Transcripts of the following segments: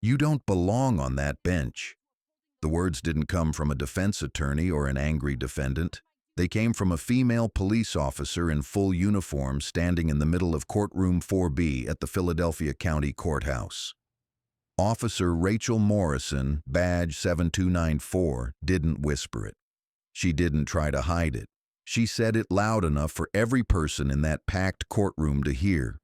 "You don't belong on that bench." The words didn't come from a defense attorney or an angry defendant. They came from a female police officer in full uniform standing in the middle of courtroom 4B at the Philadelphia County Courthouse. Officer Rachel Morrison, badge 7294, didn't whisper it. She didn't try to hide it. She said it loud enough for every person in that packed courtroom to hear.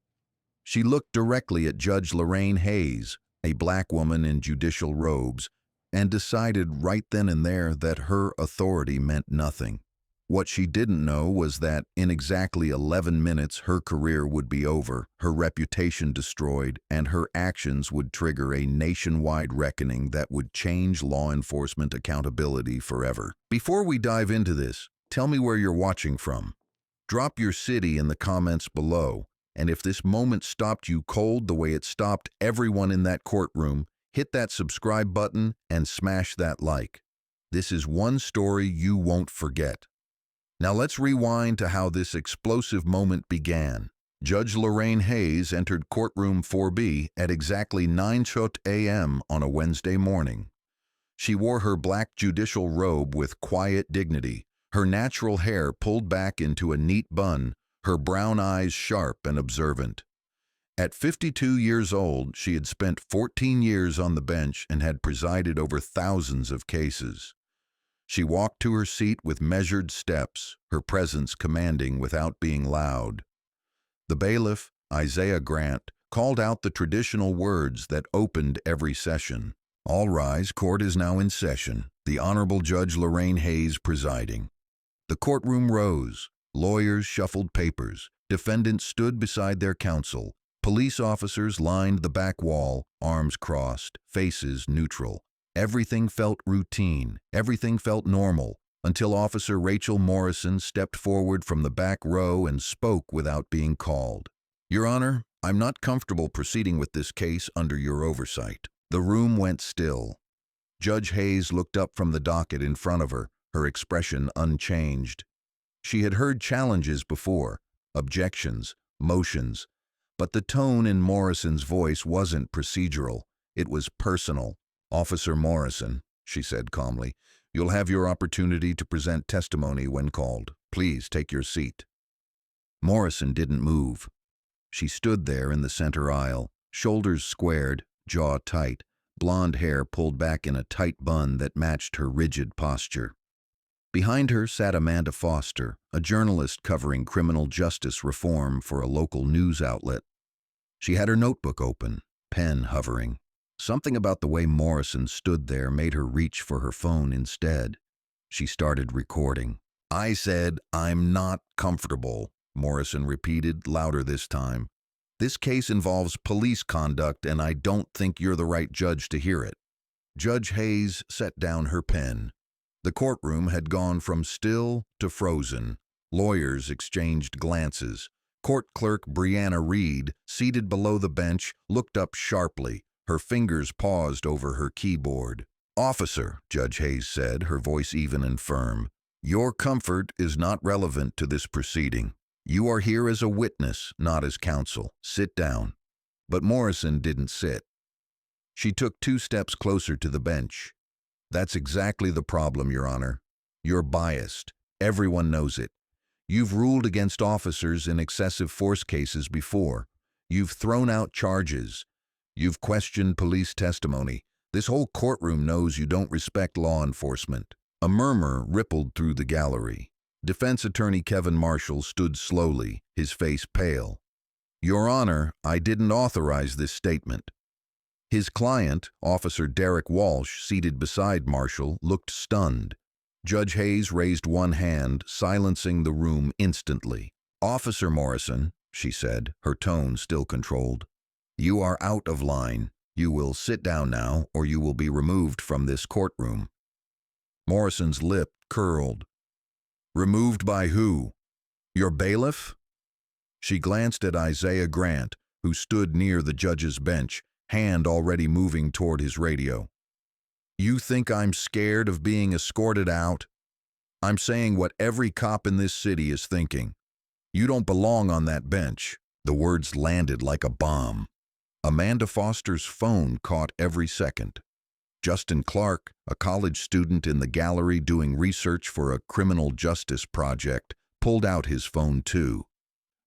She looked directly at Judge Lorraine Hayes, a black woman in judicial robes, and decided right then and there that her authority meant nothing. What she didn't know was that in exactly 11 minutes her career would be over, her reputation destroyed, and her actions would trigger a nationwide reckoning that would change law enforcement accountability forever. Before we dive into this, tell me where you're watching from. Drop your city in the comments below, and if this moment stopped you cold the way it stopped everyone in that courtroom, hit that subscribe button and smash that like. This is one story you won't forget. Now let's rewind to how this explosive moment began. Judge Lorraine Hayes entered courtroom 4B at exactly 9:00 a.m. on a Wednesday morning. She wore her black judicial robe with quiet dignity, her natural hair pulled back into a neat bun, her brown eyes sharp and observant. At 52 years old, she had spent 14 years on the bench and had presided over thousands of cases. She walked to her seat with measured steps, her presence commanding without being loud. The bailiff, Isaiah Grant, called out the traditional words that opened every session. "All rise, court is now in session," the Honorable Judge Lorraine Hayes presiding. The courtroom rose. Lawyers shuffled papers. Defendants stood beside their counsel. Police officers lined the back wall, arms crossed, faces neutral. Everything felt routine, everything felt normal, until Officer Rachel Morrison stepped forward from the back row and spoke without being called. "Your Honor, I'm not comfortable proceeding with this case under your oversight." The room went still. Judge Hayes looked up from the docket in front of her, her expression unchanged. She had heard challenges before, objections, motions, but the tone in Morrison's voice wasn't procedural, it was personal. "Officer Morrison," she said calmly, "you'll have your opportunity to present testimony when called. Please take your seat." Morrison didn't move. She stood there in the center aisle, shoulders squared, jaw tight, blonde hair pulled back in a tight bun that matched her rigid posture. Behind her sat Amanda Foster, a journalist covering criminal justice reform for a local news outlet. She had her notebook open, pen hovering. Something about the way Morrison stood there made her reach for her phone instead. She started recording. "I said, I'm not comfortable," Morrison repeated, louder this time. "This case involves police conduct, and I don't think you're the right judge to hear it." Judge Hayes set down her pen. The courtroom had gone from still to frozen. Lawyers exchanged glances. Court Clerk Brianna Reed, seated below the bench, looked up sharply. Her fingers paused over her keyboard. "Officer," Judge Hayes said, her voice even and firm, "your comfort is not relevant to this proceeding. You are here as a witness, not as counsel. Sit down." But Morrison didn't sit. She took 2 steps closer to the bench. "That's exactly the problem, Your Honor. You're biased. Everyone knows it. You've ruled against officers in excessive force cases before. You've thrown out charges. You've questioned police testimony. This whole courtroom knows you don't respect law enforcement." A murmur rippled through the gallery. Defense attorney Kevin Marshall stood slowly, his face pale. "Your Honor, I didn't authorize this statement." His client, Officer Derek Walsh, seated beside Marshall, looked stunned. Judge Hayes raised one hand, silencing the room instantly. "Officer Morrison," she said, her tone still controlled, "you are out of line. You will sit down now, or you will be removed from this courtroom." Morrison's lip curled. "Removed by who? Your bailiff?" She glanced at Isaiah Grant, who stood near the judge's bench, hand already moving toward his radio. "You think I'm scared of being escorted out? I'm saying what every cop in this city is thinking. You don't belong on that bench." The words landed like a bomb. Amanda Foster's phone caught every second. Justin Clark, a college student in the gallery doing research for a criminal justice project, pulled out his phone too.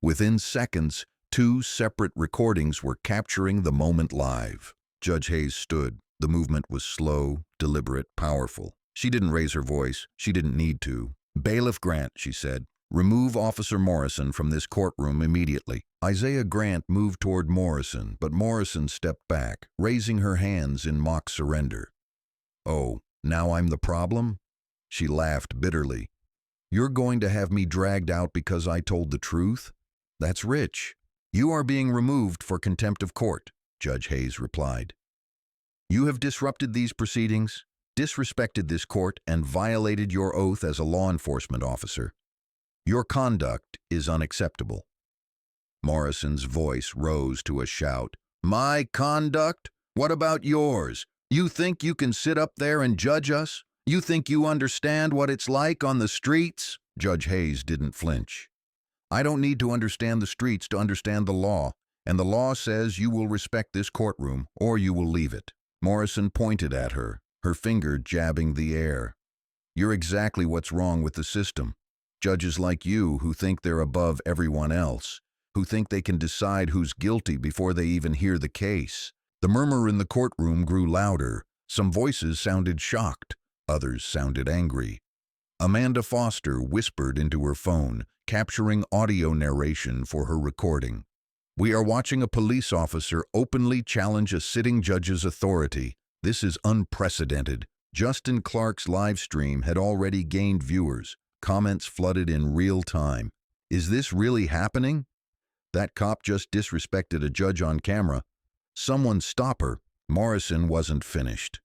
Within seconds, two separate recordings were capturing the moment live. Judge Hayes stood. The movement was slow, deliberate, powerful. She didn't raise her voice. She didn't need to. "Bailiff Grant," she said, "remove Officer Morrison from this courtroom immediately." Isaiah Grant moved toward Morrison, but Morrison stepped back, raising her hands in mock surrender. "Oh, now I'm the problem?" She laughed bitterly. "You're going to have me dragged out because I told the truth? That's rich." "You are being removed for contempt of court," Judge Hayes replied. "You have disrupted these proceedings, disrespected this court, and violated your oath as a law enforcement officer. Your conduct is unacceptable." Morrison's voice rose to a shout. "My conduct? What about yours? You think you can sit up there and judge us? You think you understand what it's like on the streets?" Judge Hayes didn't flinch. "I don't need to understand the streets to understand the law, and the law says you will respect this courtroom or you will leave it." Morrison pointed at her, her finger jabbing the air. "You're exactly what's wrong with the system. Judges like you who think they're above everyone else, who think they can decide who's guilty before they even hear the case." The murmur in the courtroom grew louder. Some voices sounded shocked, others sounded angry. Amanda Foster whispered into her phone, capturing audio narration for her recording. "We are watching a police officer openly challenge a sitting judge's authority. This is unprecedented." Justin Clark's live stream had already gained viewers. Comments flooded in real time. "Is this really happening? That cop just disrespected a judge on camera. Someone stop her." Morrison wasn't finished.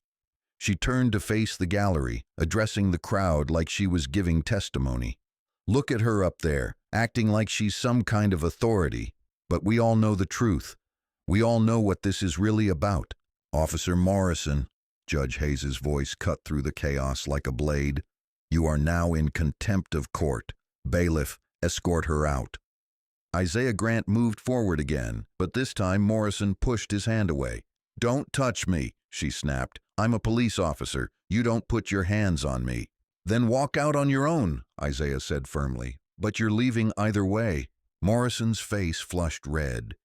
She turned to face the gallery, addressing the crowd like she was giving testimony. "Look at her up there, acting like she's some kind of authority. But we all know the truth. We all know what this is really about." "Officer Morrison," Judge Hayes's voice cut through the chaos like a blade, "you are now in contempt of court. Bailiff, escort her out." Isaiah Grant moved forward again, but this time Morrison pushed his hand away. "Don't touch me," she snapped. "I'm a police officer. You don't put your hands on me." "Then walk out on your own," Isaiah said firmly. "But you're leaving either way." Morrison's face flushed red.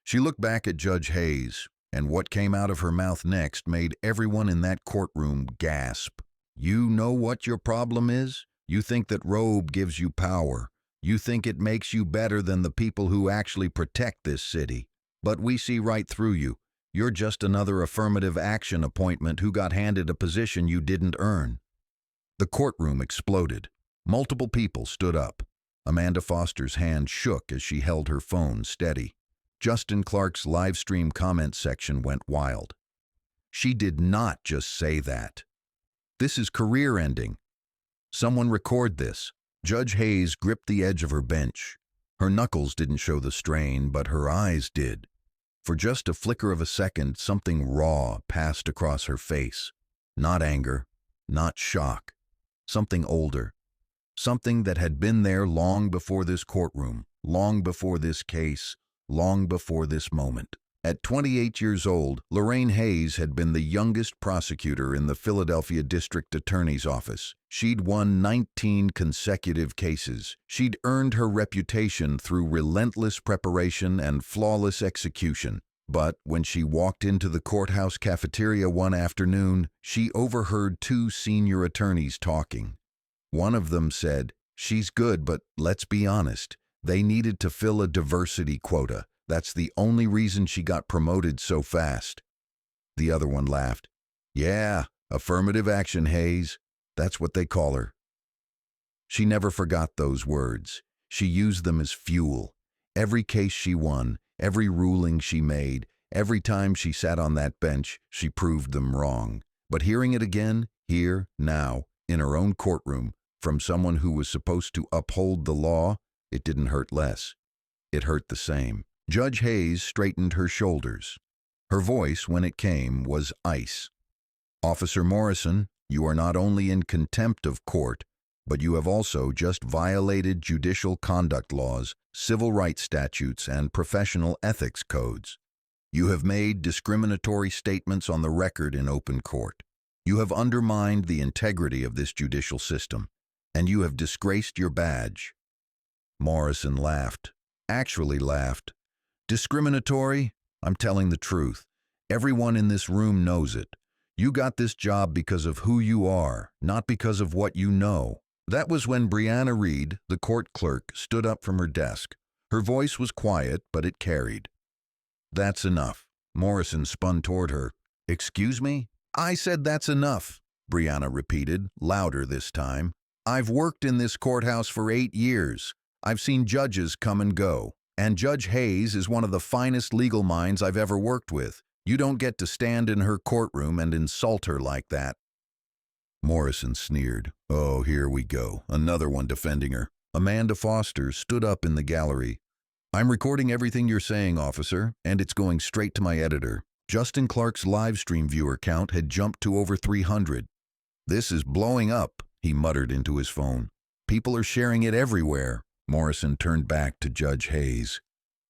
She looked back at Judge Hayes, and what came out of her mouth next made everyone in that courtroom gasp. "You know what your problem is? You think that robe gives you power. You think it makes you better than the people who actually protect this city. But we see right through you. You're just another affirmative action appointment who got handed a position you didn't earn." The courtroom exploded. Multiple people stood up. Amanda Foster's hand shook as she held her phone steady. Justin Clark's live stream comment section went wild. "She did not just say that. This is career-ending. Someone record this." Judge Hayes gripped the edge of her bench. Her knuckles didn't show the strain, but her eyes did. For just a flicker of a second, something raw passed across her face. Not anger, not shock. Something older. Something that had been there long before this courtroom, long before this case, long before this moment. At 28 years old, Lorraine Hayes had been the youngest prosecutor in the Philadelphia District Attorney's Office. She'd won 19 consecutive cases. She'd earned her reputation through relentless preparation and flawless execution. But when she walked into the courthouse cafeteria one afternoon, she overheard two senior attorneys talking. One of them said, "She's good, but let's be honest. They needed to fill a diversity quota. That's the only reason she got promoted so fast." The other one laughed. "Yeah, affirmative action, Hayes. That's what they call her." She never forgot those words. She used them as fuel. Every case she won, every ruling she made, every time she sat on that bench, she proved them wrong. But hearing it again, here, now, in her own courtroom, from someone who was supposed to uphold the law, it didn't hurt less. It hurt the same. Judge Hayes straightened her shoulders. Her voice, when it came, was ice. "Officer Morrison, you are not only in contempt of court, but you have also just violated judicial conduct laws, civil rights statutes, and professional ethics codes. You have made discriminatory statements on the record in open court. You have undermined the integrity of this judicial system, and you have disgraced your badge." Morrison laughed. Actually laughed. "Discriminatory? I'm telling the truth. Everyone in this room knows it. You got this job because of who you are, not because of what you know." That was when Brianna Reed, the court clerk, stood up from her desk. Her voice was quiet, but it carried. "That's enough." Morrison spun toward her. "Excuse me?" "I said that's enough," Brianna repeated, louder this time. "I've worked in this courthouse for 8 years. I've seen judges come and go. And Judge Hayes is one of the finest legal minds I've ever worked with. You don't get to stand in her courtroom and insult her like that." Morrison sneered. "Oh, here we go. Another one defending her." Amanda Foster stood up in the gallery. "I'm recording everything you're saying, officer, and it's going straight to my editor." Justin Clark's live stream viewer count had jumped to over 300. "This is blowing up," he muttered into his phone. "People are sharing it everywhere." Morrison turned back to Judge Hayes.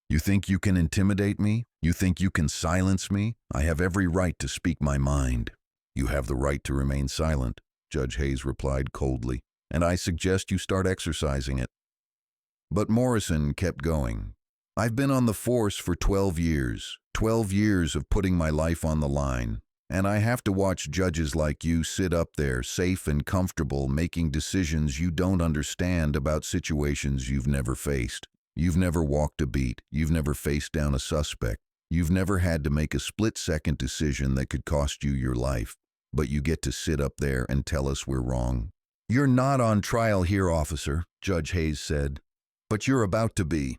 "You think you can intimidate me? You think you can silence me? I have every right to speak my mind." "You have the right to remain silent," Judge Hayes replied coldly, "and I suggest you start exercising it." But Morrison kept going. "I've been on the force for 12 years, 12 years of putting my life on the line, and I have to watch judges like you sit up there, safe and comfortable, making decisions you don't understand about situations you've never faced. You've never walked a beat. You've never faced down a suspect. You've never had to make a split-second decision that could cost you your life. But you get to sit up there and tell us we're wrong." "You're not on trial here, officer," Judge Hayes said. "But you're about to be."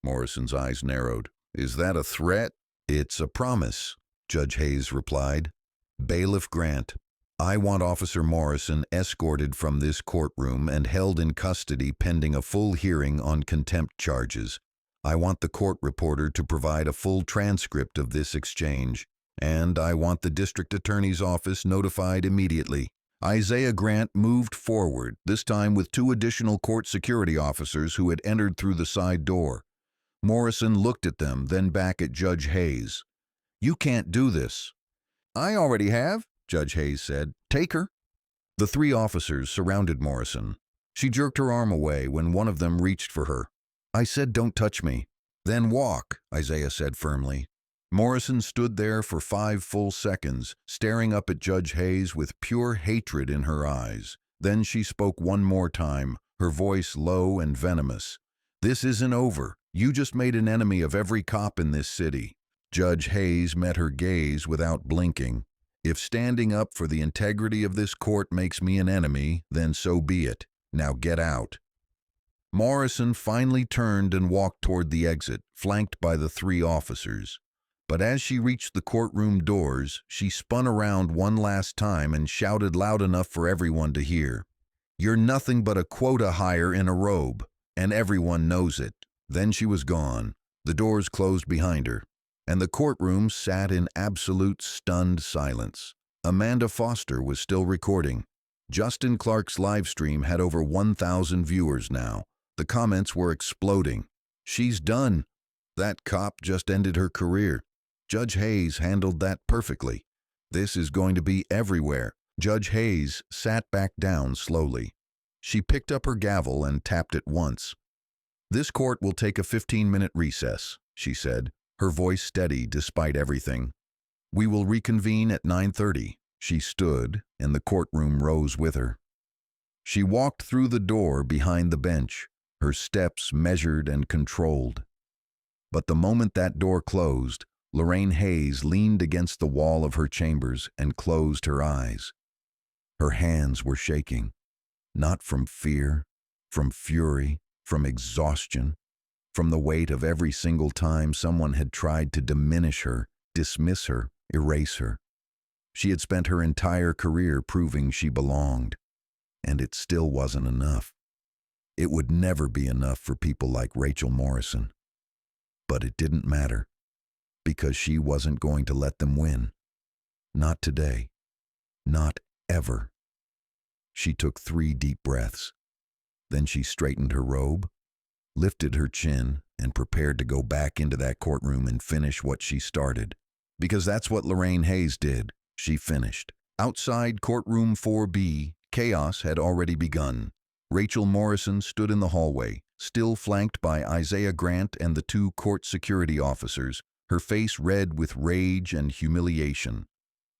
Morrison's eyes narrowed. "Is that a threat?" "It's a promise," Judge Hayes replied. "Bailiff Grant, I want Officer Morrison escorted from this courtroom and held in custody pending a full hearing on contempt charges. I want the court reporter to provide a full transcript of this exchange, and I want the district attorney's office notified immediately." Isaiah Grant moved forward, this time with 2 additional court security officers who had entered through the side door. Morrison looked at them, then back at Judge Hayes. "You can't do this." "I already have," Judge Hayes said. "Take her." The 3 officers surrounded Morrison. She jerked her arm away when one of them reached for her. "I said don't touch me." "Then walk," Isaiah said firmly. Morrison stood there for 5 full seconds, staring up at Judge Hayes with pure hatred in her eyes. Then she spoke one more time, her voice low and venomous. "This isn't over. You just made an enemy of every cop in this city." Judge Hayes met her gaze without blinking. "If standing up for the integrity of this court makes me an enemy, then so be it. Now get out." Morrison finally turned and walked toward the exit, flanked by the 3 officers. But as she reached the courtroom doors, she spun around one last time and shouted loud enough for everyone to hear. "You're nothing but a quota hire in a robe, and everyone knows it." Then she was gone. The doors closed behind her, and the courtroom sat in absolute stunned silence. Amanda Foster was still recording. Justin Clark's live stream had over 1,000 viewers now. The comments were exploding. "She's done. That cop just ended her career. Judge Hayes handled that perfectly. This is going to be everywhere." Judge Hayes sat back down slowly. She picked up her gavel and tapped it once. "This court will take a 15-minute recess," she said, her voice steady despite everything. "We will reconvene at 9:30. She stood, and the courtroom rose with her. She walked through the door behind the bench, her steps measured and controlled. But the moment that door closed, Lorraine Hayes leaned against the wall of her chambers and closed her eyes. Her hands were shaking, not from fear, from fury, from exhaustion, from the weight of every single time someone had tried to diminish her, dismiss her, erase her. She had spent her entire career proving she belonged, and it still wasn't enough. It would never be enough for people like Rachel Morrison. But it didn't matter, because she wasn't going to let them win. Not today. Not ever. She took 3 deep breaths. Then she straightened her robe, lifted her chin, and prepared to go back into that courtroom and finish what she started. Because that's what Lorraine Hayes did. She finished. Outside courtroom 4B, chaos had already begun. Rachel Morrison stood in the hallway, still flanked by Isaiah Grant and the two court security officers, her face red with rage and humiliation.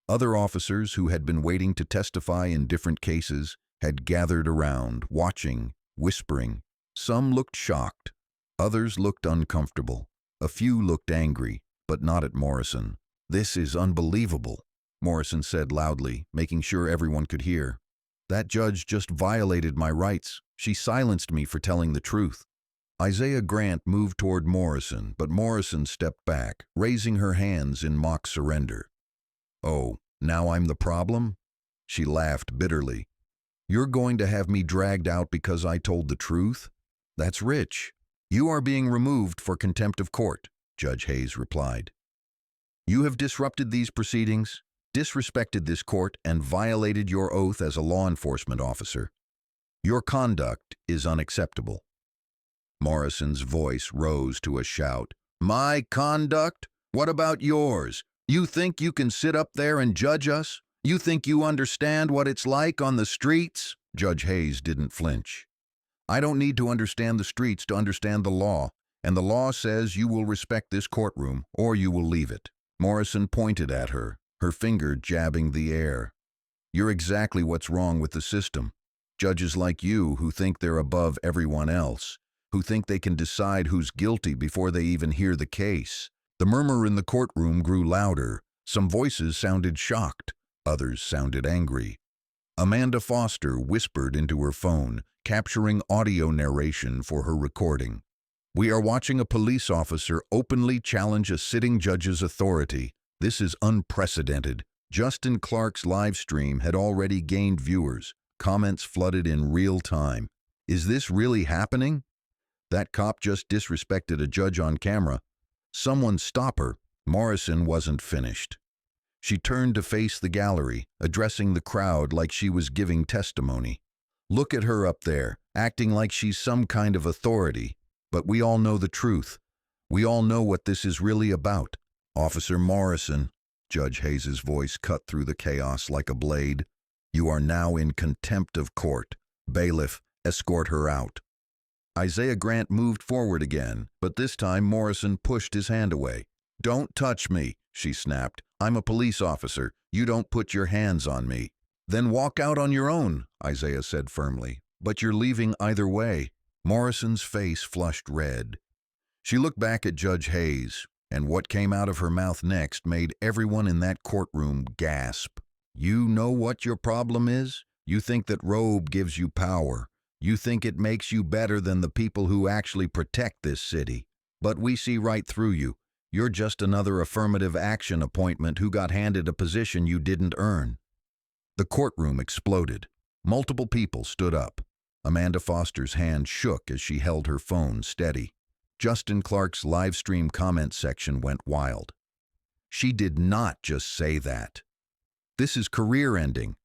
Other officers who had been waiting to testify in different cases had gathered around, watching, whispering. Some looked shocked. Others looked uncomfortable. A few looked angry, but not at Morrison. "This is unbelievable," Morrison said loudly, making sure everyone could hear. "That judge just violated my rights. She silenced me for telling the truth." Isaiah Grant moved toward Morrison, but Morrison stepped back, raising her hands in mock surrender. "Oh, now I'm the problem?" She laughed bitterly. "You're going to have me dragged out because I told the truth? That's rich." "You are being removed for contempt of court," Judge Hayes replied. "You have disrupted these proceedings, disrespected this court, and violated your oath as a law enforcement officer. Your conduct is unacceptable." Morrison's voice rose to a shout. "My conduct? What about yours? You think you can sit up there and judge us? You think you understand what it's like on the streets?" Judge Hayes didn't flinch. "I don't need to understand the streets to understand the law, and the law says you will respect this courtroom or you will leave it." Morrison pointed at her, her finger jabbing the air. "You're exactly what's wrong with the system. Judges like you who think they're above everyone else, who think they can decide who's guilty before they even hear the case." The murmur in the courtroom grew louder. Some voices sounded shocked, others sounded angry. Amanda Foster whispered into her phone, capturing audio narration for her recording. "We are watching a police officer openly challenge a sitting judge's authority. This is unprecedented." Justin Clark's live stream had already gained viewers. Comments flooded in real time. "Is this really happening? That cop just disrespected a judge on camera. Someone stop her." Morrison wasn't finished. She turned to face the gallery, addressing the crowd like she was giving testimony. "Look at her up there, acting like she's some kind of authority. But we all know the truth. We all know what this is really about." "Officer Morrison," Judge Hayes's voice cut through the chaos like a blade, "you are now in contempt of court. Bailiff, escort her out." Isaiah Grant moved forward again, but this time Morrison pushed his hand away. "Don't touch me," she snapped. "I'm a police officer. You don't put your hands on me." "Then walk out on your own," Isaiah said firmly. "But you're leaving either way." Morrison's face flushed red. She looked back at Judge Hayes, and what came out of her mouth next made everyone in that courtroom gasp. "You know what your problem is? You think that robe gives you power. You think it makes you better than the people who actually protect this city. But we see right through you. You're just another affirmative action appointment who got handed a position you didn't earn." The courtroom exploded. Multiple people stood up. Amanda Foster's hand shook as she held her phone steady. Justin Clark's live stream comment section went wild. "She did not just say that. This is career-ending.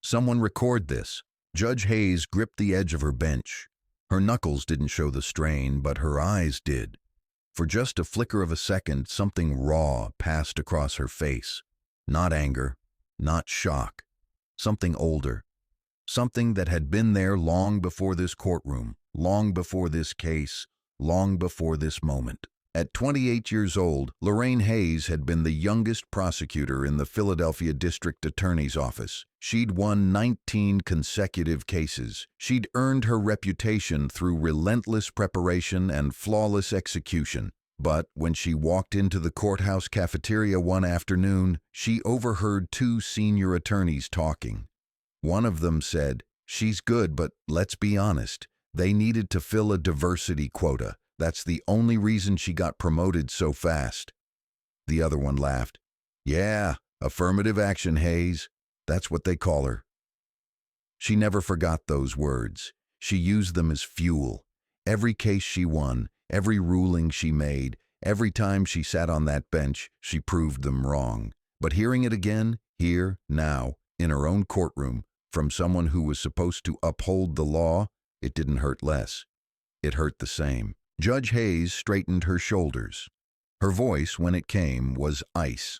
Someone record this." Judge Hayes gripped the edge of her bench. Her knuckles didn't show the strain, but her eyes did. For just a flicker of a second, something raw passed across her face. Not anger, not shock. Something older. Something that had been there long before this courtroom, long before this case, long before this moment. At 28 years old, Lorraine Hayes had been the youngest prosecutor in the Philadelphia District Attorney's Office. She'd won 19 consecutive cases. She'd earned her reputation through relentless preparation and flawless execution. But when she walked into the courthouse cafeteria one afternoon, she overheard two senior attorneys talking. One of them said, "She's good, but let's be honest. They needed to fill a diversity quota. That's the only reason she got promoted so fast." The other one laughed. "Yeah, affirmative action, Hayes. That's what they call her." She never forgot those words. She used them as fuel. Every case she won, every ruling she made, every time she sat on that bench, she proved them wrong. But hearing it again, here, now, in her own courtroom, from someone who was supposed to uphold the law, it didn't hurt less. It hurt the same. Judge Hayes straightened her shoulders. Her voice, when it came, was ice.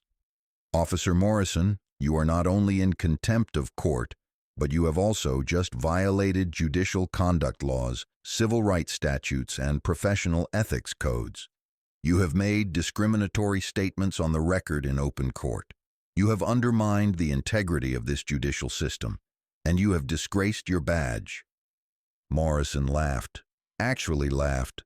Officer Morrison, you are not only in contempt of court, but you have also just violated judicial conduct laws, civil rights statutes, and professional ethics codes. You have made discriminatory statements on the record in open court. You have undermined the integrity of this judicial system, and you have disgraced your badge. Morrison laughed. Actually laughed.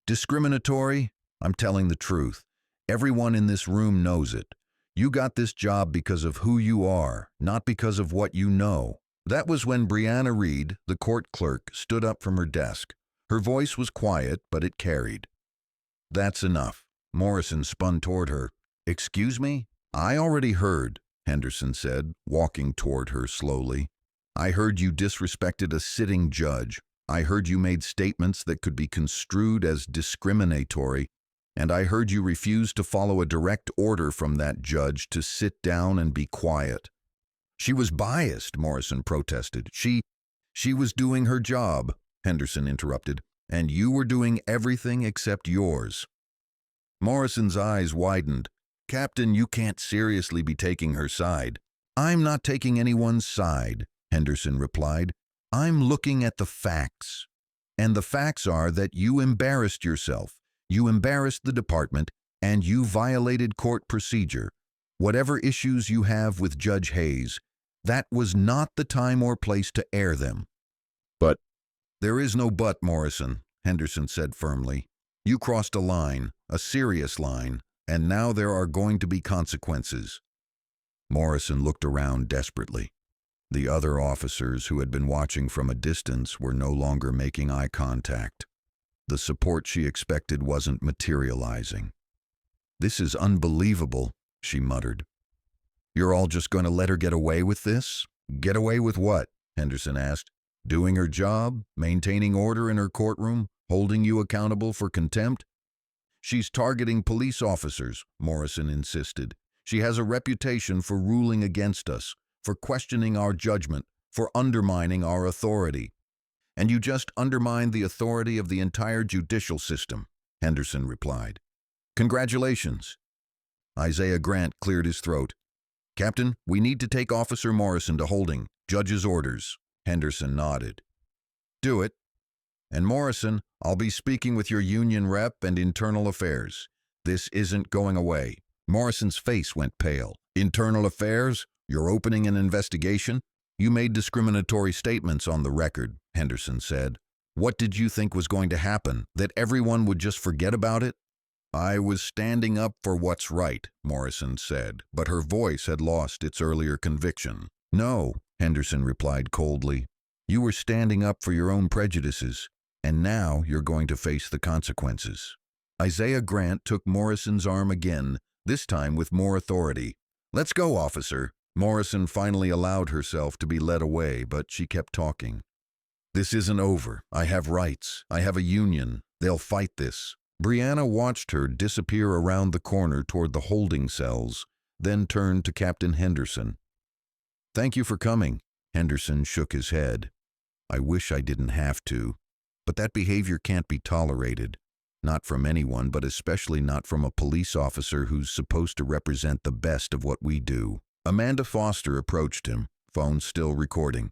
Discriminatory? I'm telling the truth. Everyone in this room knows it. You got this job because of who you are, not because of what you know. That was when Brianna Reed, the court clerk, stood up from her desk. Her voice was quiet, but it carried. That's enough. Morrison spun toward her. Excuse me? I already heard, Henderson said, walking toward her slowly. I heard you disrespected a sitting judge. I heard you made statements that could be construed as discriminatory, and I heard you refuse to follow a direct order from that judge to sit down and be quiet. She was biased, Morrison protested. She was doing her job, Henderson interrupted, and you were doing everything except yours. Morrison's eyes widened. Captain, you can't seriously be taking her side. I'm not taking anyone's side, Henderson replied. I'm looking at the facts. And the facts are that you embarrassed yourself, you embarrassed the department, and you violated court procedure. Whatever issues you have with Judge Hayes, that was not the time or place to air them. But there is no but, Morrison, Henderson said firmly. You crossed a line, a serious line, and now there are going to be consequences. Morrison looked around desperately. The other officers who had been watching from a distance were no longer making eye contact. The support she expected wasn't materializing. This is unbelievable, she muttered. You're all just going to let her get away with this? Get away with what? Henderson asked. Doing her job, maintaining order in her courtroom, holding you accountable for contempt? She's targeting police officers, Morrison insisted. She has a reputation for ruling against us, for questioning our judgment, for undermining our authority. And you just undermined the authority of the entire judicial system, Henderson replied. Congratulations. Isaiah Grant cleared his throat. Captain, we need to take Officer Morrison to holding. Judge's orders. Henderson nodded. Do it. And Morrison, I'll be speaking with your union rep and internal affairs. This isn't going away. Morrison's face went pale. Internal affairs? You're opening an investigation? You made discriminatory statements on the record, Henderson said. What did you think was going to happen? That everyone would just forget about it? I was standing up for what's right, Morrison said, but her voice had lost its earlier conviction. No, Henderson replied coldly. You were standing up for your own prejudices, and now you're going to face the consequences. Isaiah Grant took Morrison's arm again, this time with more authority. Let's go, officer. Morrison finally allowed herself to be led away, but she kept talking. This isn't over. I have rights. I have a union. They'll fight this. Brianna watched her disappear around the corner toward the holding cells, then turned to Captain Henderson. Thank you for coming. Henderson shook his head. I wish I didn't have to, but that behavior can't be tolerated. Not from anyone, but especially not from a police officer who's supposed to represent the best of what we do. Amanda Foster approached him, phone still recording.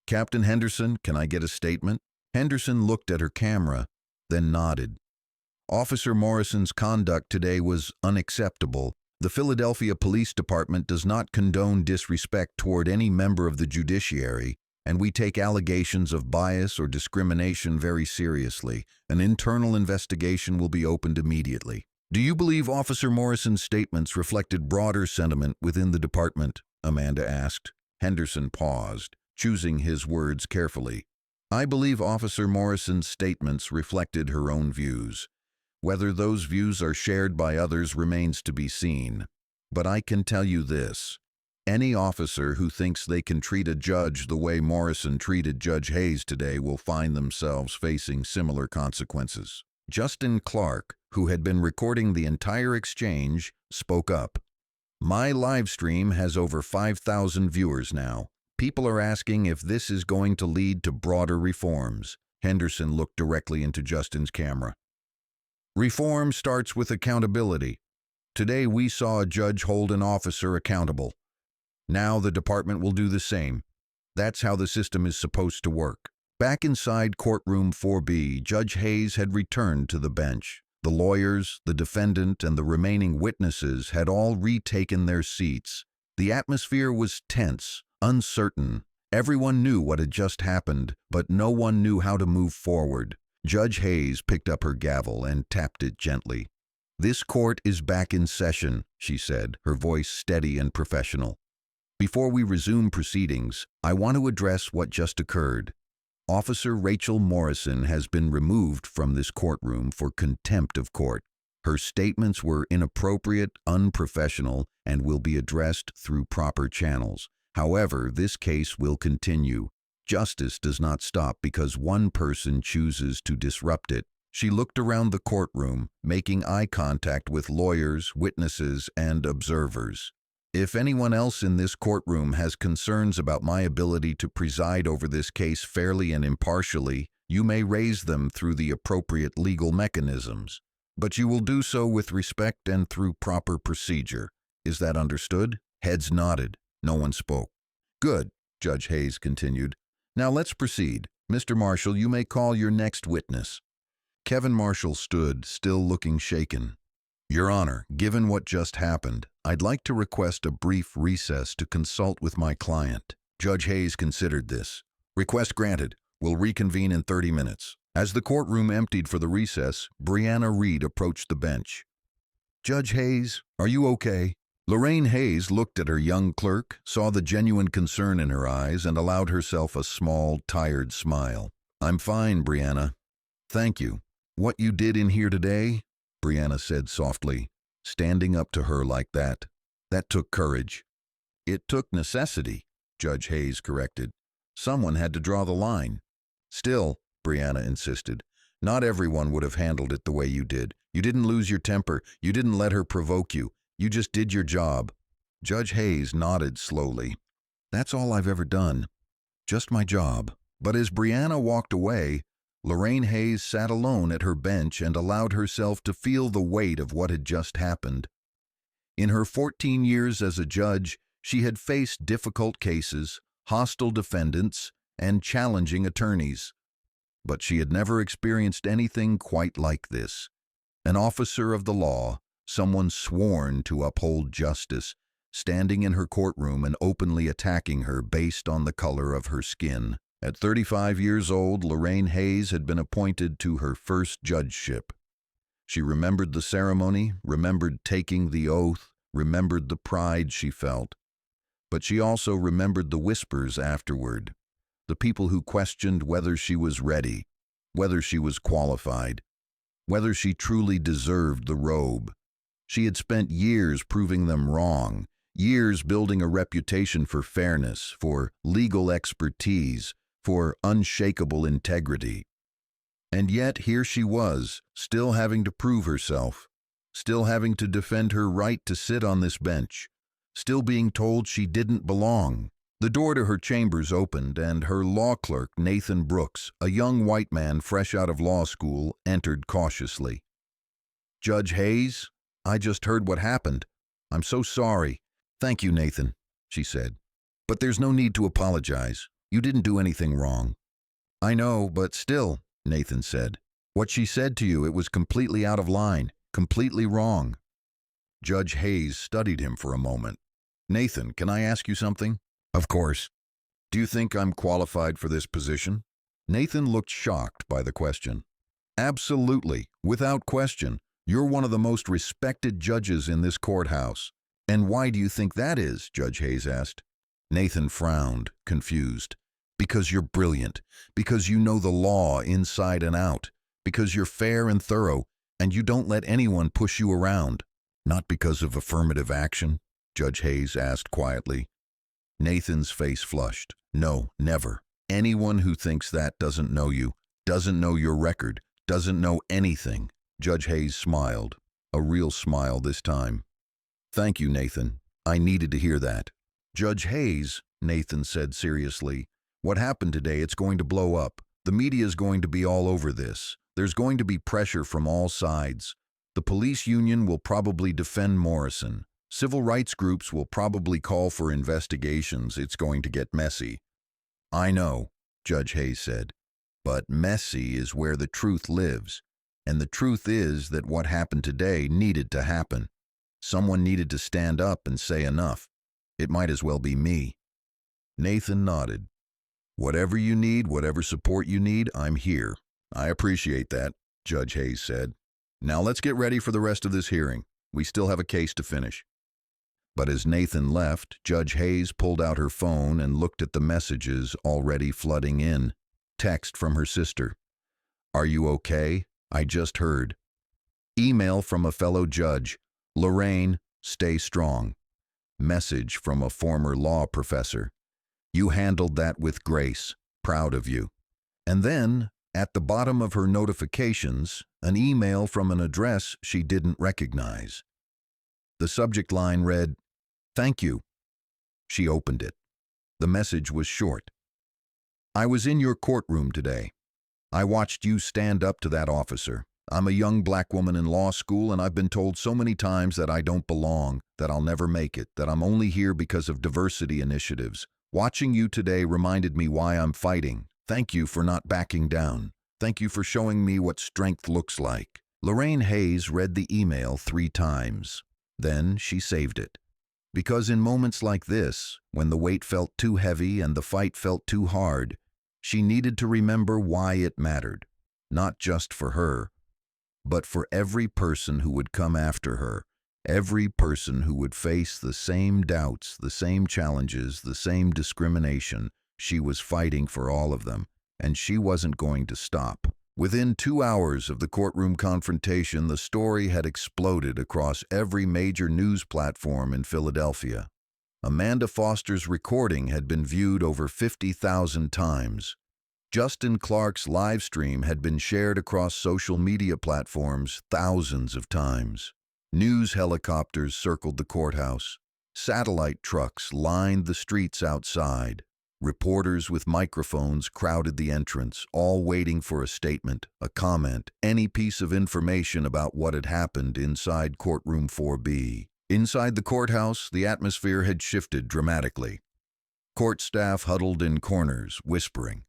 Captain Henderson, can I get a statement? Henderson looked at her camera, then nodded. Officer Morrison's conduct today was unacceptable. The Philadelphia Police Department does not condone disrespect toward any member of the judiciary, and we take allegations of bias or discrimination very seriously. An internal investigation will be opened immediately. Do you believe Officer Morrison's statements reflected broader sentiment within the department? Amanda asked. Henderson paused, choosing his words carefully. I believe Officer Morrison's statements reflected her own views. Whether those views are shared by others remains to be seen. But I can tell you this. Any officer who thinks they can treat a judge the way Morrison treated Judge Hayes today will find themselves facing similar consequences. Justin Clark, who had been recording the entire exchange, spoke up. My live stream has over 5,000 viewers now. People are asking if this is going to lead to broader reforms. Henderson looked directly into Justin's camera. Reform starts with accountability. Today we saw a judge hold an officer accountable. Now the department will do the same. That's how the system is supposed to work. Back inside courtroom 4B, Judge Hayes had returned to the bench. The lawyers, the defendant, and the remaining witnesses had all retaken their seats. The atmosphere was tense, uncertain. Everyone knew what had just happened, but no one knew how to move forward. Judge Hayes picked up her gavel and tapped it gently. "This court is back in session," she said, her voice steady and professional. "Before we resume proceedings, I want to address what just occurred. Officer Rachel Morrison has been removed from this courtroom for contempt of court. Her statements were inappropriate, unprofessional, and will be addressed through proper channels. However, this case will continue. Justice does not stop because one person chooses to disrupt it." She looked around the courtroom, making eye contact with lawyers, witnesses, and observers. "If anyone else in this courtroom has concerns about my ability to preside over this case fairly and impartially, you may raise them through the appropriate legal mechanisms. But you will do so with respect and through proper procedure. Is that understood?" Heads nodded. No one spoke. "Good," Judge Hayes continued. "Now let's proceed. Mr. Marshall, you may call your next witness." Kevin Marshall stood, still looking shaken. "Your Honor, given what just happened, I'd like to request a brief recess to consult with my client." Judge Hayes considered this. "Request granted. We'll reconvene in 30 minutes. As the courtroom emptied for the recess, Brianna Reed approached the bench. "Judge Hayes, are you okay?" Lorraine Hayes looked at her young clerk, saw the genuine concern in her eyes, and allowed herself a small, tired smile. "I'm fine, Brianna. Thank you. What you did in here today," Brianna said softly, "standing up to her like that took courage." "It took necessity," Judge Hayes corrected. "Someone had to draw the line." "Still," Brianna insisted, "not everyone would have handled it the way you did. You didn't lose your temper. You didn't let her provoke you. You just did your job." Judge Hayes nodded slowly. "That's all I've ever done. Just my job." But as Brianna walked away, Lorraine Hayes sat alone at her bench and allowed herself to feel the weight of what had just happened. In her 14 years as a judge, she had faced difficult cases, hostile defendants, and challenging attorneys. But she had never experienced anything quite like this. An officer of the law, someone sworn to uphold justice, standing in her courtroom and openly attacking her based on the color of her skin. At 35 years old, Lorraine Hayes had been appointed to her first judgeship. She remembered the ceremony, remembered taking the oath, remembered the pride she felt. But she also remembered the whispers afterward, the people who questioned whether she was ready, whether she was qualified, whether she truly deserved the robe. She had spent years proving them wrong, years building a reputation for fairness, for legal expertise, for unshakable integrity. And yet here she was, still having to prove herself, still having to defend her right to sit on this bench, still being told she didn't belong. The door to her chambers opened, and her law clerk, Nathan Brooks, a young white man fresh out of law school, entered cautiously. "Judge Hayes, I just heard what happened. I'm so sorry." "Thank you, Nathan," she said. "But there's no need to apologize. You didn't do anything wrong." "I know, but still," Nathan said. "What she said to you, it was completely out of line, completely wrong." Judge Hayes studied him for a moment. "Nathan, can I ask you something?" "Of course." "Do you think I'm qualified for this position?" Nathan looked shocked by the question. "Absolutely, without question. You're one of the most respected judges in this courthouse." "And why do you think that is?" Judge Hayes asked. Nathan frowned, confused. "Because you're brilliant, because you know the law inside and out, because you're fair and thorough, and you don't let anyone push you around." "Not because of affirmative action?" Judge Hayes asked quietly. Nathan's face flushed. "No, never. Anyone who thinks that doesn't know you, doesn't know your record, doesn't know anything." Judge Hayes smiled, a real smile this time. "Thank you, Nathan. I needed to hear that." "Judge Hayes," Nathan said seriously, "what happened today, it's going to blow up. The media is going to be all over this. There's going to be pressure from all sides. The police union will probably defend Morrison. Civil rights groups will probably call for investigations. It's going to get messy. I know, Judge Hayes said, but messy is where the truth lives. And the truth is that what happened today needed to happen. Someone needed to stand up and say enough. It might as well be me. Nathan nodded. Whatever you need, whatever support you need, I'm here. I appreciate that, Judge Hayes said. Now let's get ready for the rest of this hearing. We still have a case to finish. But as Nathan left, Judge Hayes pulled out her phone and looked at the messages already flooding in. Text from her sister. Are you okay? I just heard. Email from a fellow judge. Lorraine, stay strong. Message from a former law professor. You handled that with grace. Proud of you. And then, at the bottom of her notifications, an email from an address she didn't recognize. The subject line read, Thank you. She opened it. The message was short. I was in your courtroom today. I watched you stand up to that officer. I'm a young black woman in law school, and I've been told so many times that I don't belong, that I'll never make it, that I'm only here because of diversity initiatives. Watching you today reminded me why I'm fighting. Thank you for not backing down. Thank you for showing me what strength looks like. Lorraine Hayes read the email 3 times. Then she saved it. Because in moments like this, when the weight felt too heavy and the fight felt too hard, she needed to remember why it mattered. Not just for her, but for every person who would come after her. Every person who would face the same doubts, the same challenges, the same discrimination. She was fighting for all of them, and she wasn't going to stop. Within 2 hours of the courtroom confrontation, the story had exploded across every major news platform in Philadelphia. Amanda Foster's recording had been viewed over 50,000 times. Justin Clark's live stream had been shared across social media platforms thousands of times. News helicopters circled the courthouse. Satellite trucks lined the streets outside. Reporters with microphones crowded the entrance, all waiting for a statement, a comment, any piece of information about what had happened inside courtroom 4B. Inside the courthouse, the atmosphere had shifted dramatically. Court staff huddled in corners, whispering.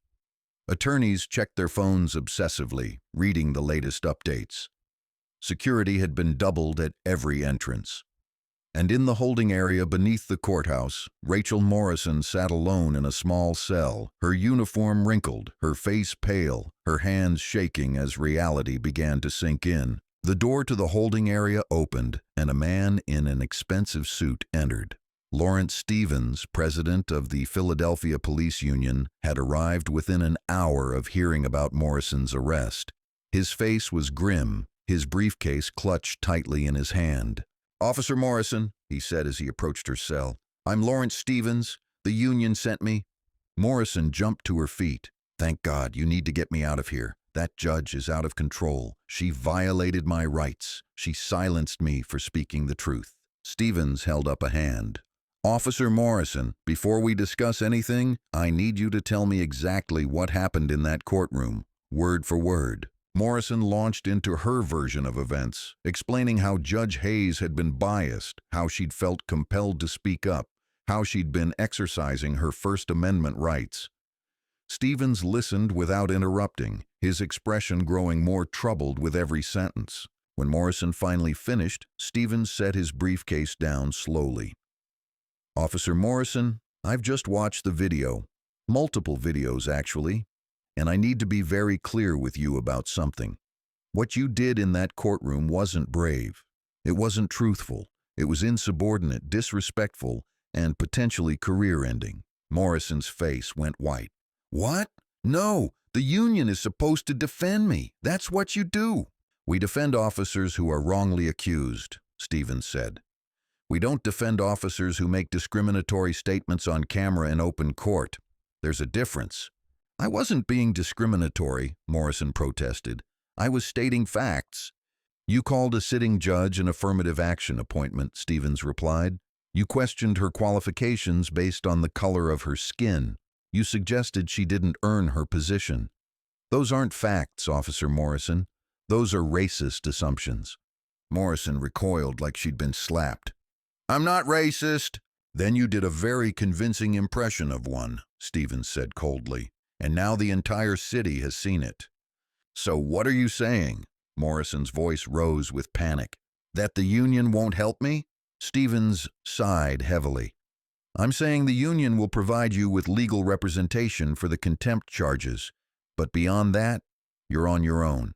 Attorneys checked their phones obsessively, reading the latest updates. Security had been doubled at every entrance. And in the holding area beneath the courthouse, Rachel Morrison sat alone in a small cell, her uniform wrinkled, her face pale, her hands shaking as reality began to sink in. The door to the holding area opened, and a man in an expensive suit entered. Lawrence Stevens, president of the Philadelphia Police Union, had arrived within an hour of hearing about Morrison's arrest. His face was grim, his briefcase clutched tightly in his hand. Officer Morrison, he said as he approached her cell, I'm Lawrence Stevens. The union sent me. Morrison jumped to her feet. Thank God, you need to get me out of here. That judge is out of control. She violated my rights. She silenced me for speaking the truth. Stevens held up a hand. Officer Morrison, before we discuss anything, I need you to tell me exactly what happened in that courtroom, word for word. Morrison launched into her version of events, explaining how Judge Hayes had been biased, how she'd felt compelled to speak up, how she'd been exercising her First Amendment rights. Stevens listened without interrupting, his expression growing more troubled with every sentence. When Morrison finally finished, Stevens set his briefcase down slowly. Officer Morrison, I've just watched the video, multiple videos actually, and I need to be very clear with you about something. What you did in that courtroom wasn't brave. It wasn't truthful. It was insubordinate, disrespectful, and potentially career-ending. Morrison's face went white. What? No, the union is supposed to defend me. That's what you do. We defend officers who are wrongly accused, Stevens said. We don't defend officers who make discriminatory statements on camera in open court. There's a difference. I wasn't being discriminatory, Morrison protested. I was stating facts. You called a sitting judge an affirmative action appointment, Stevens replied. You questioned her qualifications based on the color of her skin. You suggested she didn't earn her position. Those aren't facts, Officer Morrison. Those are racist assumptions. Morrison recoiled like she'd been slapped. I'm not racist. Then you did a very convincing impression of one, Stevens said coldly, and now the entire city has seen it. So what are you saying? Morrison's voice rose with panic. That the union won't help me? Stevens sighed heavily. I'm saying the union will provide you with legal representation for the contempt charges, but beyond that, you're on your own.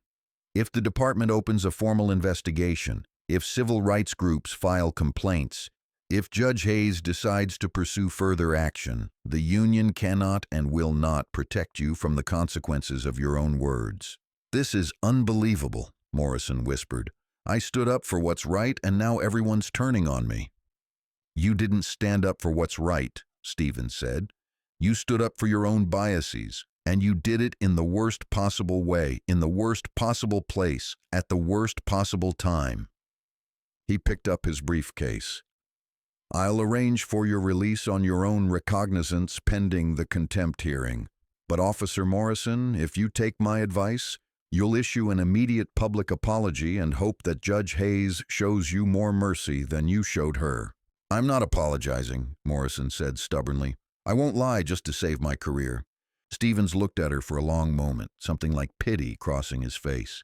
If the department opens a formal investigation, if civil rights groups file complaints, if Judge Hayes decides to pursue further action, the union cannot and will not protect you from the consequences of your own words. This is unbelievable, Morrison whispered. I stood up for what's right and now everyone's turning on me. You didn't stand up for what's right, Stevens said. You stood up for your own biases, and you did it in the worst possible way, in the worst possible place, at the worst possible time. He picked up his briefcase. I'll arrange for your release on your own recognizance pending the contempt hearing. But Officer Morrison, if you take my advice, you'll issue an immediate public apology and hope that Judge Hayes shows you more mercy than you showed her. I'm not apologizing, Morrison said stubbornly. I won't lie just to save my career. Stevens looked at her for a long moment, something like pity crossing his face.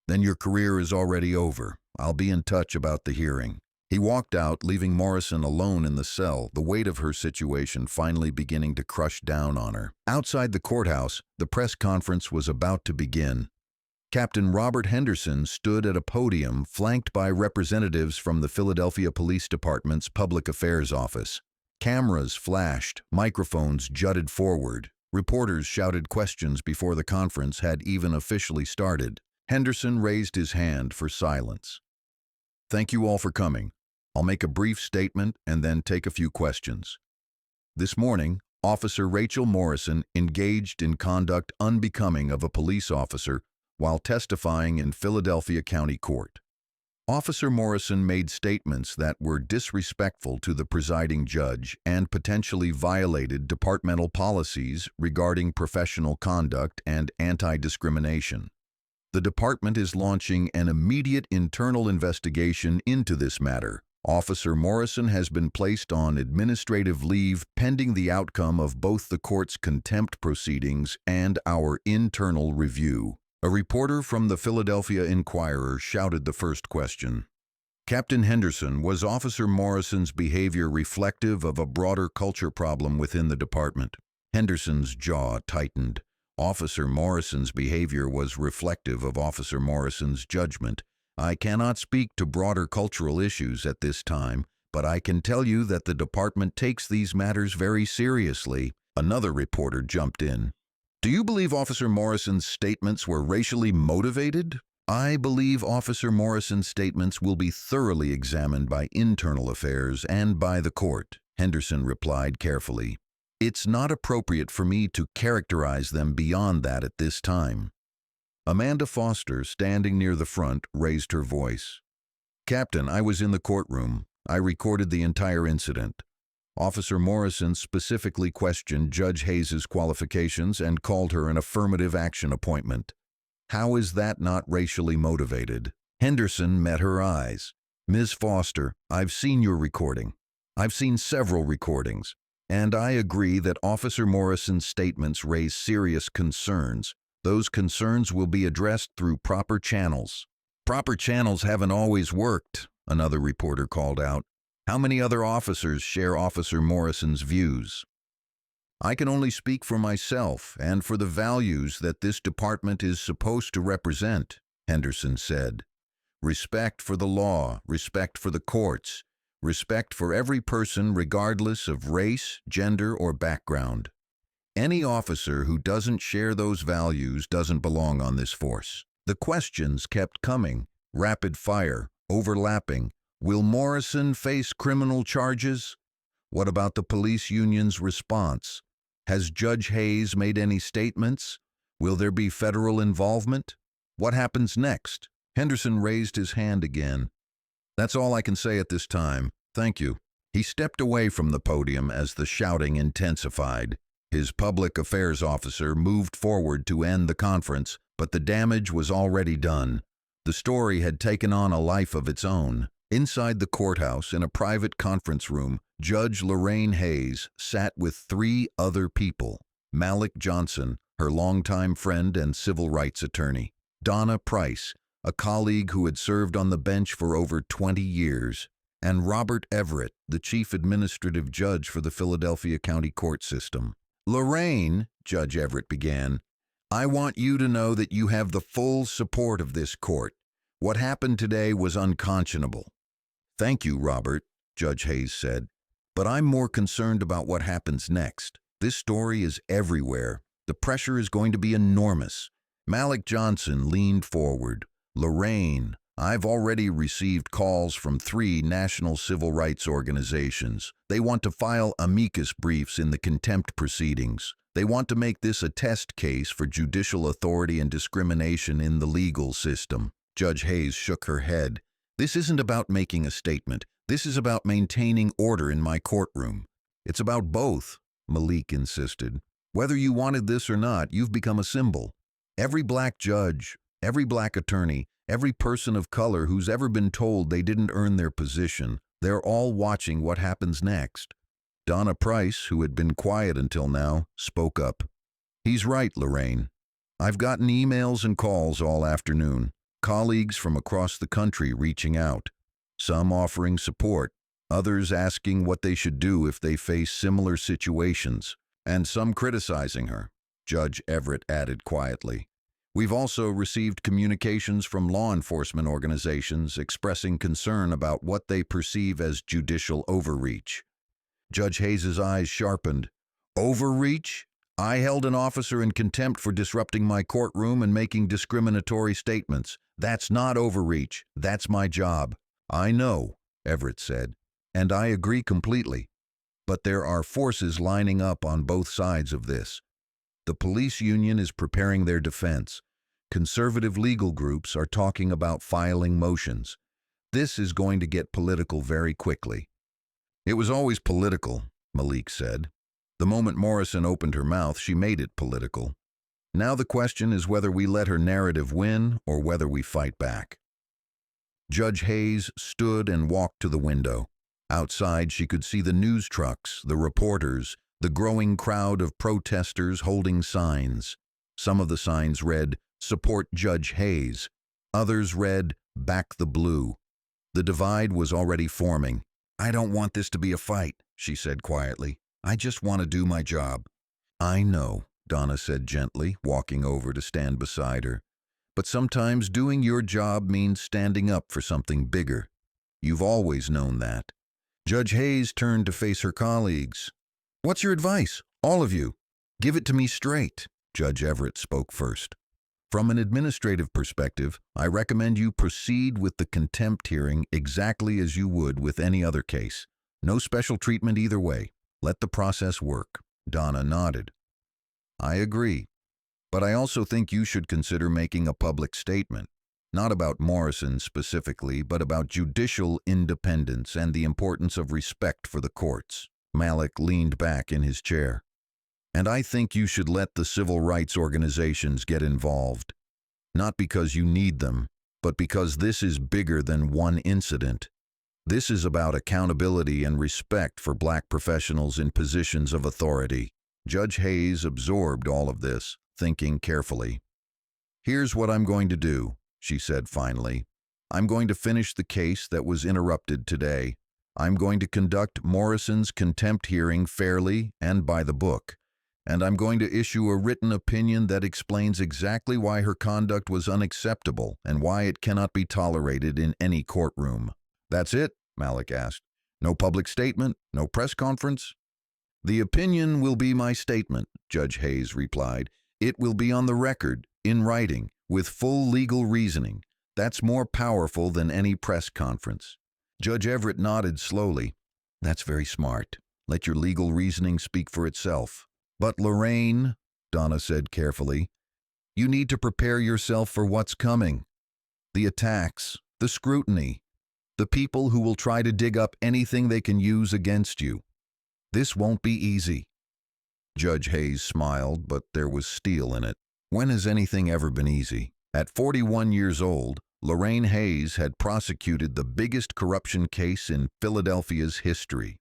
Then your career is already over. I'll be in touch about the hearing. He walked out, leaving Morrison alone in the cell, the weight of her situation finally beginning to crush down on her. Outside the courthouse, the press conference was about to begin. Captain Robert Henderson stood at a podium flanked by representatives from the Philadelphia Police Department's Public Affairs Office. Cameras flashed, microphones jutted forward. Reporters shouted questions before the conference had even officially started. Henderson raised his hand for silence. Thank you all for coming. I'll make a brief statement and then take a few questions. This morning, Officer Rachel Morrison engaged in conduct unbecoming of a police officer while testifying in Philadelphia County Court. Officer Morrison made statements that were disrespectful to the presiding judge and potentially violated departmental policies regarding professional conduct and anti-discrimination. The department is launching an immediate internal investigation into this matter. Officer Morrison has been placed on administrative leave pending the outcome of both the court's contempt proceedings and our internal review. A reporter from the Philadelphia Inquirer shouted the first question. Captain Henderson, was Officer Morrison's behavior reflective of a broader culture problem within the department? Henderson's jaw tightened. Officer Morrison's behavior was reflective of Officer Morrison's judgment. I cannot speak to broader cultural issues at this time, but I can tell you that the department takes these matters very seriously. Another reporter jumped in. Do you believe Officer Morrison's statements were racially motivated? I believe Officer Morrison's statements will be thoroughly examined by internal affairs and by the court, Henderson replied carefully. It's not appropriate for me to characterize them beyond that at this time. Amanda Foster, standing near the front, raised her voice. Captain, I was in the courtroom. I recorded the entire incident. Officer Morrison specifically questioned Judge Hayes's qualifications and called her an affirmative action appointment. How is that not racially motivated? Henderson met her eyes. Ms. Foster, I've seen your recording. I've seen several recordings, and I agree that Officer Morrison's statements raise serious concerns. Those concerns will be addressed through proper channels. Proper channels haven't always worked, another reporter called out. How many other officers share Officer Morrison's views? I can only speak for myself and for the values that this department is supposed to represent, Henderson said. Respect for the law, respect for the courts, respect for every person regardless of race, gender, or background. Any officer who doesn't share those values doesn't belong on this force. The questions kept coming, rapid fire, overlapping. Will Morrison face criminal charges? What about the police union's response? Has Judge Hayes made any statements? Will there be federal involvement? What happens next? Henderson raised his hand again. That's all I can say at this time. Thank you. He stepped away from the podium as the shouting intensified. His public affairs officer moved forward to end the conference, but the damage was already done. The story had taken on a life of its own. Inside the courthouse, in a private conference room, Judge Lorraine Hayes sat with 3 other people: Malik Johnson, her longtime friend and civil rights attorney; Donna Price, a colleague who had served on the bench for over 20 years; and Robert Everett, the chief administrative judge for the Philadelphia County Court System. "Lorraine," Judge Everett began, "I want you to know that you have the full support of this court. What happened today was unconscionable." "Thank you, Robert," Judge Hayes said, "but I'm more concerned about what happens next. This story is everywhere. The pressure is going to be enormous." Malik Johnson leaned forward. "Lorraine, I've already received calls from 3 national civil rights organizations. They want to file amicus briefs in the contempt proceedings. They want to make this a test case for judicial authority and discrimination in the legal system." Judge Hayes shook her head. "This isn't about making a statement. This is about maintaining order in my courtroom." "It's about both," Malik insisted. "Whether you wanted this or not, you've become a symbol. Every black judge, every black attorney, every person of color who's ever been told they didn't earn their position, they're all watching what happens next." Donna Price, who had been quiet until now, spoke up. "He's right, Lorraine. I've gotten emails and calls all afternoon. Colleagues from across the country reaching out. Some offering support, others asking what they should do if they face similar situations, and some criticizing her," Judge Everett added quietly. "We've also received communications from law enforcement organizations expressing concern about what they perceive as judicial overreach." Judge Hayes's eyes sharpened. "Overreach? I held an officer in contempt for disrupting my courtroom and making discriminatory statements. That's not overreach. That's my job." "I know," Everett said, "and I agree completely. But there are forces lining up on both sides of this. The police union is preparing their defense. Conservative legal groups are talking about filing motions. This is going to get political very quickly." "It was always political," Malik said. "The moment Morrison opened her mouth, she made it political. Now the question is whether we let her narrative win or whether we fight back." Judge Hayes stood and walked to the window. Outside, she could see the news trucks, the reporters, the growing crowd of protesters holding signs. Some of the signs read, "Support Judge Hayes." Others read, "Back the Blue." The divide was already forming. "I don't want this to be a fight," she said quietly. "I just want to do my job." "I know," Donna said gently, walking over to stand beside her. "But sometimes doing your job means standing up for something bigger. You've always known that." Judge Hayes turned to face her colleagues. "What's your advice? All of you. Give it to me straight." Judge Everett spoke first. "From an administrative perspective, I recommend you proceed with the contempt hearing exactly as you would with any other case. No special treatment either way. Let the process work." Donna nodded. "I agree. But I also think you should consider making a public statement, not about Morrison specifically, but about judicial independence and the importance of respect for the courts." Malik leaned back in his chair. "And I think you should let the civil rights organizations get involved. Not because you need them, but because this is bigger than one incident. This is about accountability and respect for black professionals in positions of authority." Judge Hayes absorbed all of this, thinking carefully. "Here's what I'm going to do," she said finally. "I'm going to finish the case that was interrupted today. I'm going to conduct Morrison's contempt hearing fairly and by the book. And I'm going to issue a written opinion that explains exactly why her conduct was unacceptable and why it cannot be tolerated in any courtroom." "That's it?" Malik asked. "No public statement? No press conference?" "The opinion will be my statement," Judge Hayes replied. "It will be on the record, in writing, with full legal reasoning. That's more powerful than any press conference." Judge Everett nodded slowly. "That's very smart. Let your legal reasoning speak for itself." "But Lorraine," Donna said carefully, "you need to prepare yourself for what's coming. The attacks, the scrutiny, the people who will try to dig up anything they can use against you. This won't be easy." Judge Hayes smiled, but there was steel in it. When has anything ever been easy? At 41 years old, Lorraine Hayes had prosecuted the biggest corruption case in Philadelphia's history.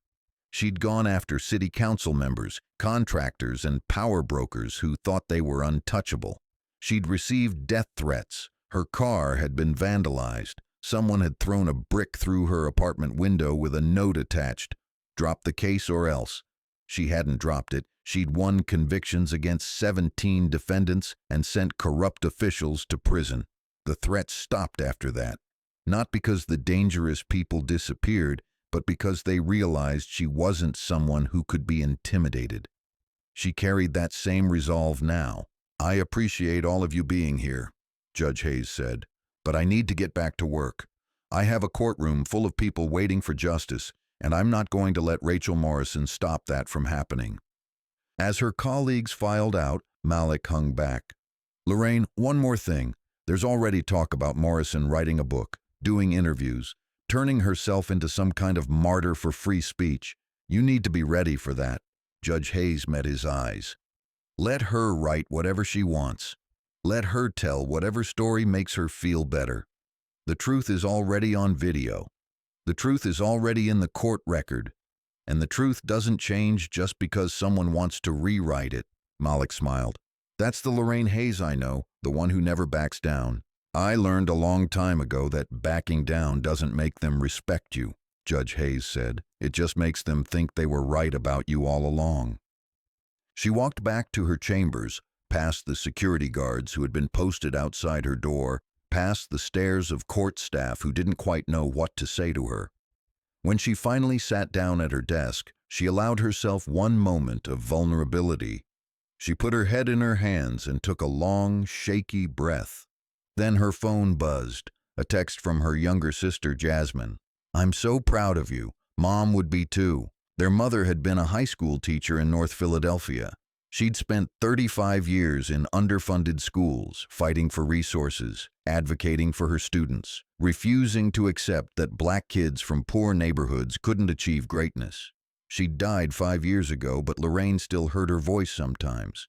She'd gone after city council members, contractors, and power brokers who thought they were untouchable. She'd received death threats. Her car had been vandalized. Someone had thrown a brick through her apartment window with a note attached. Drop the case or else. She hadn't dropped it. She'd won convictions against 17 defendants and sent corrupt officials to prison. The threats stopped after that. Not because the dangerous people disappeared, but because they realized she wasn't someone who could be intimidated. She carried that same resolve now. "I appreciate all of you being here," Judge Hayes said, "but I need to get back to work. I have a courtroom full of people waiting for justice, and I'm not going to let Rachel Morrison stop that from happening." As her colleagues filed out, Malik hung back. "Lorraine, one more thing. There's already talk about Morrison writing a book, doing interviews, turning herself into some kind of martyr for free speech. You need to be ready for that." Judge Hayes met his eyes. "Let her write whatever she wants. Let her tell whatever story makes her feel better. The truth is already on video. The truth is already in the court record. And the truth doesn't change just because someone wants to rewrite it." Malik smiled. "That's the Lorraine Hayes I know, the one who never backs down." "I learned a long time ago that backing down doesn't make them respect you," Judge Hayes said. "It just makes them think they were right about you all along." She walked back to her chambers, past the security guards who had been posted outside her door, past the stares of court staff who didn't quite know what to say to her. When she finally sat down at her desk, she allowed herself one moment of vulnerability. She put her head in her hands and took a long, shaky breath. Then her phone buzzed, a text from her younger sister, Jasmine. "I'm so proud of you. Mom would be too." Their mother had been a high school teacher in North Philadelphia. She'd spent 35 years in underfunded schools, fighting for resources, advocating for her students, refusing to accept that black kids from poor neighborhoods couldn't achieve greatness. She died 5 years ago, but Lorraine still heard her voice sometimes.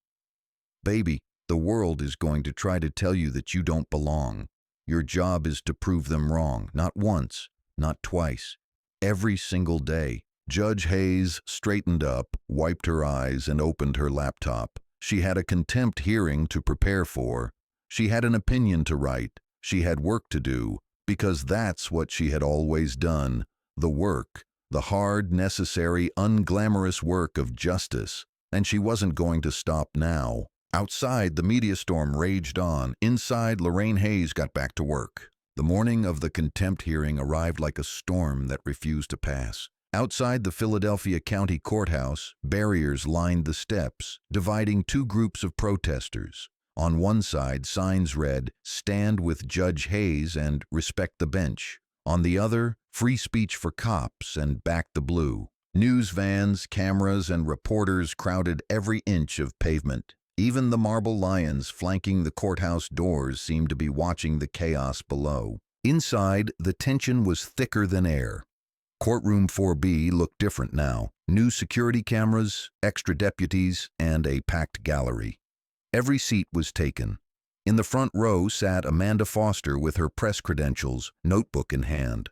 "Baby, the world is going to try to tell you that you don't belong. Your job is to prove them wrong, not once, not twice, every single day." Judge Hayes straightened up, wiped her eyes, and opened her laptop. She had a contempt hearing to prepare for. She had an opinion to write. She had work to do, because that's what she had always done. The work, the hard, necessary, unglamorous work of justice. And she wasn't going to stop now. Outside, the media storm raged on. Inside, Lorraine Hayes got back to work. The morning of the contempt hearing arrived like a storm that refused to pass. Outside the Philadelphia County Courthouse, barriers lined the steps, dividing two groups of protesters. On one side, signs read, "Stand with Judge Hayes" and "Respect the bench." On the other, "Free speech for cops" and "Back the blue." News vans, cameras, and reporters crowded every inch of pavement. Even the marble lions flanking the courthouse doors seemed to be watching the chaos below. Inside, the tension was thicker than air. Courtroom 4B looked different now. New security cameras, extra deputies, and a packed gallery. Every seat was taken. In the front row sat Amanda Foster with her press credentials, notebook in hand.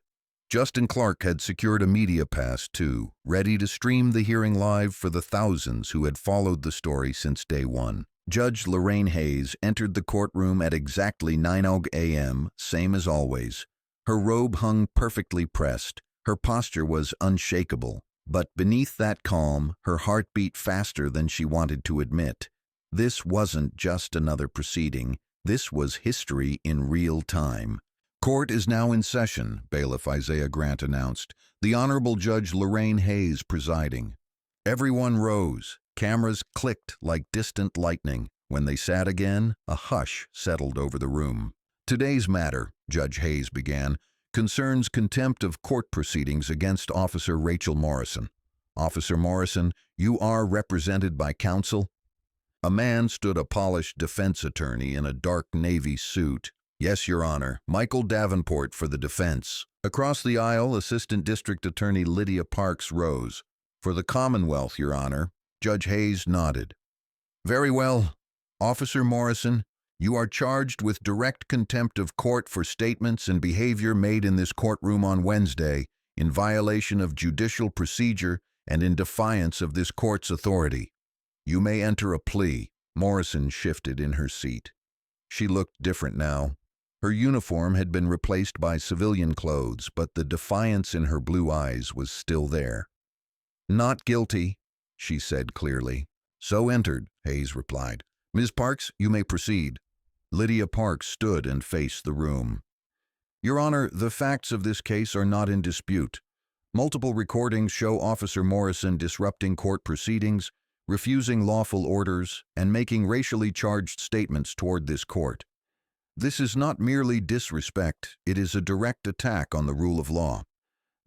Justin Clark had secured a media pass, too, ready to stream the hearing live for the thousands who had followed the story since day one. Judge Lorraine Hayes entered the courtroom at exactly 9 a.m., same as always. Her robe hung perfectly pressed. Her posture was unshakable, but beneath that calm, her heart beat faster than she wanted to admit. This wasn't just another proceeding. This was history in real time. "Court is now in session," Bailiff Isaiah Grant announced, the Honorable Judge Lorraine Hayes presiding. Everyone rose. Cameras clicked like distant lightning. When they sat again, a hush settled over the room. "Today's matter," Judge Hayes began, "concerns contempt of court proceedings against Officer Rachel Morrison. Officer Morrison, you are represented by counsel?" A man stood, a polished defense attorney in a dark navy suit. "Yes, Your Honor. Michael Davenport for the defense." Across the aisle, Assistant District Attorney Lydia Parks rose. "For the Commonwealth, Your Honor." Judge Hayes nodded. Very well. Officer Morrison, you are charged with direct contempt of court for statements and behavior made in this courtroom on Wednesday in violation of judicial procedure and in defiance of this court's authority. You may enter a plea. Morrison shifted in her seat. She looked different now. Her uniform had been replaced by civilian clothes, but the defiance in her blue eyes was still there. Not guilty, she said clearly. So entered, Hayes replied. Ms. Parks, you may proceed. Lydia Parks stood and faced the room. Your Honor, the facts of this case are not in dispute. Multiple recordings show Officer Morrison disrupting court proceedings, refusing lawful orders, and making racially charged statements toward this court. This is not merely disrespect, it is a direct attack on the rule of law.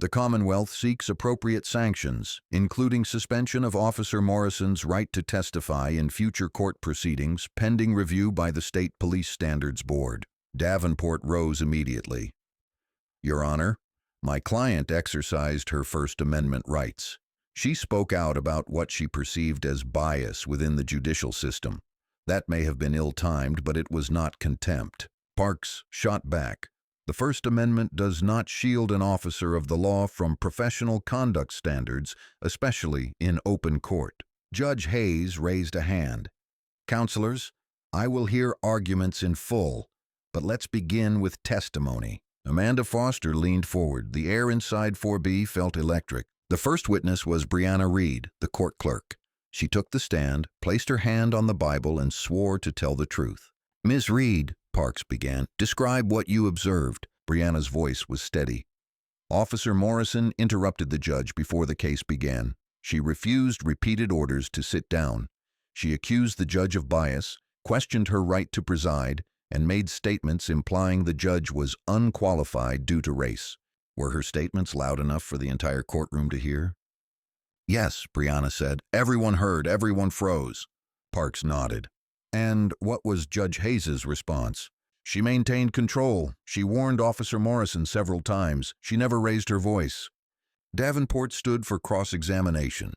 The Commonwealth seeks appropriate sanctions, including suspension of Officer Morrison's right to testify in future court proceedings pending review by the State Police Standards Board. Davenport rose immediately. Your Honor, my client exercised her First Amendment rights. She spoke out about what she perceived as bias within the judicial system. That may have been ill-timed, but it was not contempt. Parks shot back. The First Amendment does not shield an officer of the law from professional conduct standards, especially in open court. Judge Hayes raised a hand. Counselors, I will hear arguments in full, but let's begin with testimony. Amanda Foster leaned forward. The air inside 4B felt electric. The first witness was Brianna Reed, the court clerk. She took the stand, placed her hand on the Bible, and swore to tell the truth. Ms. Reed, Parks began, describe what you observed. Brianna's voice was steady. Officer Morrison interrupted the judge before the case began. She refused repeated orders to sit down. She accused the judge of bias, questioned her right to preside, and made statements implying the judge was unqualified due to race. Were her statements loud enough for the entire courtroom to hear? Yes, Brianna said. Everyone heard, everyone froze. Parks nodded. And what was Judge Hayes's response? She maintained control. She warned Officer Morrison several times. She never raised her voice. Davenport stood for cross-examination.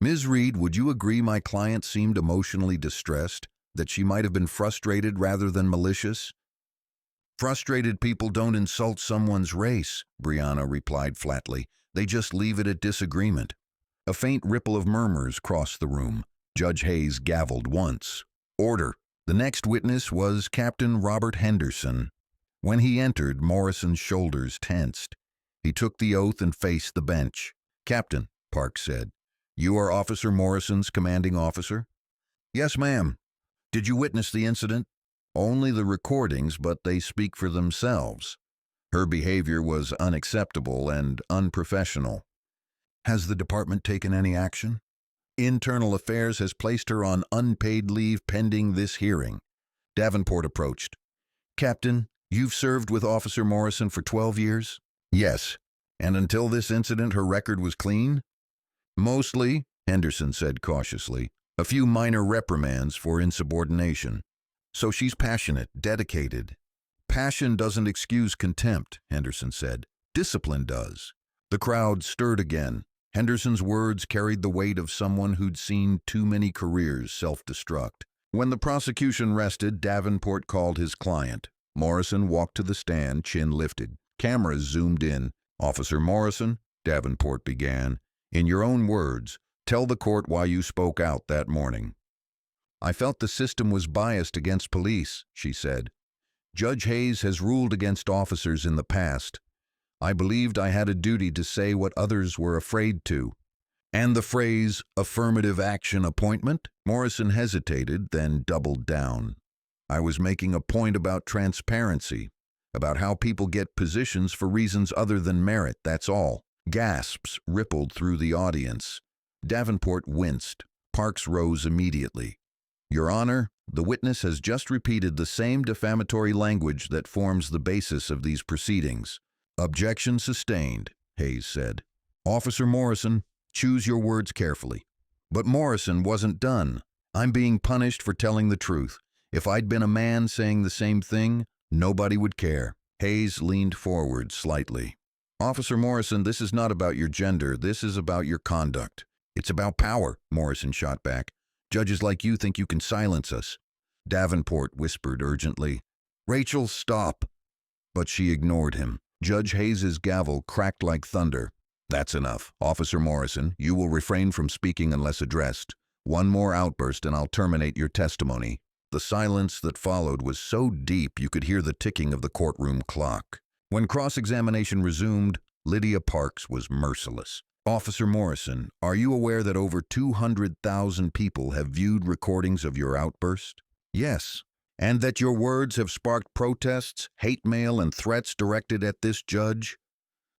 Ms. Reed, would you agree my client seemed emotionally distressed, that she might have been frustrated rather than malicious? Frustrated people don't insult someone's race, Brianna replied flatly. They just leave it at disagreement. A faint ripple of murmurs crossed the room. Judge Hayes gavelled once. Order. The next witness was Captain Robert Henderson. When he entered, Morrison's shoulders tensed. He took the oath and faced the bench. Captain, Parks said, you are Officer Morrison's commanding officer? Yes, ma'am. Did you witness the incident? Only the recordings, but they speak for themselves. Her behavior was unacceptable and unprofessional. Has the department taken any action? Internal Affairs has placed her on unpaid leave pending this hearing. Davenport approached. Captain, you've served with Officer Morrison for 12 years? Yes. And until this incident, her record was clean? Mostly, Henderson said cautiously. A few minor reprimands for insubordination. So she's passionate, dedicated. Passion doesn't excuse contempt, Henderson said. Discipline does. The crowd stirred again. Henderson's words carried the weight of someone who'd seen too many careers self-destruct. When the prosecution rested, Davenport called his client. Morrison walked to the stand, chin lifted. Cameras zoomed in. Officer Morrison, Davenport began, in your own words, tell the court why you spoke out that morning. I felt the system was biased against police, she said. Judge Hayes has ruled against officers in the past. I believed I had a duty to say what others were afraid to. And the phrase, affirmative action appointment? Morrison hesitated, then doubled down. I was making a point about transparency, about how people get positions for reasons other than merit, that's all. Gasps rippled through the audience. Davenport winced. Parks rose immediately. Your Honor, the witness has just repeated the same defamatory language that forms the basis of these proceedings. Objection sustained, Hayes said. Officer Morrison, choose your words carefully. But Morrison wasn't done. I'm being punished for telling the truth. If I'd been a man saying the same thing, nobody would care. Hayes leaned forward slightly. Officer Morrison, this is not about your gender. This is about your conduct. It's about power, Morrison shot back. Judges like you think you can silence us. Davenport whispered urgently, Rachel, stop. But she ignored him. Judge Hayes's gavel cracked like thunder. That's enough. Officer Morrison, you will refrain from speaking unless addressed. One more outburst and I'll terminate your testimony. The silence that followed was so deep you could hear the ticking of the courtroom clock. When cross-examination resumed, Lydia Parks was merciless. Officer Morrison, are you aware that over 200,000 people have viewed recordings of your outburst? Yes. And that your words have sparked protests, hate mail, and threats directed at this judge?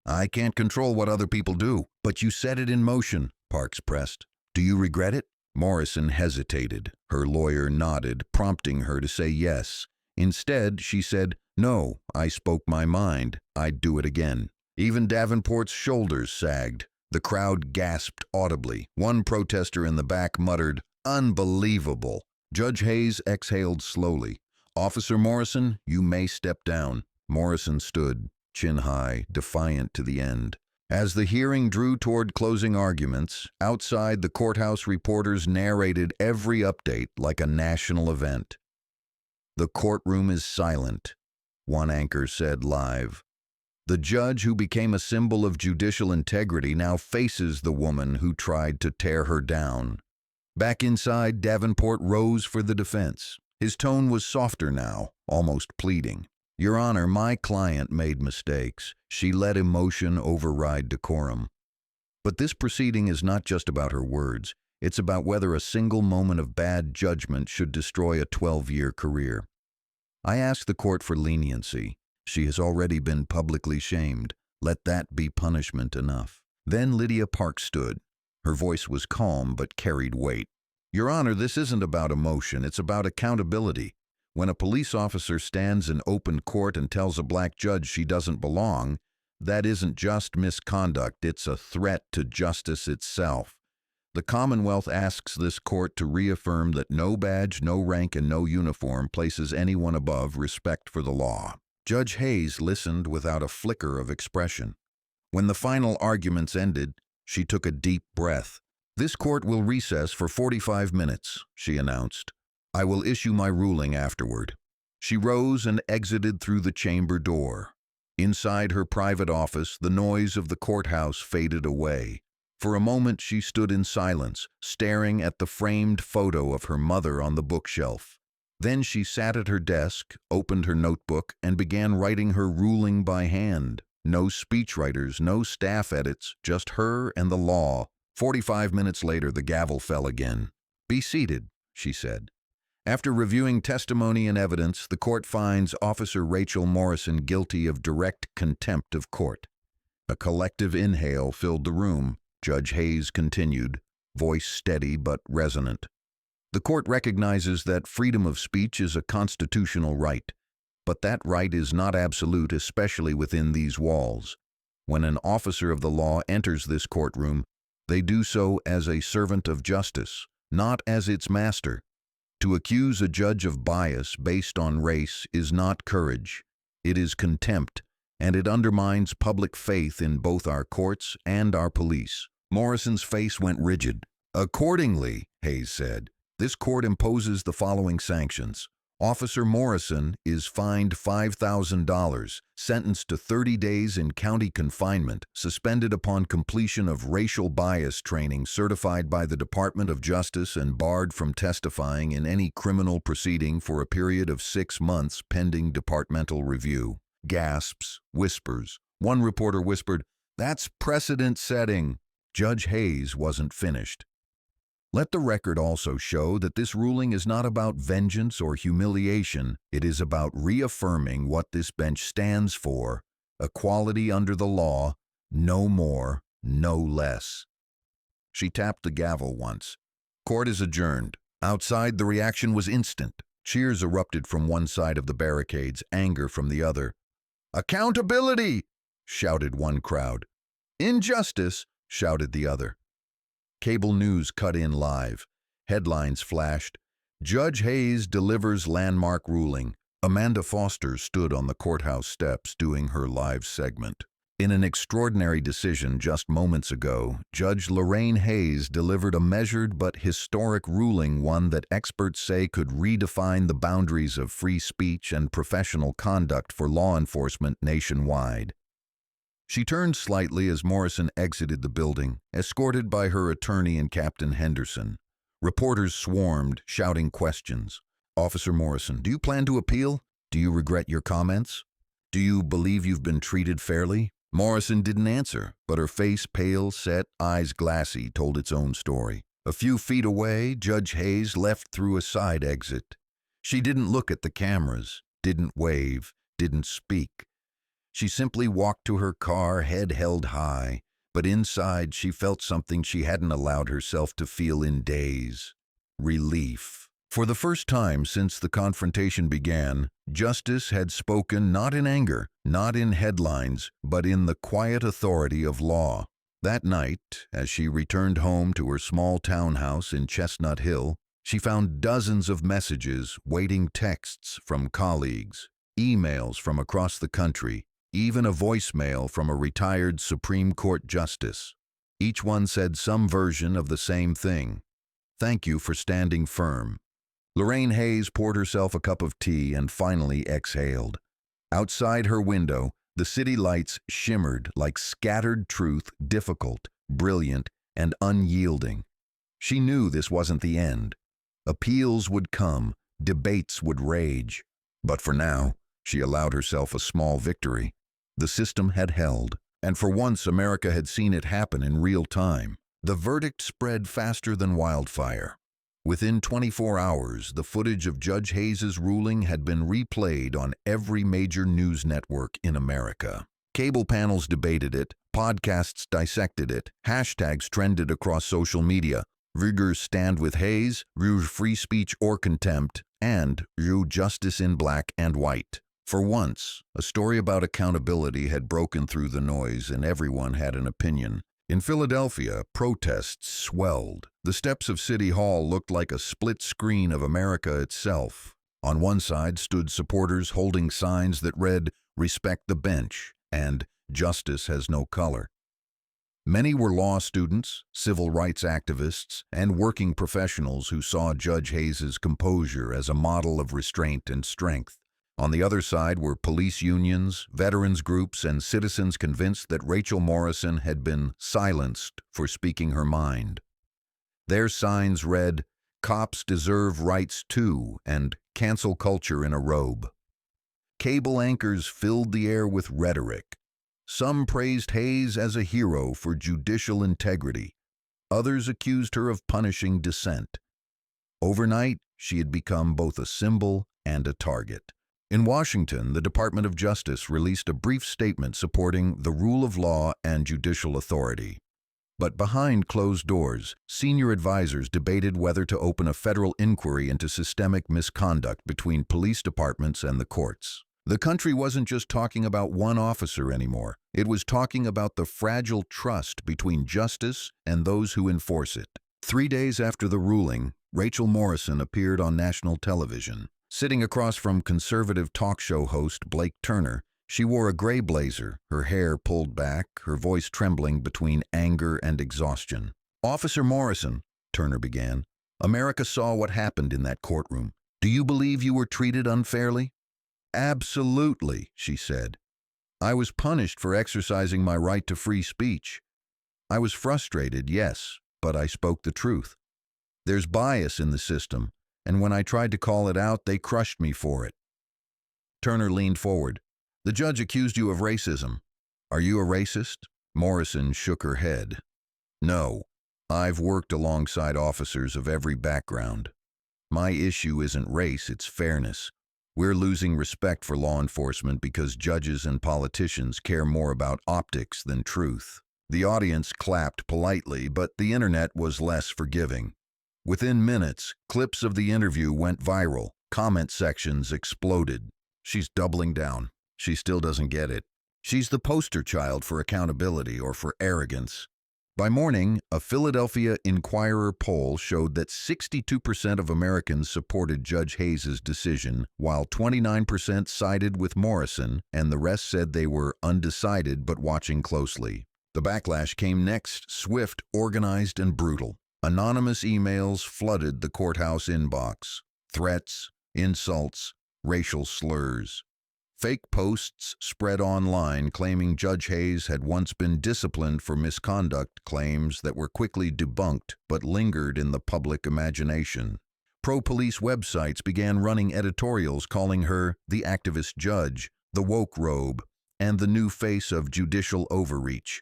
I can't control what other people do, but you set it in motion, Parks pressed. Do you regret it? Morrison hesitated. Her lawyer nodded, prompting her to say yes. Instead, she said, No, I spoke my mind. I'd do it again. Even Davenport's shoulders sagged. The crowd gasped audibly. One protester in the back muttered, Unbelievable. Judge Hayes exhaled slowly. Officer Morrison, you may step down. Morrison stood, chin high, defiant to the end. As the hearing drew toward closing arguments, outside the courthouse reporters narrated every update like a national event. The courtroom is silent, one anchor said live. The judge who became a symbol of judicial integrity now faces the woman who tried to tear her down. Back inside, Davenport rose for the defense. His tone was softer now, almost pleading. Your Honor, my client made mistakes. She let emotion override decorum. But this proceeding is not just about her words. It's about whether a single moment of bad judgment should destroy a 12-year career. I ask the court for leniency. She has already been publicly shamed. Let that be punishment enough. Then Lydia Parks stood. Her voice was calm but carried weight. Your Honor, this isn't about emotion. It's about accountability. When a police officer stands in open court and tells a black judge she doesn't belong, that isn't just misconduct, it's a threat to justice itself. The Commonwealth asks this court to reaffirm that no badge, no rank, and no uniform places anyone above respect for the law. Judge Hayes listened without a flicker of expression. When the final arguments ended, she took a deep breath. This court will recess for 45 minutes, she announced. I will issue my ruling afterward. She rose and exited through the chamber door. Inside her private office, the noise of the courthouse faded away. For a moment she stood in silence, staring at the framed photo of her mother on the bookshelf. Then she sat at her desk, opened her notebook, and began writing her ruling by hand. No speechwriters, no staff edits, just her and the law. 45 minutes later, the gavel fell again. Be seated, she said. After reviewing testimony and evidence, the court finds Officer Rachel Morrison guilty of direct contempt of court. A collective inhale filled the room. Judge Hayes continued, voice steady but resonant. The court recognizes that freedom of speech is a constitutional right, but that right is not absolute, especially within these walls. When an officer of the law enters this courtroom, they do so as a servant of justice, not as its master. To accuse a judge of bias based on race is not courage. It is contempt, and it undermines public faith in both our courts and our police. Morrison's face went rigid. Accordingly, Hayes said, this court imposes the following sanctions. Officer Morrison is fined $5,000, sentenced to 30 days in county confinement, suspended upon completion of racial bias training certified by the Department of Justice, and barred from testifying in any criminal proceeding for a period of 6 months pending departmental review. Gasps, whispers. One reporter whispered, "That's precedent-setting." Judge Hayes wasn't finished. Let the record also show that this ruling is not about vengeance or humiliation. It is about reaffirming what this bench stands for: equality under the law, no more, no less. She tapped the gavel once. Court is adjourned. Outside, the reaction was instant. Cheers erupted from one side of the barricades, anger from the other. "Accountability!" shouted one crowd. "Injustice!" shouted the other. Cable news cut in live. Headlines flashed. Judge Hayes delivers landmark ruling. Amanda Foster stood on the courthouse steps doing her live segment. In an extraordinary decision just moments ago, Judge Lorraine Hayes delivered a measured but historic ruling, one that experts say could redefine the boundaries of free speech and professional conduct for law enforcement nationwide. She turned slightly as Morrison exited the building, escorted by her attorney and Captain Henderson. Reporters swarmed, shouting questions. "Officer Morrison, do you plan to appeal? Do you regret your comments? Do you believe you've been treated fairly?" Morrison didn't answer, but her face, pale, set, eyes glassy, told its own story. A few feet away, Judge Hayes left through a side exit. She didn't look at the cameras, didn't wave, didn't speak. She simply walked to her car, head held high, but inside she felt something she hadn't allowed herself to feel in days. Relief. For the first time since the confrontation began, justice had spoken not in anger, not in headlines, but in the quiet authority of law. That night, as she returned home to her small townhouse in Chestnut Hill, she found dozens of messages, waiting texts from colleagues, emails from across the country, even a voicemail from a retired Supreme Court justice. Each one said some version of the same thing. "Thank you for standing firm." Lorraine Hayes poured herself a cup of tea and finally exhaled. Outside her window, the city lights shimmered like scattered truth, difficult, brilliant, and unyielding. She knew this wasn't the end. Appeals would come, debates would rage. But for now, she allowed herself a small victory. The system had held, and for once America had seen it happen in real time. The verdict spread faster than wildfire. Within 24 hours, the footage of Judge Hayes' ruling had been replayed on every major news network in America. Cable panels debated it, podcasts dissected it, hashtags trended across social media. Rugers stand with Hayes, Rue free speech or contempt, and Rue justice in black and white. For once, a story about accountability had broken through the noise and everyone had an opinion. In Philadelphia, protests swelled. The steps of City Hall looked like a split screen of America itself. On one side stood supporters holding signs that read, "Respect the bench," and "Justice has no color." Many were law students, civil rights activists, and working professionals who saw Judge Hayes' composure as a model of restraint and strength. On the other side were police unions, veterans groups, and citizens convinced that Rachel Morrison had been silenced for speaking her mind. Their signs read, "Cops deserve rights too," and "Cancel culture in a robe." Cable anchors filled the air with rhetoric. Some praised Hayes as a hero for judicial integrity. Others accused her of punishing dissent. Overnight, she had become both a symbol and a target. In Washington, the Department of Justice released a brief statement supporting the rule of law and judicial authority. But behind closed doors, senior advisors debated whether to open a federal inquiry into systemic misconduct between police departments and the courts. The country wasn't just talking about one officer anymore. It was talking about the fragile trust between justice and those who enforce it. 3 days after the ruling, Rachel Morrison appeared on national television. Sitting across from conservative talk show host Blake Turner, she wore a gray blazer, her hair pulled back, her voice trembling between anger and exhaustion. "Officer Morrison," Turner began, "America saw what happened in that courtroom. Do you believe you were treated unfairly?" "Absolutely," she said. "I was punished for exercising my right to free speech. I was frustrated, yes, but I spoke the truth. There's bias in the system, and when I tried to call it out, they crushed me for it." Turner leaned forward. "The judge accused you of racism. Are you a racist?" Morrison shook her head. "No, I've worked alongside officers of every background. My issue isn't race, it's fairness. We're losing respect for law enforcement because judges and politicians care more about optics than truth." The audience clapped politely, but the internet was less forgiving. Within minutes, clips of the interview went viral. Comment sections exploded. "She's doubling down. She still doesn't get it. She's the poster child for accountability or for arrogance. By morning, a Philadelphia Inquirer poll showed that 62% of Americans supported Judge Hayes' decision, while 29% sided with Morrison, and the rest said they were undecided but watching closely. The backlash came next, swift, organized, and brutal. Anonymous emails flooded the courthouse inbox. Threats, insults, racial slurs. Fake posts spread online claiming Judge Hayes had once been disciplined for misconduct, claims that were quickly debunked but lingered in the public imagination. Pro-police websites began running editorials calling her the activist judge, the woke robe, and the new face of judicial overreach.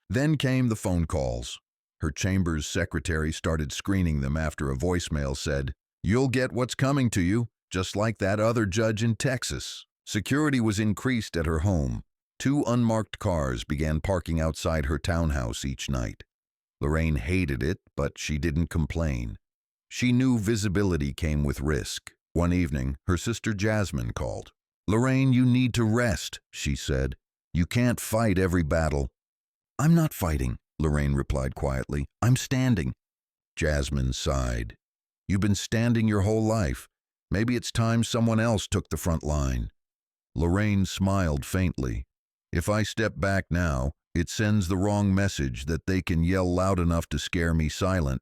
Then came the phone calls. Her chamber's secretary started screening them after a voicemail said, "You'll get what's coming to you, just like that other judge in Texas." Security was increased at her home. 2 unmarked cars began parking outside her townhouse each night. Lorraine hated it, but she didn't complain. She knew visibility came with risk. One evening, her sister Jasmine called. "Lorraine, you need to rest," she said. "You can't fight every battle." "I'm not fighting," Lorraine replied quietly. "I'm standing." Jasmine sighed. "You've been standing your whole life. Maybe it's time someone else took the front line." Lorraine smiled faintly. "If I step back now, it sends the wrong message that they can yell loud enough to scare me silent.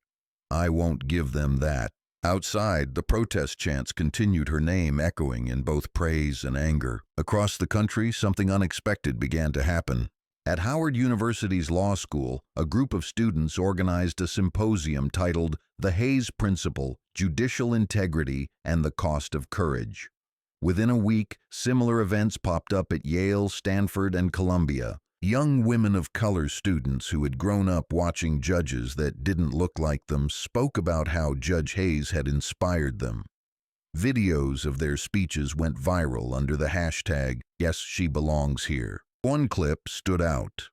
I won't give them that." Outside, the protest chants continued, her name echoing in both praise and anger. Across the country, something unexpected began to happen. At Howard University's law school, a group of students organized a symposium titled The Hayes Principle, Judicial Integrity and the Cost of Courage. Within a week, similar events popped up at Yale, Stanford, and Columbia. Young women of color students who had grown up watching judges that didn't look like them spoke about how Judge Hayes had inspired them. Videos of their speeches went viral under the hashtag #YesSheBelongsHere. One clip stood out.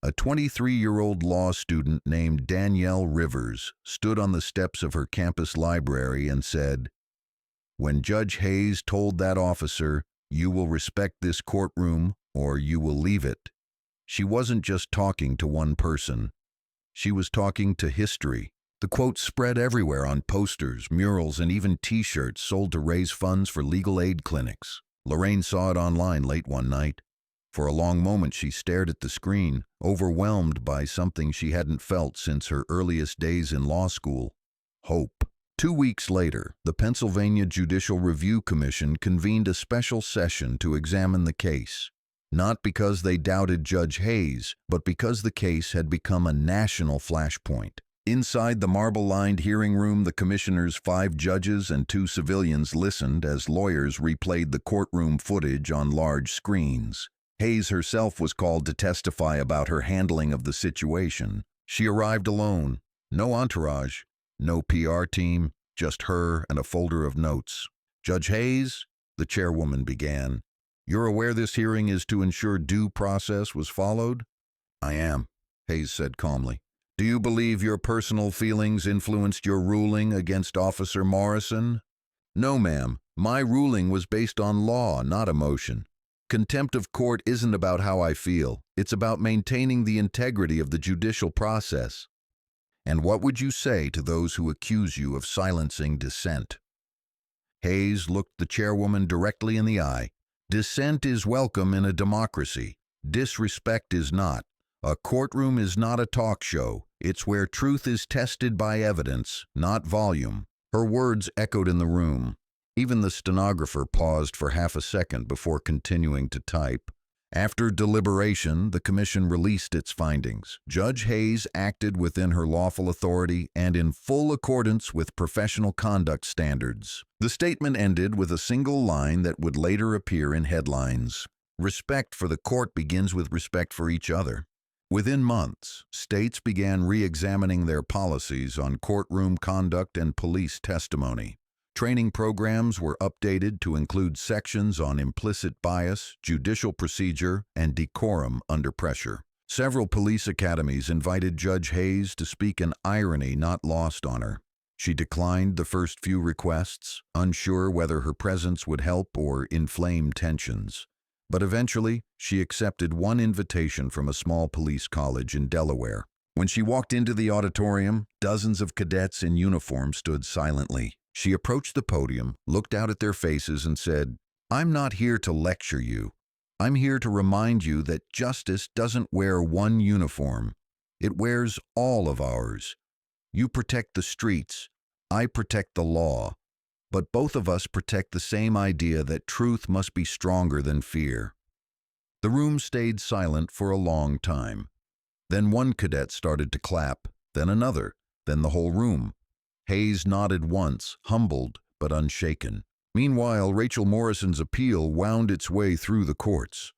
A 23-year-old law student named Danielle Rivers stood on the steps of her campus library and said, "When Judge Hayes told that officer, 'You will respect this courtroom or you will leave it,' she wasn't just talking to one person. She was talking to history." The quote spread everywhere on posters, murals, and even T-shirts sold to raise funds for legal aid clinics. Lorraine saw it online late one night. For a long moment she stared at the screen, overwhelmed by something she hadn't felt since her earliest days in law school: hope. 2 weeks later, the Pennsylvania Judicial Review Commission convened a special session to examine the case. Not because they doubted Judge Hayes, but because the case had become a national flashpoint. Inside the marble-lined hearing room, the commissioner's 5 judges and 2 civilians listened as lawyers replayed the courtroom footage on large screens. Hayes herself was called to testify about her handling of the situation. She arrived alone. No entourage. No PR team, just her and a folder of notes. "Judge Hayes," the chairwoman began, "you're aware this hearing is to ensure due process was followed?" "I am," Hayes said calmly. "Do you believe your personal feelings influenced your ruling against Officer Morrison?" "No, ma'am. My ruling was based on law, not emotion. Contempt of court isn't about how I feel. It's about maintaining the integrity of the judicial process." "And what would you say to those who accuse you of silencing dissent?" Hayes looked the chairwoman directly in the eye. "Dissent is welcome in a democracy. Disrespect is not. A courtroom is not a talk show. It's where truth is tested by evidence, not volume." Her words echoed in the room. Even the stenographer paused for half a second before continuing to type. After deliberation, the commission released its findings. Judge Hayes acted within her lawful authority and in full accordance with professional conduct standards. The statement ended with a single line that would later appear in headlines: "Respect for the court begins with respect for each other." Within months, states began re-examining their policies on courtroom conduct and police testimony. Training programs were updated to include sections on implicit bias, judicial procedure, and decorum under pressure. Several police academies invited Judge Hayes to speak an irony not lost on her. She declined the first few requests, unsure whether her presence would help or inflame tensions. But eventually, she accepted one invitation from a small police college in Delaware. When she walked into the auditorium, dozens of cadets in uniform stood silently. She approached the podium, looked out at their faces, and said, "I'm not here to lecture you. I'm here to remind you that justice doesn't wear one uniform. It wears all of ours. You protect the streets. I protect the law. But both of us protect the same idea that truth must be stronger than fear." The room stayed silent for a long time. Then one cadet started to clap, then another, then the whole room. Hayes nodded once, humbled but unshaken. Meanwhile, Rachel Morrison's appeal wound its way through the courts.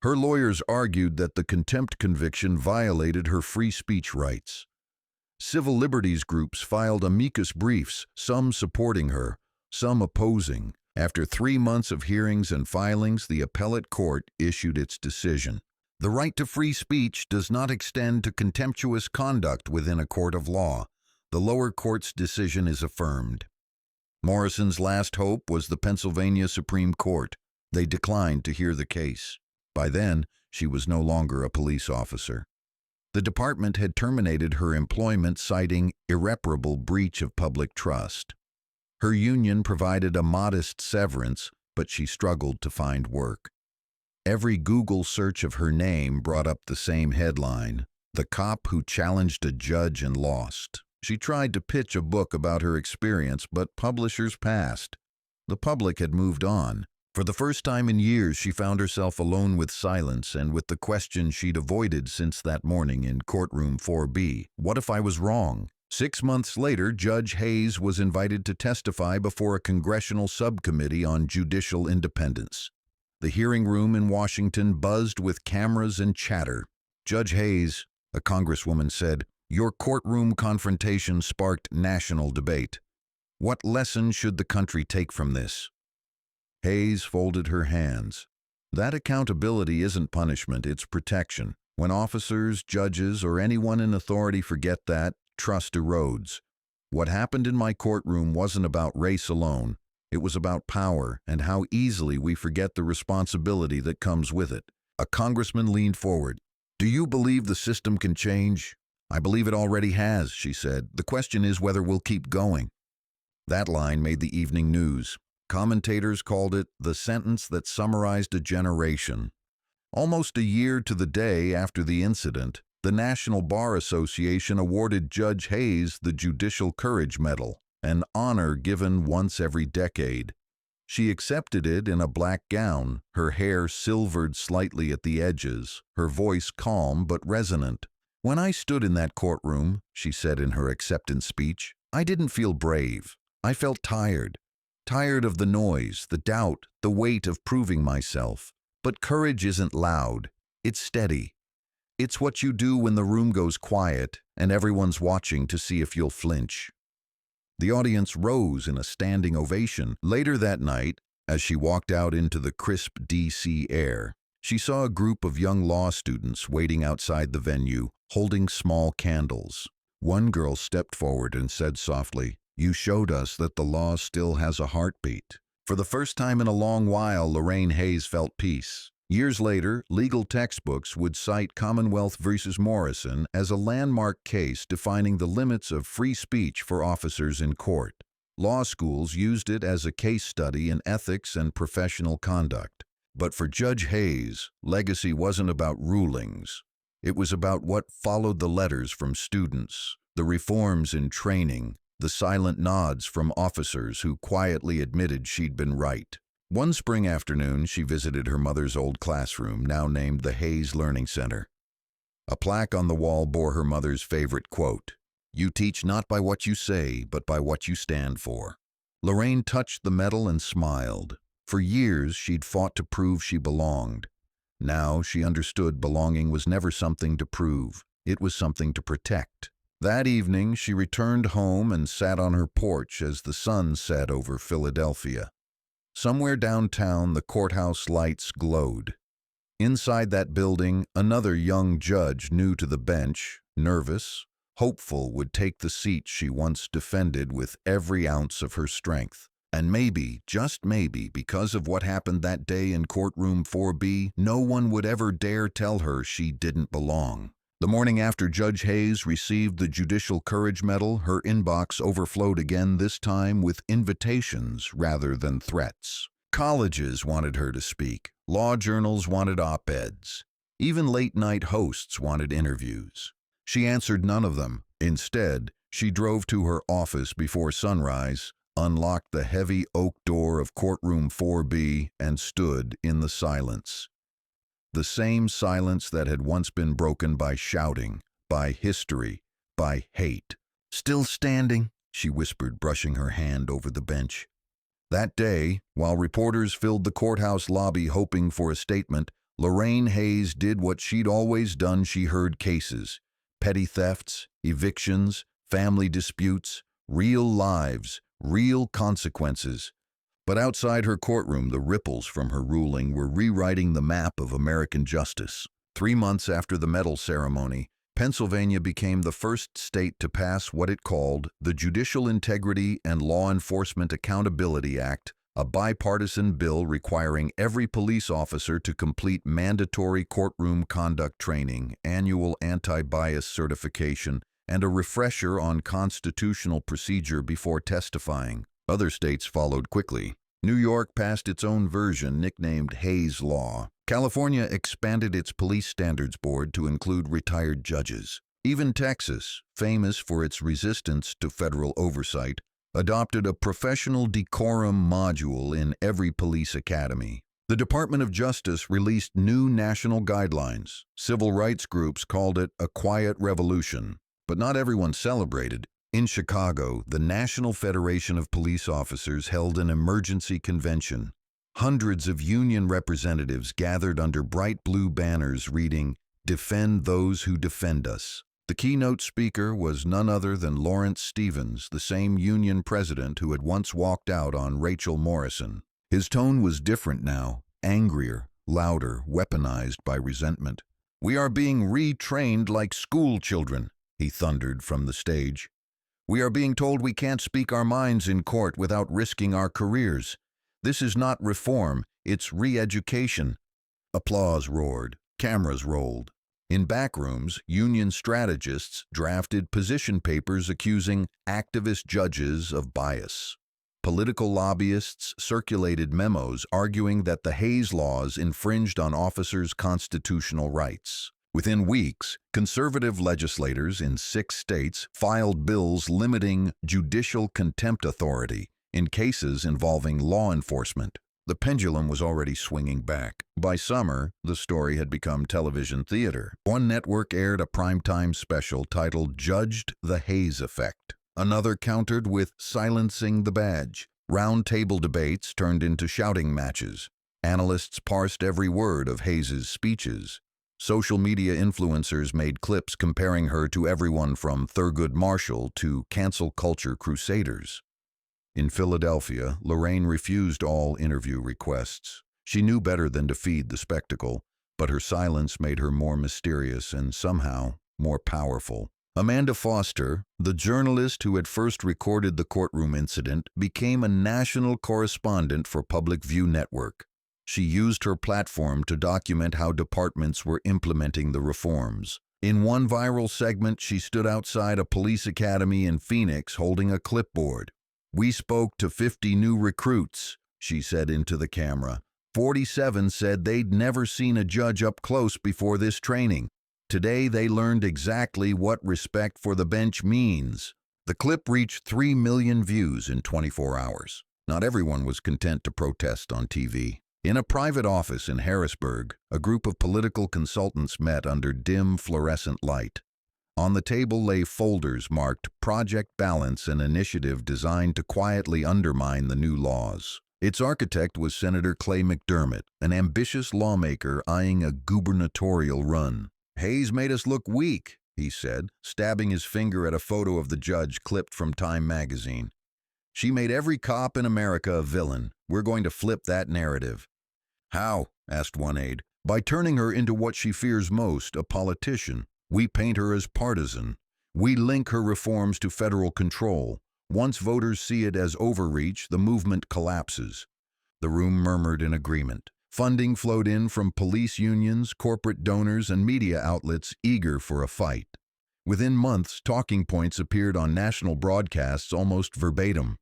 Her lawyers argued that the contempt conviction violated her free speech rights. Civil liberties groups filed amicus briefs, some supporting her, some opposing. After 3 months of hearings and filings, the appellate court issued its decision. The right to free speech does not extend to contemptuous conduct within a court of law. The lower court's decision is affirmed. Morrison's last hope was the Pennsylvania Supreme Court. They declined to hear the case. By then, she was no longer a police officer. The department had terminated her employment, citing irreparable breach of public trust. Her union provided a modest severance, but she struggled to find work. Every Google search of her name brought up the same headline: "The Cop Who Challenged a Judge and Lost." She tried to pitch a book about her experience, but publishers passed. The public had moved on. For the first time in years, she found herself alone with silence and with the question she'd avoided since that morning in courtroom 4B. What if I was wrong? 6 months later, Judge Hayes was invited to testify before a congressional subcommittee on judicial independence. The hearing room in Washington buzzed with cameras and chatter. "Judge Hayes," a congresswoman said, "your courtroom confrontation sparked national debate. What lesson should the country take from this?" Hayes folded her hands. "That accountability isn't punishment, it's protection. When officers, judges, or anyone in authority forget that, trust erodes. What happened in my courtroom wasn't about race alone. It was about power and how easily we forget the responsibility that comes with it." A congressman leaned forward. "Do you believe the system can change?" "I believe it already has," she said. "The question is whether we'll keep going." That line made the evening news. Commentators called it the sentence that summarized a generation. Almost a year to the day after the incident, the National Bar Association awarded Judge Hayes the Judicial Courage Medal, an honor given once every decade. She accepted it in a black gown, her hair silvered slightly at the edges, her voice calm but resonant. "When I stood in that courtroom," she said in her acceptance speech, "I didn't feel brave. I felt tired. Tired of the noise, the doubt, the weight of proving myself. But courage isn't loud. It's steady. It's what you do when the room goes quiet and everyone's watching to see if you'll flinch." The audience rose in a standing ovation. Later that night, as she walked out into the crisp D.C. air, she saw a group of young law students waiting outside the venue, holding small candles. One girl stepped forward and said softly, "You showed us that the law still has a heartbeat." For the first time in a long while, Lorraine Hayes felt peace. Years later, legal textbooks would cite Commonwealth v. Morrison as a landmark case defining the limits of free speech for officers in court. Law schools used it as a case study in ethics and professional conduct. But for Judge Hayes, legacy wasn't about rulings. It was about what followed the letters from students, the reforms in training, the silent nods from officers who quietly admitted she'd been right. One spring afternoon, she visited her mother's old classroom, now named the Hayes Learning Center. A plaque on the wall bore her mother's favorite quote, "You teach not by what you say, but by what you stand for." Lorraine touched the medal and smiled. For years, she'd fought to prove she belonged. Now she understood belonging was never something to prove. It was something to protect. That evening, she returned home and sat on her porch as the sun set over Philadelphia. Somewhere downtown, the courthouse lights glowed. Inside that building, another young judge new to the bench, nervous, hopeful, would take the seat she once defended with every ounce of her strength. And maybe, just maybe, because of what happened that day in courtroom 4B, no one would ever dare tell her she didn't belong. The morning after Judge Hayes received the Judicial Courage Medal, her inbox overflowed again, this time with invitations rather than threats. Colleges wanted her to speak. Law journals wanted op-eds. Even late-night hosts wanted interviews. She answered none of them. Instead, she drove to her office before sunrise, unlocked the heavy oak door of courtroom 4B, and stood in the silence. The same silence that had once been broken by shouting, by history, by hate. "Still standing," she whispered, brushing her hand over the bench. That day, while reporters filled the courthouse lobby hoping for a statement, Lorraine Hayes did what she'd always done. She heard cases. Petty thefts, evictions, family disputes, real lives, real consequences. But outside her courtroom, the ripples from her ruling were rewriting the map of American justice. 3 months after the medal ceremony, Pennsylvania became the first state to pass what it called the Judicial Integrity and Law Enforcement Accountability Act, a bipartisan bill requiring every police officer to complete mandatory courtroom conduct training, annual anti-bias certification, and a refresher on constitutional procedure before testifying. Other states followed quickly. New York passed its own version, nicknamed Hayes Law. California expanded its police standards board to include retired judges. Even Texas, famous for its resistance to federal oversight, adopted a professional decorum module in every police academy. The Department of Justice released new national guidelines. Civil rights groups called it a quiet revolution, but not everyone celebrated. In Chicago, the National Federation of Police Officers held an emergency convention. Hundreds of union representatives gathered under bright blue banners reading, "Defend those who defend us." The keynote speaker was none other than Lawrence Stevens, the same union president who had once walked out on Rachel Morrison. His tone was different now, angrier, louder, weaponized by resentment. "We are being retrained like school children," he thundered from the stage. "We are being told we can't speak our minds in court without risking our careers. This is not reform, it's re-education." Applause roared. Cameras rolled. In back rooms, union strategists drafted position papers accusing activist judges of bias. Political lobbyists circulated memos arguing that the Hayes laws infringed on officers' constitutional rights. Within weeks, conservative legislators in 6 states filed bills limiting judicial contempt authority in cases involving law enforcement. The pendulum was already swinging back. By summer, the story had become television theater. One network aired a primetime special titled "Judged the Hayes Effect." Another countered with "Silencing the Badge." Round-table debates turned into shouting matches. Analysts parsed every word of Hayes's speeches. Social media influencers made clips comparing her to everyone from Thurgood Marshall to cancel culture crusaders. In Philadelphia, Lorraine refused all interview requests. She knew better than to feed the spectacle, but her silence made her more mysterious and somehow more powerful. Amanda Foster, the journalist who had first recorded the courtroom incident, became a national correspondent for Public View Network. She used her platform to document how departments were implementing the reforms. In one viral segment, she stood outside a police academy in Phoenix holding a clipboard. "We spoke to 50 new recruits," she said into the camera. 47 said they'd never seen a judge up close before this training. Today they learned exactly what respect for the bench means. The clip reached 3 million views in 24 hours. Not everyone was content to protest on TV. In a private office in Harrisburg, a group of political consultants met under dim fluorescent light. On the table lay folders marked Project Balance, an initiative designed to quietly undermine the new laws. Its architect was Senator Clay McDermott, an ambitious lawmaker eyeing a gubernatorial run. "Hayes made us look weak," he said, stabbing his finger at a photo of the judge clipped from Time magazine. "She made every cop in America a villain. We're going to flip that narrative." "How?" asked one aide. "By turning her into what she fears most, a politician. We paint her as partisan. We link her reforms to federal control. Once voters see it as overreach, the movement collapses." The room murmured in agreement. Funding flowed in from police unions, corporate donors, and media outlets eager for a fight. Within months, talking points appeared on national broadcasts almost verbatim.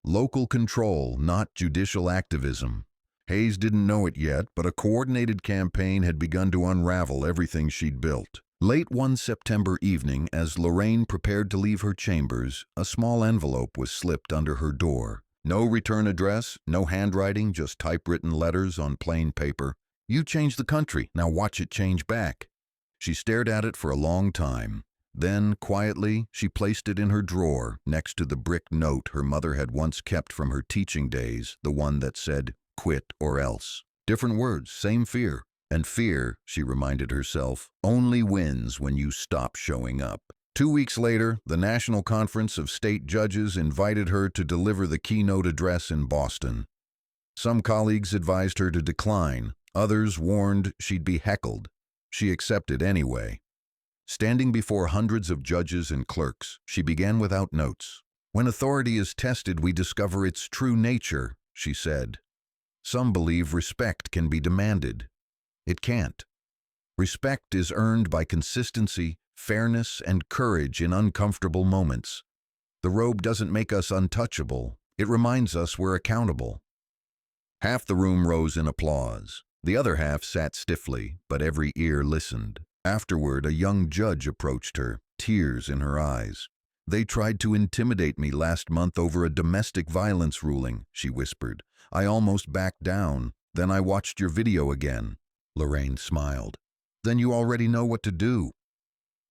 Local control, not judicial activism. Hayes didn't know it yet, but a coordinated campaign had begun to unravel everything she'd built. Late one September evening, as Lorraine prepared to leave her chambers, a small envelope was slipped under her door. No return address, no handwriting, just typewritten letters on plain paper. "You changed the country, now watch it change back." She stared at it for a long time. Then, quietly, she placed it in her drawer next to the brick note her mother had once kept from her teaching days, the one that said, "Quit or else." Different words, same fear. And fear, she reminded herself, only wins when you stop showing up. 2 weeks later, the National Conference of State Judges invited her to deliver the keynote address in Boston. Some colleagues advised her to decline. Others warned she'd be heckled. She accepted anyway. Standing before hundreds of judges and clerks, she began without notes. "When authority is tested, we discover its true nature," she said. "Some believe respect can be demanded. It can't. Respect is earned by consistency, fairness, and courage in uncomfortable moments. The robe doesn't make us untouchable. It reminds us we're accountable." Half the room rose in applause. The other half sat stiffly, but every ear listened. Afterward, a young judge approached her, tears in her eyes. "They tried to intimidate me last month over a domestic violence ruling," she whispered. "I almost backed down. Then I watched your video again." Lorraine smiled. "Then you already know what to do."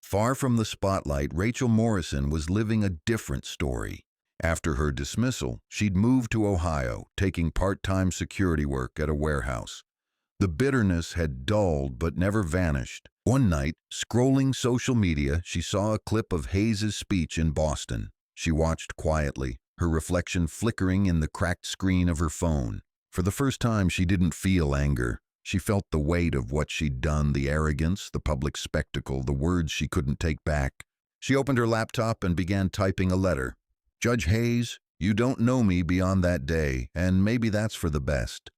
Far from the spotlight, Rachel Morrison was living a different story. After her dismissal, she'd moved to Ohio, taking part-time security work at a warehouse. The bitterness had dulled but never vanished. One night, scrolling social media, she saw a clip of Hayes' speech in Boston. She watched quietly, her reflection flickering in the cracked screen of her phone. For the first time, she didn't feel anger. She felt the weight of what she'd done, the arrogance, the public spectacle, the words she couldn't take back. She opened her laptop and began typing a letter. "Judge Hayes, you don't know me beyond that day, and maybe that's for the best.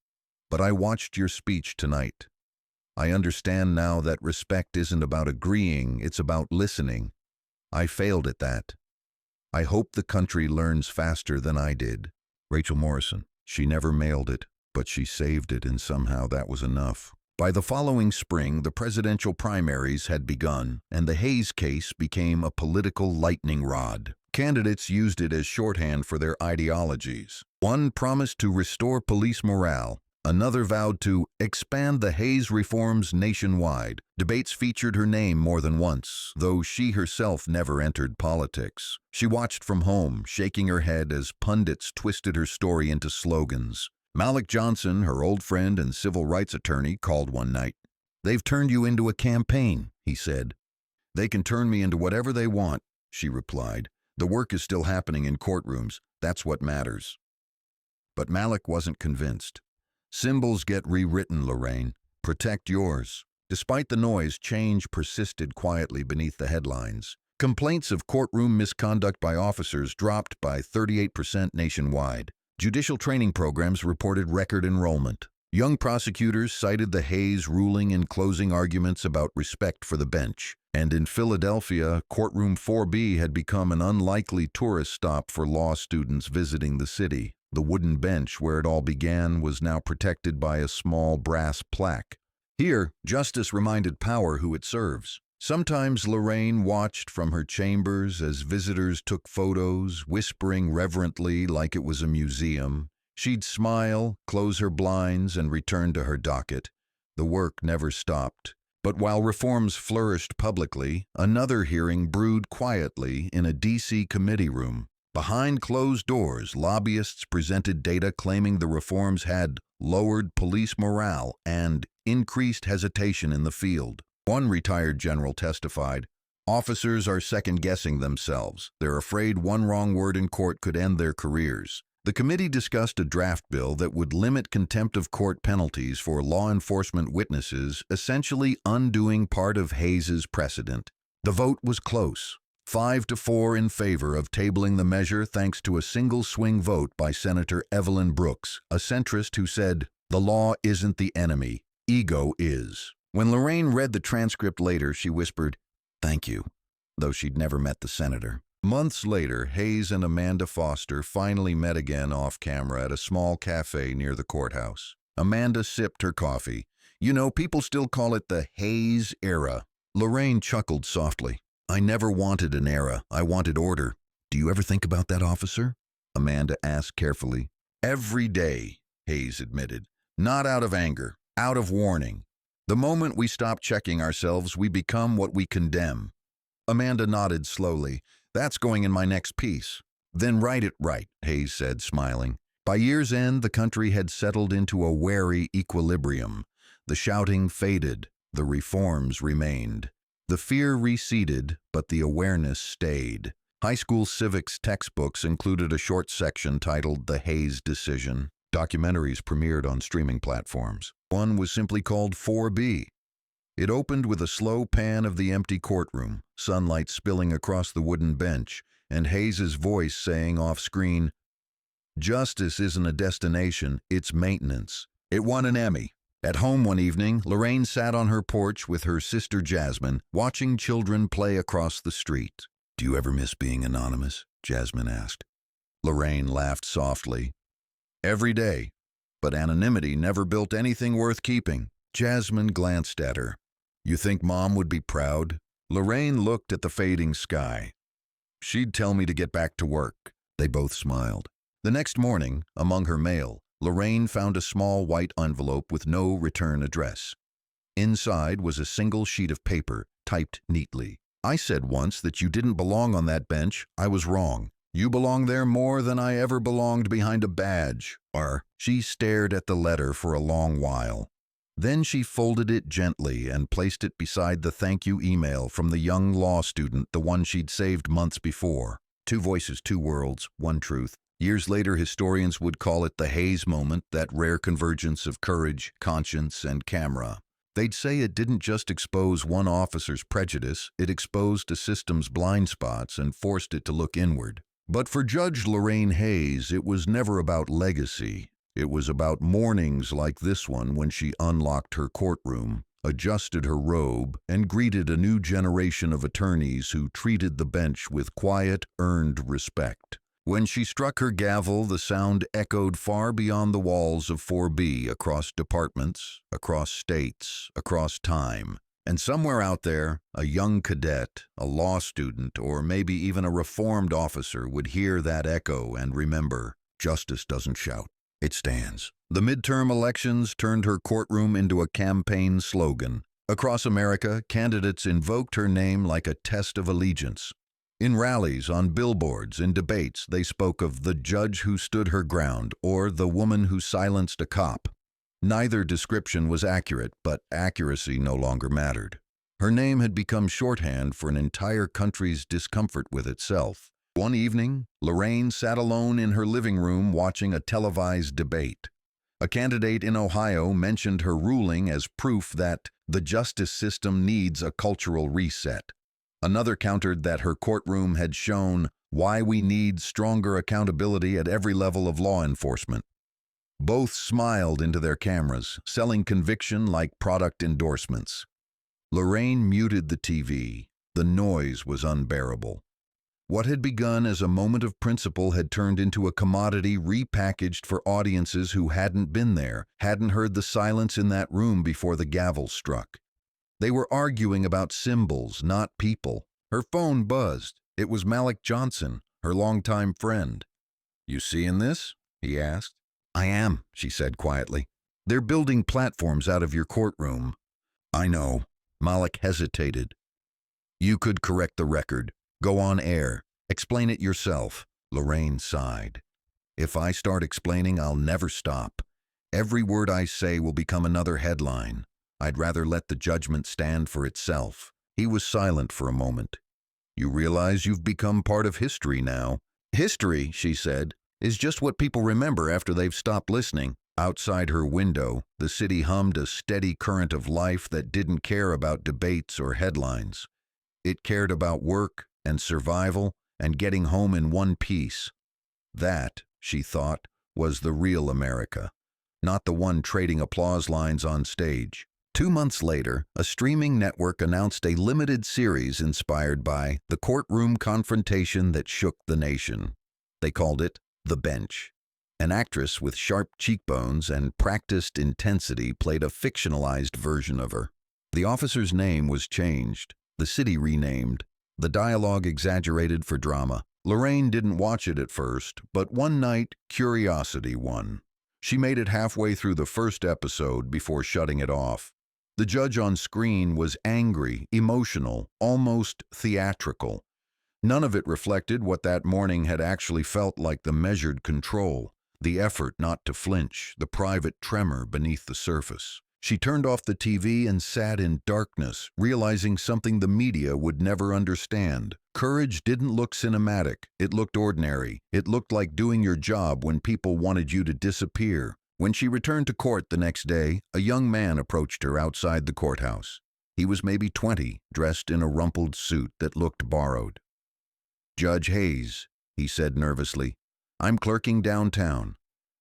But I watched your speech tonight. I understand now that respect isn't about agreeing, it's about listening. I failed at that. I hope the country learns faster than I did." Rachel Morrison. She never mailed it, but she saved it, and somehow that was enough. By the following spring, the presidential primaries had begun, and the Hayes case became a political lightning rod. Candidates used it as shorthand for their ideologies. One promised to restore police morale. Another vowed to expand the Hayes reforms nationwide. Debates featured her name more than once, though she herself never entered politics. She watched from home, shaking her head as pundits twisted her story into slogans. Malik Johnson, her old friend and civil rights attorney, called one night. "They've turned you into a campaign," he said. "They can turn me into whatever they want," she replied. "The work is still happening in courtrooms. That's what matters." But Malik wasn't convinced. "Symbols get rewritten, Lorraine. Protect yours." Despite the noise, change persisted quietly beneath the headlines. Complaints of courtroom misconduct by officers dropped by 38% nationwide. Judicial training programs reported record enrollment. Young prosecutors cited the Hayes ruling in closing arguments about respect for the bench. And in Philadelphia, Courtroom 4B had become an unlikely tourist stop for law students visiting the city. The wooden bench where it all began was now protected by a small brass plaque. Here, justice reminded power who it serves. Sometimes Lorraine watched from her chambers as visitors took photos, whispering reverently like it was a museum. She'd smile, close her blinds, and return to her docket. The work never stopped. But while reforms flourished publicly, another hearing brewed quietly in a D.C. committee room. Behind closed doors, lobbyists presented data claiming the reforms had lowered police morale and increased hesitation in the field. One retired general testified, "Officers are second-guessing themselves. They're afraid one wrong word in court could end their careers." The committee discussed a draft bill that would limit contempt of court penalties for law enforcement witnesses, essentially undoing part of Hayes' precedent. The vote was close, 5-4 in favor of tabling the measure thanks to a single swing vote by Senator Evelyn Brooks, a centrist who said, The law isn't the enemy. Ego is. When Lorraine read the transcript later, she whispered, "Thank you," though she'd never met the senator. Months later, Hayes and Amanda Foster finally met again off camera at a small cafe near the courthouse. Amanda sipped her coffee. "You know, people still call it the Hayes era." Lorraine chuckled softly. "I never wanted an era. I wanted order." "Do you ever think about that, officer?" Amanda asked carefully. "Every day," Hayes admitted. "Not out of anger, out of warning. The moment we stop checking ourselves, we become what we condemn." Amanda nodded slowly. "That's going in my next piece." "Then write it right," Hayes said, smiling. By year's end, the country had settled into a wary equilibrium. The shouting faded, the reforms remained. The fear receded, but the awareness stayed. High school civics textbooks included a short section titled The Hayes Decision. Documentaries premiered on streaming platforms. One was simply called 4B. It opened with a slow pan of the empty courtroom, sunlight spilling across the wooden bench, and Hayes's voice saying off-screen, "Justice isn't a destination, it's maintenance." It won an Emmy. At home one evening, Lorraine sat on her porch with her sister Jasmine, watching children play across the street. "Do you ever miss being anonymous?" Jasmine asked. Lorraine laughed softly. "Every day. But anonymity never built anything worth keeping." Jasmine glanced at her. "You think Mom would be proud?" Lorraine looked at the fading sky. "She'd tell me to get back to work." They both smiled. The next morning, among her mail, Lorraine found a small white envelope with no return address. Inside was a single sheet of paper, typed neatly. "I said once that you didn't belong on that bench. I was wrong. You belong there more than I ever belonged behind a badge." She stared at the letter for a long while. Then she folded it gently and placed it beside the thank you email from the young law student, the one she'd saved months before. Two voices, two worlds, one truth. Years later, historians would call it the Hayes moment, that rare convergence of courage, conscience, and camera. They'd say it didn't just expose one officer's prejudice, it exposed a system's blind spots and forced it to look inward. But for Judge Lorraine Hayes, it was never about legacy. It was about mornings like this one when she unlocked her courtroom, adjusted her robe, and greeted a new generation of attorneys who treated the bench with quiet, earned respect. When she struck her gavel, the sound echoed far beyond the walls of 4B, across departments, across states, across time. And somewhere out there, a young cadet, a law student, or maybe even a reformed officer would hear that echo and remember, justice doesn't shout, it stands. The midterm elections turned her courtroom into a campaign slogan. Across America, candidates invoked her name like a test of allegiance. In rallies, on billboards, in debates, they spoke of the judge who stood her ground or the woman who silenced a cop. Neither description was accurate, but accuracy no longer mattered. Her name had become shorthand for an entire country's discomfort with itself. One evening, Lorraine sat alone in her living room watching a televised debate. A candidate in Ohio mentioned her ruling as proof that the justice system needs a cultural reset. Another countered that her courtroom had shown why we need stronger accountability at every level of law enforcement. Both smiled into their cameras, selling conviction like product endorsements. Lorraine muted the TV. The noise was unbearable. What had begun as a moment of principle had turned into a commodity repackaged for audiences who hadn't been there, hadn't heard the silence in that room before the gavel struck. They were arguing about symbols, not people. Her phone buzzed. It was Malik Johnson, her longtime friend. "You seeing this?" he asked. "I am," she said quietly. "They're building platforms out of your courtroom." "I know." Malik hesitated. "You could correct the record. Go on air. Explain it yourself." Lorraine sighed. "If I start explaining, I'll never stop. Every word I say will become another headline. I'd rather let the judgment stand for itself." He was silent for a moment. "You realize you've become part of history now." "History," she said, "is just what people remember after they've stopped listening." Outside her window, the city hummed a steady current of life that didn't care about debates or headlines. It cared about work and survival and getting home in one piece. That, she thought, was the real America. not the one trading applause lines on stage. 2 months later, a streaming network announced a limited series inspired by the courtroom confrontation that shook the nation. They called it The Bench. An actress with sharp cheekbones and practiced intensity played a fictionalized version of her. The officer's name was changed, the city renamed, the dialogue exaggerated for drama. Lorraine didn't watch it at first, but one night, curiosity won. She made it halfway through the first episode before shutting it off. The judge on screen was angry, emotional, almost theatrical. None of it reflected what that morning had actually felt like: the measured control, the effort not to flinch, the private tremor beneath the surface. She turned off the TV and sat in darkness, realizing something the media would never understand. Courage didn't look cinematic. It looked ordinary. It looked like doing your job when people wanted you to disappear. When she returned to court the next day, a young man approached her outside the courthouse. He was maybe 20, dressed in a rumpled suit that looked borrowed. "Judge Hayes," he said nervously, "I'm clerking downtown.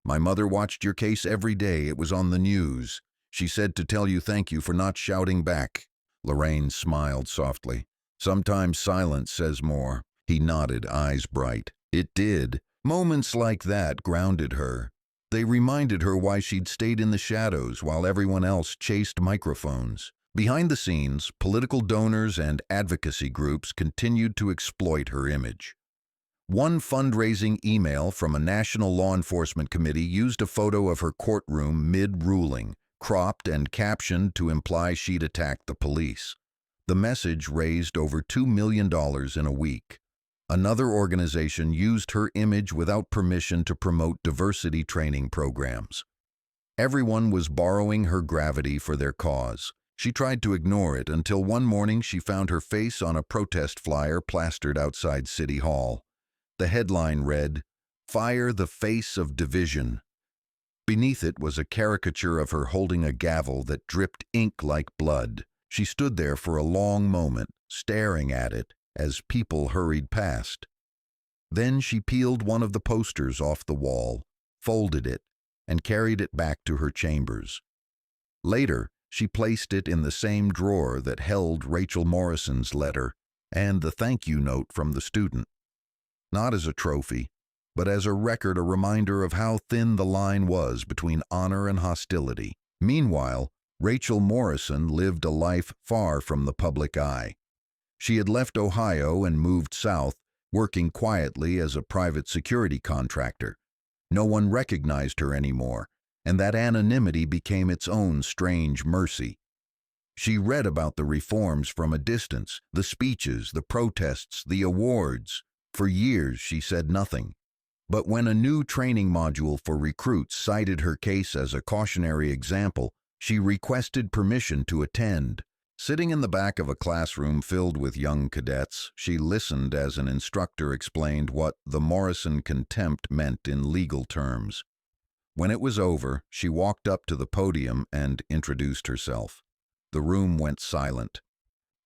My mother watched your case every day. It was on the news. She said to tell you thank you for not shouting back." Lorraine smiled softly. "Sometimes silence says more." He nodded, eyes bright. It did. Moments like that grounded her. They reminded her why she'd stayed in the shadows while everyone else chased microphones. Behind the scenes, political donors and advocacy groups continued to exploit her image. One fundraising email from a national law enforcement committee used a photo of her courtroom mid-ruling, cropped and captioned to imply she'd attacked the police. The message raised over $2 million in a week. Another organization used her image without permission to promote diversity training programs. Everyone was borrowing her gravity for their cause. She tried to ignore it until one morning she found her face on a protest flyer plastered outside City Hall. The headline read, "Fire the Face of Division." Beneath it was a caricature of her holding a gavel that dripped ink like blood. She stood there for a long moment, staring at it as people hurried past. Then she peeled one of the posters off the wall, folded it, and carried it back to her chambers. Later, she placed it in the same drawer that held Rachel Morrison's letter and the thank you note from the student. Not as a trophy, but as a record, a reminder of how thin the line was between honor and hostility. Meanwhile, Rachel Morrison lived a life far from the public eye. She had left Ohio and moved south, working quietly as a private security contractor. No one recognized her anymore, and that anonymity became its own strange mercy. She read about the reforms from a distance, the speeches, the protests, the awards. For years, she said nothing. But when a new training module for recruits cited her case as a cautionary example, she requested permission to attend. Sitting in the back of a classroom filled with young cadets, she listened as an instructor explained what the Morrison contempt meant in legal terms. When it was over, she walked up to the podium and introduced herself. The room went silent.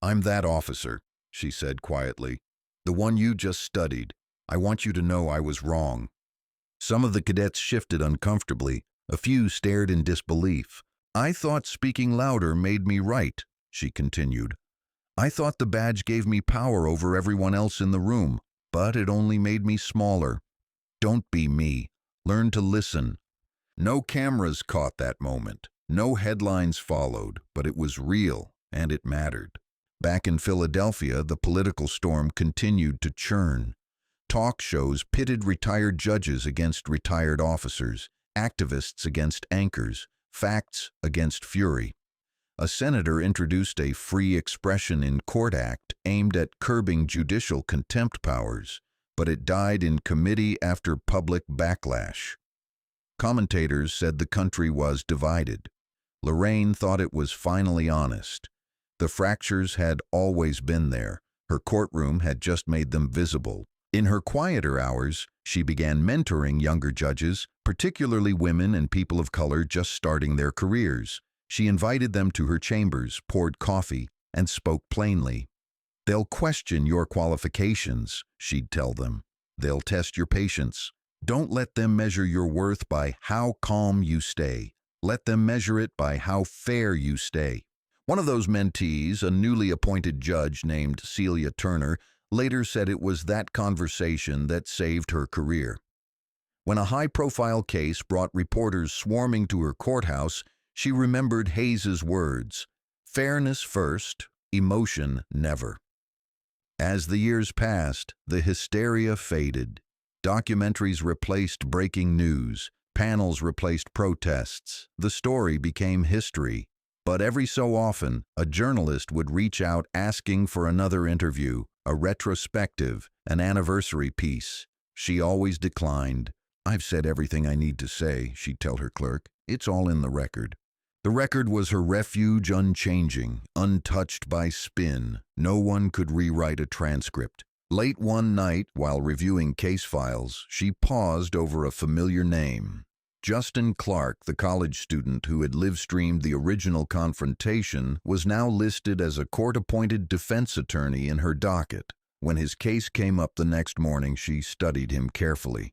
"I'm that officer," she said quietly. "The one you just studied. I want you to know I was wrong." Some of the cadets shifted uncomfortably. A few stared in disbelief. "I thought speaking louder made me right," she continued. "I thought the badge gave me power over everyone else in the room, but it only made me smaller. Don't be me. Learn to listen." No cameras caught that moment. No headlines followed, but it was real, and it mattered. Back in Philadelphia, the political storm continued to churn. Talk shows pitted retired judges against retired officers, activists against anchors, facts against fury. A senator introduced a Free Expression in Court Act aimed at curbing judicial contempt powers, but it died in committee after public backlash. Commentators said the country was divided. Lorraine thought it was finally honest. The fractures had always been there. Her courtroom had just made them visible. In her quieter hours, she began mentoring younger judges, particularly women and people of color just starting their careers. She invited them to her chambers, poured coffee, and spoke plainly. "They'll question your qualifications," she'd tell them. "They'll test your patience, Don't let them measure your worth by how calm you stay. Let them measure it by how fair you stay. One of those mentees, a newly appointed judge named Celia Turner, later said it was that conversation that saved her career. When a high-profile case brought reporters swarming to her courthouse, she remembered Hayes's words, "Fairness first, emotion never." As the years passed, the hysteria faded. Documentaries replaced breaking news. Panels replaced protests. The story became history. But every so often, a journalist would reach out asking for another interview, a retrospective, an anniversary piece. She always declined. "I've said everything I need to say," she'd tell her clerk. "It's all in the record." The record was her refuge, unchanging, untouched by spin. No one could rewrite a transcript. Late one night, while reviewing case files, she paused over a familiar name. Justin Clark, the college student who had live-streamed the original confrontation, was now listed as a court-appointed defense attorney in her docket. When his case came up the next morning, she studied him carefully.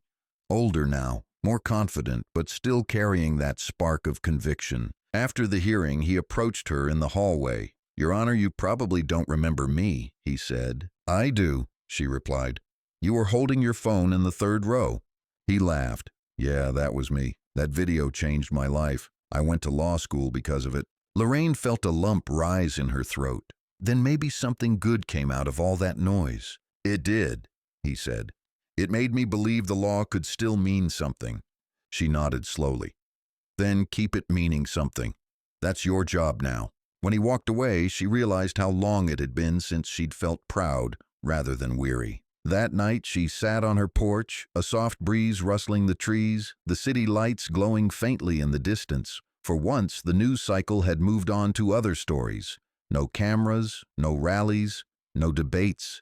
Older now, more confident, but still carrying that spark of conviction. After the hearing, he approached her in the hallway. "Your Honor, you probably don't remember me," he said. "I do," she replied. "You were holding your phone in the third row." He laughed. "Yeah, that was me. That video changed my life. I went to law school because of it." Lorraine felt a lump rise in her throat. Then maybe something good came out of all that noise. "It did," he said. "It made me believe the law could still mean something." She nodded slowly. "Then keep it meaning something. That's your job now." When he walked away, she realized how long it had been since she'd felt proud rather than weary. That night, she sat on her porch, a soft breeze rustling the trees, the city lights glowing faintly in the distance. For once, the news cycle had moved on to other stories. No cameras, no rallies, no debates,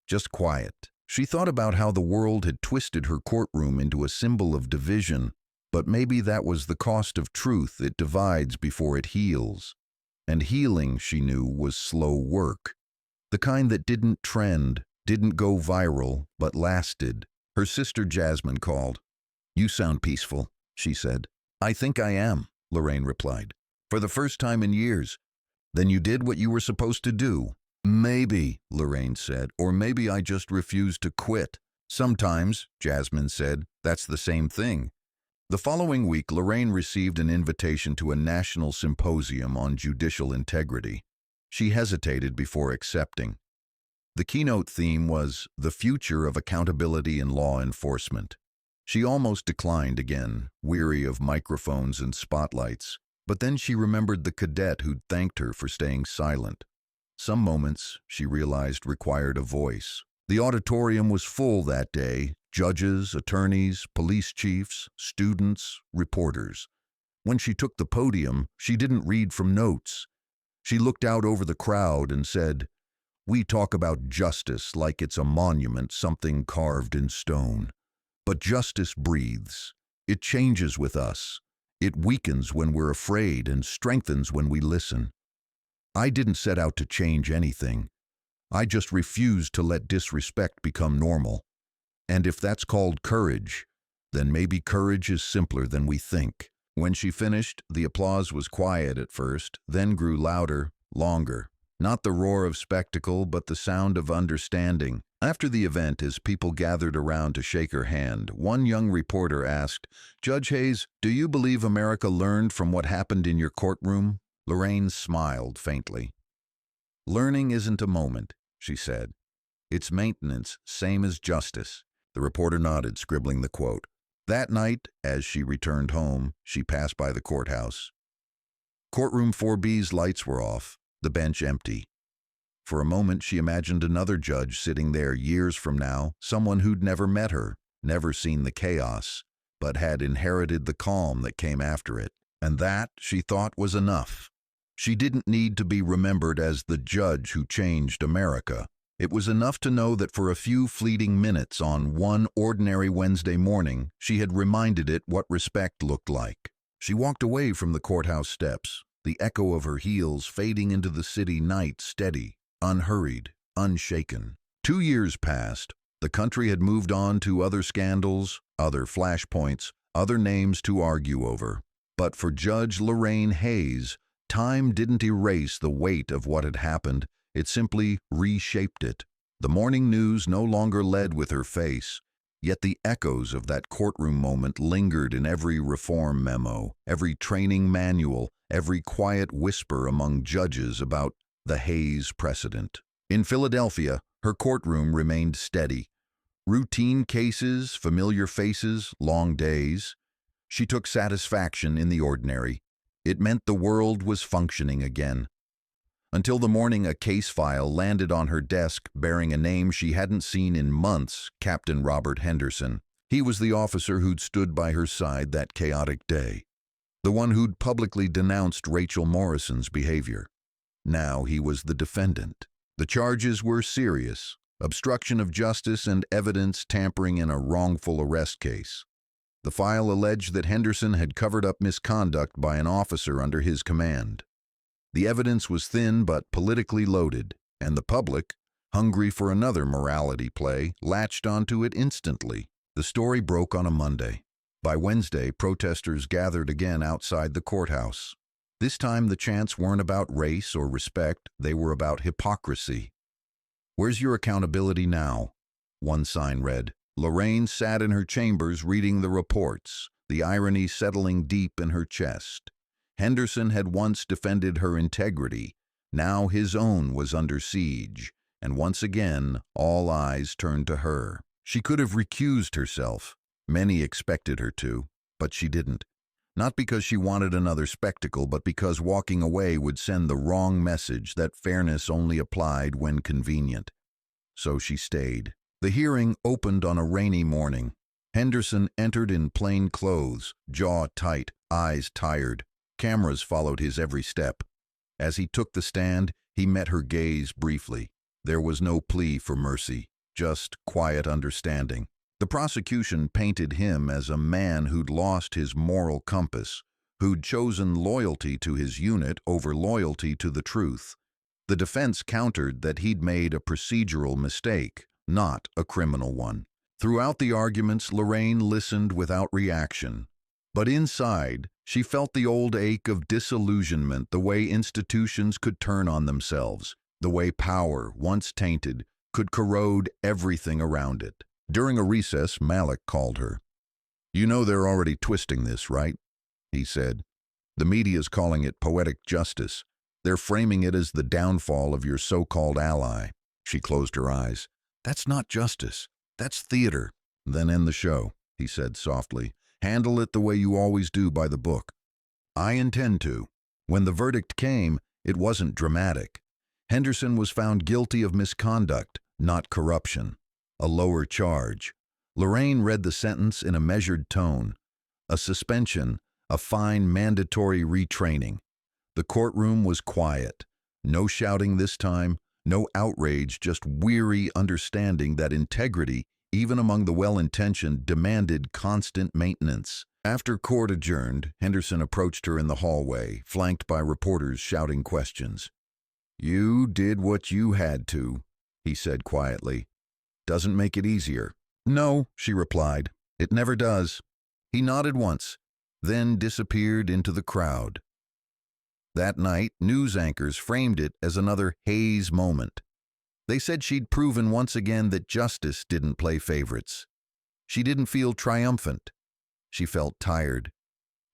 just quiet. She thought about how the world had twisted her courtroom into a symbol of division, but maybe that was the cost of truth. It divides before it heals. And healing, she knew, was slow work. The kind that didn't trend, didn't go viral, but lasted. Her sister Jasmine called. "You sound peaceful," she said. "I think I am," Lorraine replied. "For the first time in years." "Then you did what you were supposed to do." "Maybe," Lorraine said, "or maybe I just refused to quit." "Sometimes," Jasmine said, "that's the same thing." The following week, Lorraine received an invitation to a national symposium on judicial integrity. She hesitated before accepting. The keynote theme was "The Future of Accountability in Law Enforcement." She almost declined again, weary of microphones and spotlights, but then she remembered the cadet who'd thanked her for staying silent. Some moments, she realized, required a voice. The auditorium was full that day. Judges, attorneys, police chiefs, students, reporters. When she took the podium, she didn't read from notes. She looked out over the crowd and said, "We talk about justice like it's a monument, something carved in stone. But justice breathes. It changes with us. It weakens when we're afraid and strengthens when we listen. I didn't set out to change anything. I just refused to let disrespect become normal. And if that's called courage, then maybe courage is simpler than we think." When she finished, the applause was quiet at first, then grew louder, longer. Not the roar of spectacle, but the sound of understanding. After the event, as people gathered around to shake her hand, one young reporter asked, "Judge Hayes, do you believe America learned from what happened in your courtroom?" Lorraine smiled faintly. "Learning isn't a moment," she said. "It's maintenance, same as justice." The reporter nodded, scribbling the quote. That night, as she returned home, she passed by the courthouse. Courtroom 4B's lights were off, the bench empty. For a moment, she imagined another judge sitting there years from now, someone who'd never met her, never seen the chaos, but had inherited the calm that came after it. And that, she thought, was enough. She didn't need to be remembered as the judge who changed America. It was enough to know that for a few fleeting minutes on one ordinary Wednesday morning, she had reminded it what respect looked like. She walked away from the courthouse steps, the echo of her heels fading into the city night steady, unhurried, unshaken. 2 years passed. The country had moved on to other scandals, other flashpoints, other names to argue over. But for Judge Lorraine Hayes, time didn't erase the weight of what had happened, it simply reshaped it. The morning news no longer led with her face, yet the echoes of that courtroom moment lingered in every reform memo, every training manual, every quiet whisper among judges about the Hayes precedent. In Philadelphia, her courtroom remained steady. Routine cases, familiar faces, long days. She took satisfaction in the ordinary. It meant the world was functioning again. Until the morning a case file landed on her desk bearing a name she hadn't seen in months, Captain Robert Henderson. He was the officer who'd stood by her side that chaotic day. The one who'd publicly denounced Rachel Morrison's behavior. Now he was the defendant. The charges were serious: obstruction of justice and evidence tampering in a wrongful arrest case. The file alleged that Henderson had covered up misconduct by an officer under his command. The evidence was thin but politically loaded, and the public, hungry for another morality play, latched onto it instantly. The story broke on a Monday. By Wednesday, protesters gathered again outside the courthouse. This time the chants weren't about race or respect, they were about hypocrisy. "Where's your accountability now?" one sign read. Lorraine sat in her chambers reading the reports, the irony settling deep in her chest. Henderson had once defended her integrity. Now his own was under siege, and once again all eyes turned to her. She could have recused herself. Many expected her to, but she didn't. Not because she wanted another spectacle, but because walking away would send the wrong message that fairness only applied when convenient. So she stayed. The hearing opened on a rainy morning. Henderson entered in plain clothes, jaw tight, eyes tired. Cameras followed his every step. As he took the stand, he met her gaze briefly. There was no plea for mercy, just quiet understanding. The prosecution painted him as a man who'd lost his moral compass, who'd chosen loyalty to his unit over loyalty to the truth. The defense countered that he'd made a procedural mistake, not a criminal one. Throughout the arguments, Lorraine listened without reaction. But inside, she felt the old ache of disillusionment, the way institutions could turn on themselves, the way power, once tainted, could corrode everything around it. During a recess, Malik called her. "You know they're already twisting this, right?" he said. "The media's calling it poetic justice. They're framing it as the downfall of your so-called ally." She closed her eyes. "That's not justice. That's theater." "Then end the show," he said softly. "Handle it the way you always do, by the book." "I intend to." When the verdict came, it wasn't dramatic. Henderson was found guilty of misconduct, not corruption. A lower charge. Lorraine read the sentence in a measured tone. A suspension, a fine mandatory retraining. The courtroom was quiet. No shouting this time, no outrage, just weary understanding that integrity, even among the well-intentioned, demanded constant maintenance. After court adjourned, Henderson approached her in the hallway, flanked by reporters shouting questions. "You did what you had to," he said quietly. "Doesn't make it easier." "No," she replied. "It never does." He nodded once, then disappeared into the crowd. That night, news anchors framed it as another Hayes moment. They said she'd proven once again that justice didn't play favorites. She didn't feel triumphant. She felt tired.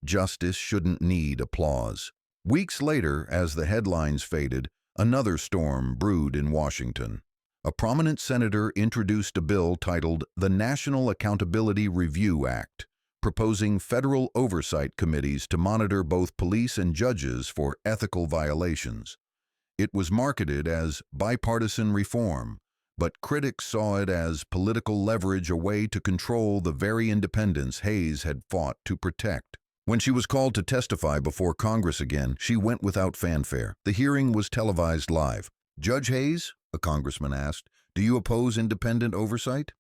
Justice shouldn't need applause. Weeks later, as the headlines faded, another storm brewed in Washington. A prominent senator introduced a bill titled the National Accountability Review Act, proposing federal oversight committees to monitor both police and judges for ethical violations. It was marketed as bipartisan reform, but critics saw it as political leverage, a way to control the very independence Hayes had fought to protect. When she was called to testify before Congress again, she went without fanfare. The hearing was televised live. "Judge Hayes," a congressman asked, "do you oppose independent oversight?"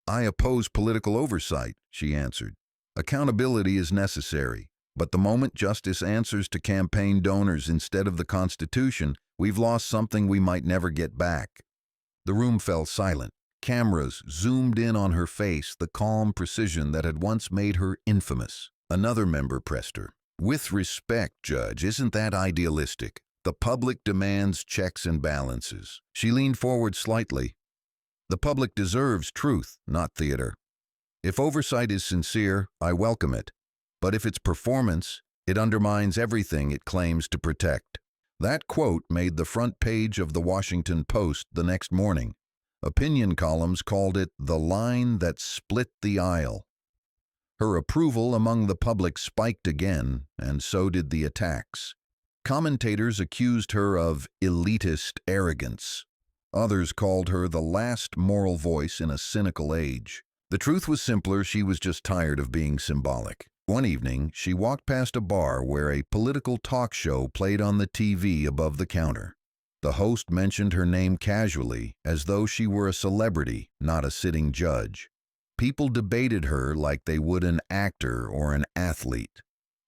"I oppose political oversight," she answered. "Accountability is necessary, but the moment justice answers to campaign donors instead of the Constitution, we've lost something we might never get back." The room fell silent. Cameras zoomed in on her face, the calm precision that had once made her infamous. Another member pressed her. "With respect, Judge, isn't that idealistic? The public demands checks and balances." She leaned forward slightly. "The public deserves truth, not theater. If oversight is sincere, I welcome it. But if it's performance, it undermines everything it claims to protect." That quote made the front page of the Washington Post the next morning. Opinion columns called it the line that split the aisle. Her approval among the public spiked again, and so did the attacks. Commentators accused her of elitist arrogance. Others called her the last moral voice in a cynical age. The truth was simpler, she was just tired of being symbolic. One evening, she walked past a bar where a political talk show played on the TV above the counter. The host mentioned her name casually, as though she were a celebrity, not a sitting judge. People debated her like they would an actor or an athlete.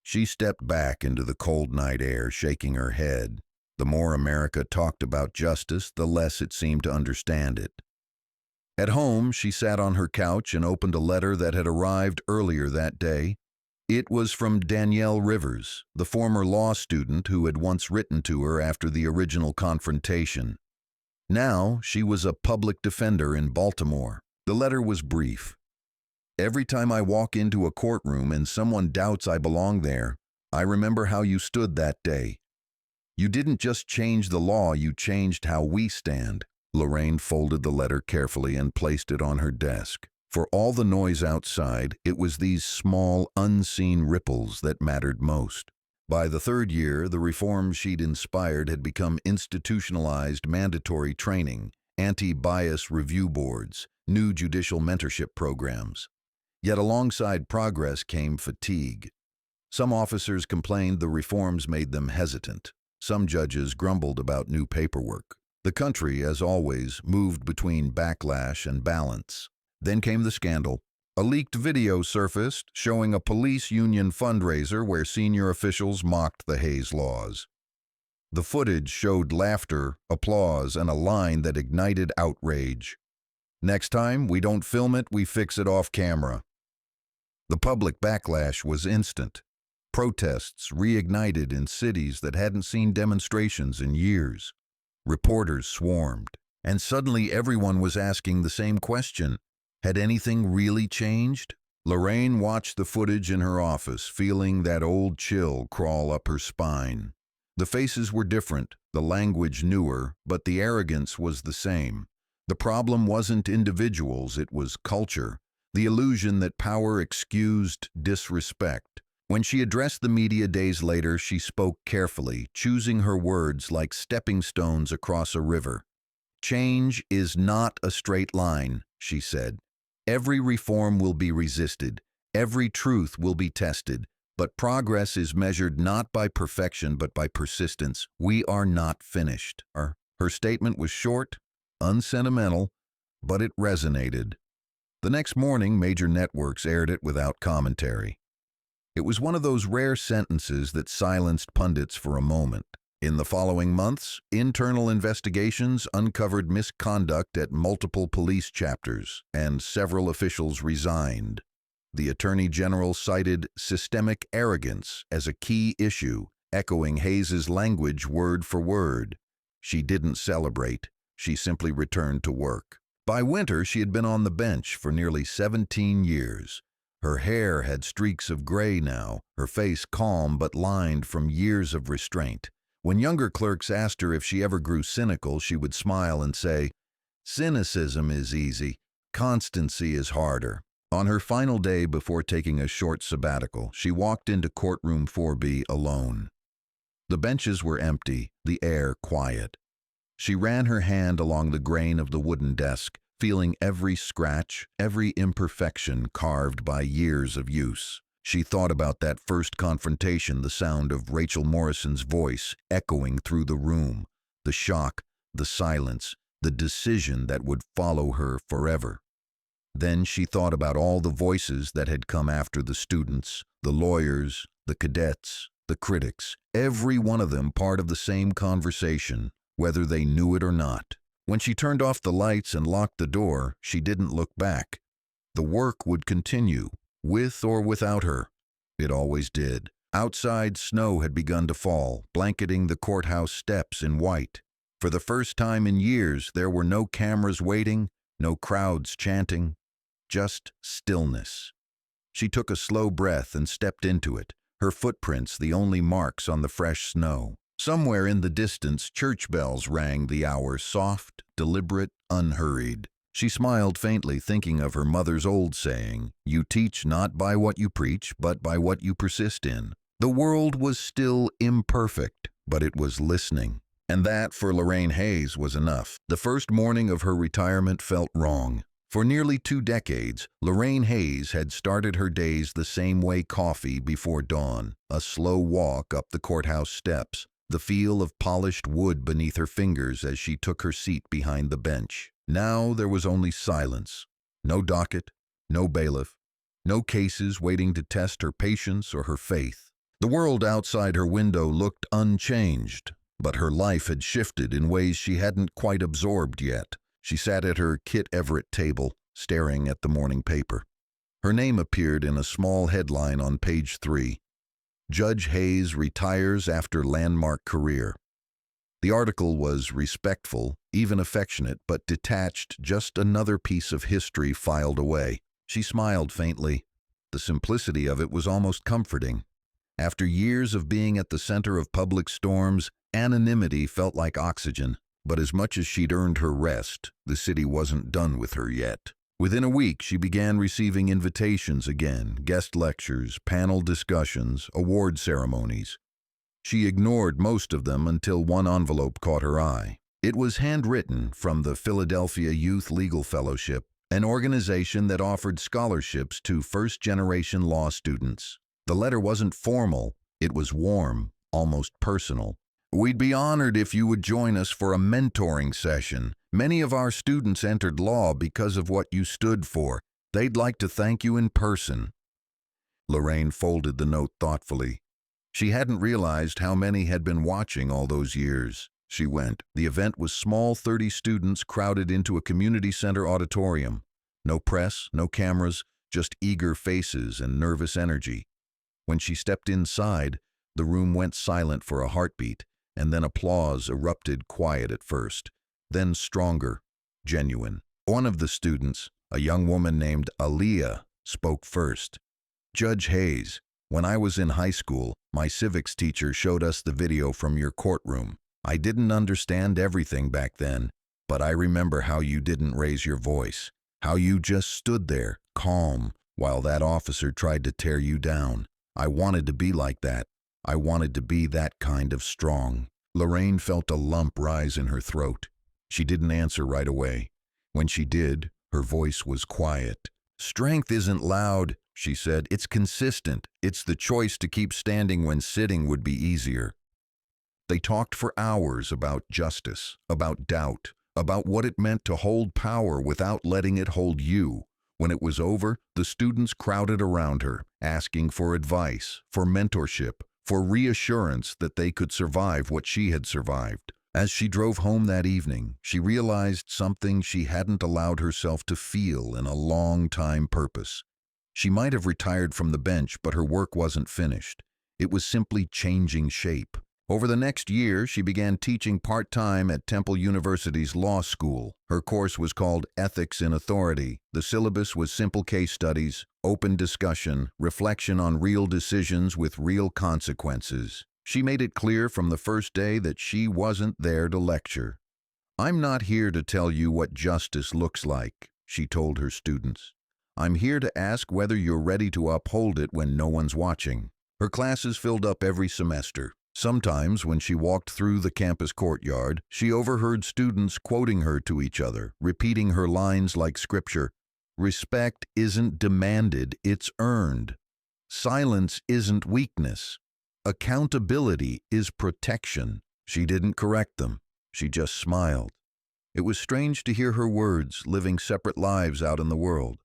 She stepped back into the cold night air, shaking her head. The more America talked about justice, the less it seemed to understand it. At home, she sat on her couch and opened a letter that had arrived earlier that day. It was from Danielle Rivers, the former law student who had once written to her after the original confrontation. Now, she was a public defender in Baltimore. The letter was brief. "Every time I walk into a courtroom and someone doubts I belong there, I remember how you stood that day. You didn't just change the law, you changed how we stand." Lorraine folded the letter carefully and placed it on her desk. For all the noise outside, it was these small, unseen ripples that mattered most. By the third year, the reforms she'd inspired had become institutionalized mandatory training, anti-bias review boards, new judicial mentorship programs. Yet alongside progress came fatigue. Some officers complained the reforms made them hesitant. Some judges grumbled about new paperwork. The country, as always, moved between backlash and balance. Then came the scandal. A leaked video surfaced showing a police union fundraiser where senior officials mocked the Hayes laws. The footage showed laughter, applause, and a line that ignited outrage. "Next time, we don't film it, we fix it off camera." The public backlash was instant. Protests reignited in cities that hadn't seen demonstrations in years. Reporters swarmed, and suddenly everyone was asking the same question. Had anything really changed? Lorraine watched the footage in her office, feeling that old chill crawl up her spine. The faces were different, the language newer, but the arrogance was the same. The problem wasn't individuals, it was culture, the illusion that power excused disrespect. When she addressed the media days later, she spoke carefully, choosing her words like stepping stones across a river. "Change is not a straight line," she said. "Every reform will be resisted. Every truth will be tested. But progress is measured not by perfection, but by persistence. We are not finished." Her statement was short, unsentimental, but it resonated. The next morning, major networks aired it without commentary. It was one of those rare sentences that silenced pundits for a moment. In the following months, internal investigations uncovered misconduct at multiple police chapters, and several officials resigned. The Attorney General cited systemic arrogance as a key issue, echoing Hayes's language word for word. She didn't celebrate. She simply returned to work. By winter, she had been on the bench for nearly 17 years. Her hair had streaks of gray now, her face calm but lined from years of restraint. When younger clerks asked her if she ever grew cynical, she would smile and say, "Cynicism is easy. Constancy is harder." On her final day before taking a short sabbatical, she walked into courtroom 4B alone. The benches were empty, the air quiet. She ran her hand along the grain of the wooden desk, feeling every scratch, every imperfection carved by years of use. She thought about that first confrontation, the sound of Rachel Morrison's voice echoing through the room, the shock, the silence, the decision that would follow her forever. Then she thought about all the voices that had come after the students, the lawyers, the cadets, the critics, every one of them part of the same conversation, whether they knew it or not. When she turned off the lights and locked the door, she didn't look back. The work would continue, with or without her. It always did. Outside, snow had begun to fall, blanketing the courthouse steps in white. For the first time in years, there were no cameras waiting, no crowds chanting, just stillness. She took a slow breath and stepped into it, her footprints the only marks on the fresh snow. Somewhere in the distance, church bells rang the hour, soft, deliberate, unhurried. She smiled faintly, thinking of her mother's old saying, "You teach not by what you preach, but by what you persist in." The world was still imperfect, but it was listening. And that, for Lorraine Hayes, was enough. The first morning of her retirement felt wrong. For nearly 2 decades, Lorraine Hayes had started her days the same way: coffee before dawn, a slow walk up the courthouse steps, the feel of polished wood beneath her fingers as she took her seat behind the bench. Now there was only silence. No docket, no bailiff, no cases waiting to test her patience or her faith. The world outside her window looked unchanged, but her life had shifted in ways she hadn't quite absorbed yet. She sat at her Kit Everett table, staring at the morning paper. Her name appeared in a small headline on page 3. Judge Hayes retires after landmark career. The article was respectful, even affectionate, but detached, just another piece of history filed away. She smiled faintly. The simplicity of it was almost comforting. After years of being at the center of public storms, anonymity felt like oxygen. But as much as she'd earned her rest, the city wasn't done with her yet. Within a week, she began receiving invitations again, guest lectures, panel discussions, award ceremonies. She ignored most of them until one envelope caught her eye. It was handwritten from the Philadelphia Youth Legal Fellowship, an organization that offered scholarships to first-generation law students. The letter wasn't formal, it was warm, almost personal. "We'd be honored if you would join us for a mentoring session. Many of our students entered law because of what you stood for. They'd like to thank you in person." Lorraine folded the note thoughtfully. She hadn't realized how many had been watching all those years. She went. The event was small, 30 students crowded into a community center auditorium. No press, no cameras, just eager faces and nervous energy. When she stepped inside, the room went silent for a heartbeat, and then applause erupted, quiet at first, then stronger, genuine. One of the students, a young woman named Aaliyah, spoke first. "Judge Hayes, when I was in high school, my civics teacher showed us the video from your courtroom. I didn't understand everything back then, but I remember how you didn't raise your voice, how you just stood there, calm, while that officer tried to tear you down. I wanted to be like that. I wanted to be that kind of strong." Lorraine felt a lump rise in her throat. She didn't answer right away. When she did, her voice was quiet. "Strength isn't loud," she said. "It's consistent. It's the choice to keep standing when sitting would be easier." They talked for hours about justice, about doubt, about what it meant to hold power without letting it hold you. When it was over, the students crowded around her, asking for advice, for mentorship, for reassurance that they could survive what she had survived. As she drove home that evening, she realized something she hadn't allowed herself to feel in a long time: purpose. She might have retired from the bench, but her work wasn't finished. It was simply changing shape. Over the next year, she began teaching part-time at Temple University's law school. Her course was called Ethics in Authority. The syllabus was simple case studies, open discussion, reflection on real decisions with real consequences. She made it clear from the first day that she wasn't there to lecture. "I'm not here to tell you what justice looks like," she told her students. "I'm here to ask whether you're ready to uphold it when no one's watching." Her classes filled up every semester. Sometimes, when she walked through the campus courtyard, she overheard students quoting her to each other, repeating her lines like scripture. "Respect isn't demanded, it's earned. Silence isn't weakness. Accountability is protection." She didn't correct them. She just smiled. It was strange to hear her words, living separate lives out in the world,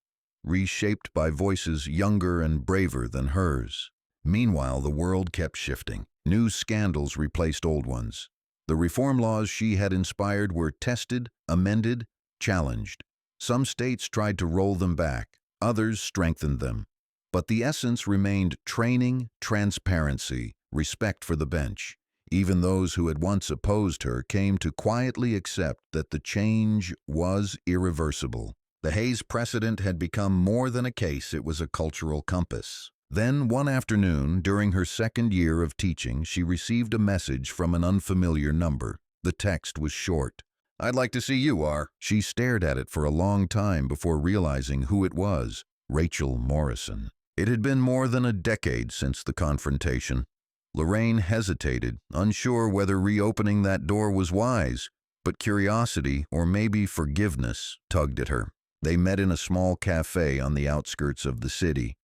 reshaped by voices younger and braver than hers. Meanwhile, the world kept shifting. New scandals replaced old ones. The reform laws she had inspired were tested, amended, challenged. Some states tried to roll them back, others strengthened them. But the essence remained training, transparency, respect for the bench. Even those who had once opposed her came to quietly accept that the change was irreversible. The Hayes precedent had become more than a case, it was a cultural compass. Then, one afternoon, during her second year of teaching, she received a message from an unfamiliar number. The text was short. "I'd like to see you, R." She stared at it for a long time before realizing who it was. Rachel Morrison. It had been more than a decade since the confrontation. Lorraine hesitated, unsure whether reopening that door was wise, but curiosity, or maybe forgiveness, tugged at her. They met in a small cafe on the outskirts of the city.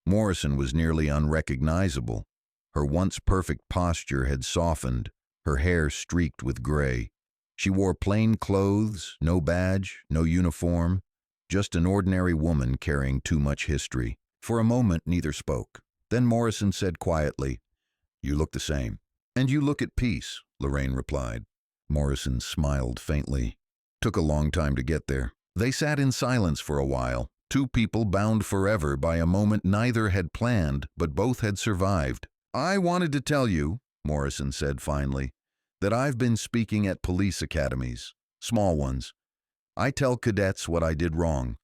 Morrison was nearly unrecognizable. Her once perfect posture had softened, her hair streaked with gray. She wore plain clothes, no badge, no uniform, just an ordinary woman carrying too much history. For a moment, neither spoke. Then Morrison said quietly, "You look the same." "And you look at peace," Lorraine replied. Morrison smiled faintly. Took a long time to get there. They sat in silence for a while, two people bound forever by a moment neither had planned, but both had survived. "I wanted to tell you," Morrison said finally, "that I've been speaking at police academies, small ones. I tell cadets what I did wrong,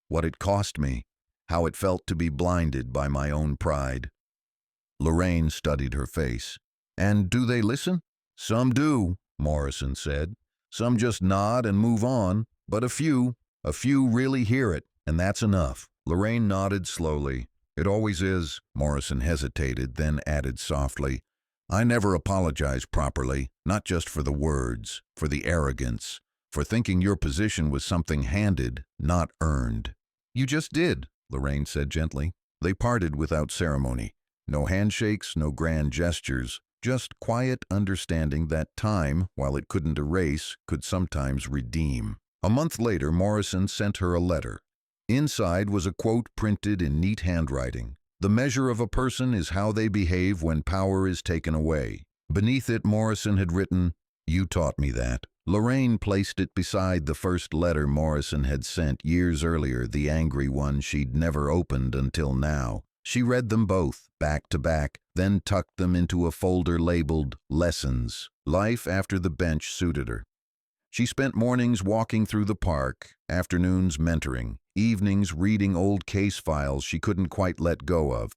what it cost me, how it felt to be blinded by my own pride." Lorraine studied her face. "And do they listen?" "Some do," Morrison said. "Some just nod and move on, but a few really hear it, and that's enough." Lorraine nodded slowly. "It always is." Morrison hesitated, then added softly, "I never apologize properly, not just for the words, for the arrogance, for thinking your position was something handed, not earned." "You just did," Lorraine said gently. They parted without ceremony. No handshakes, no grand gestures, just quiet understanding that time, while it couldn't erase, could sometimes redeem. A month later, Morrison sent her a letter. Inside was a quote printed in neat handwriting. "The measure of a person is how they behave when power is taken away." Beneath it, Morrison had written, "You taught me that." Lorraine placed it beside the first letter Morrison had sent years earlier, the angry one she'd never opened until now. She read them both, back to back, then tucked them into a folder labeled Lessons. Life after the bench suited her. She spent mornings walking through the park, afternoons mentoring, evenings reading old case files she couldn't quite let go of.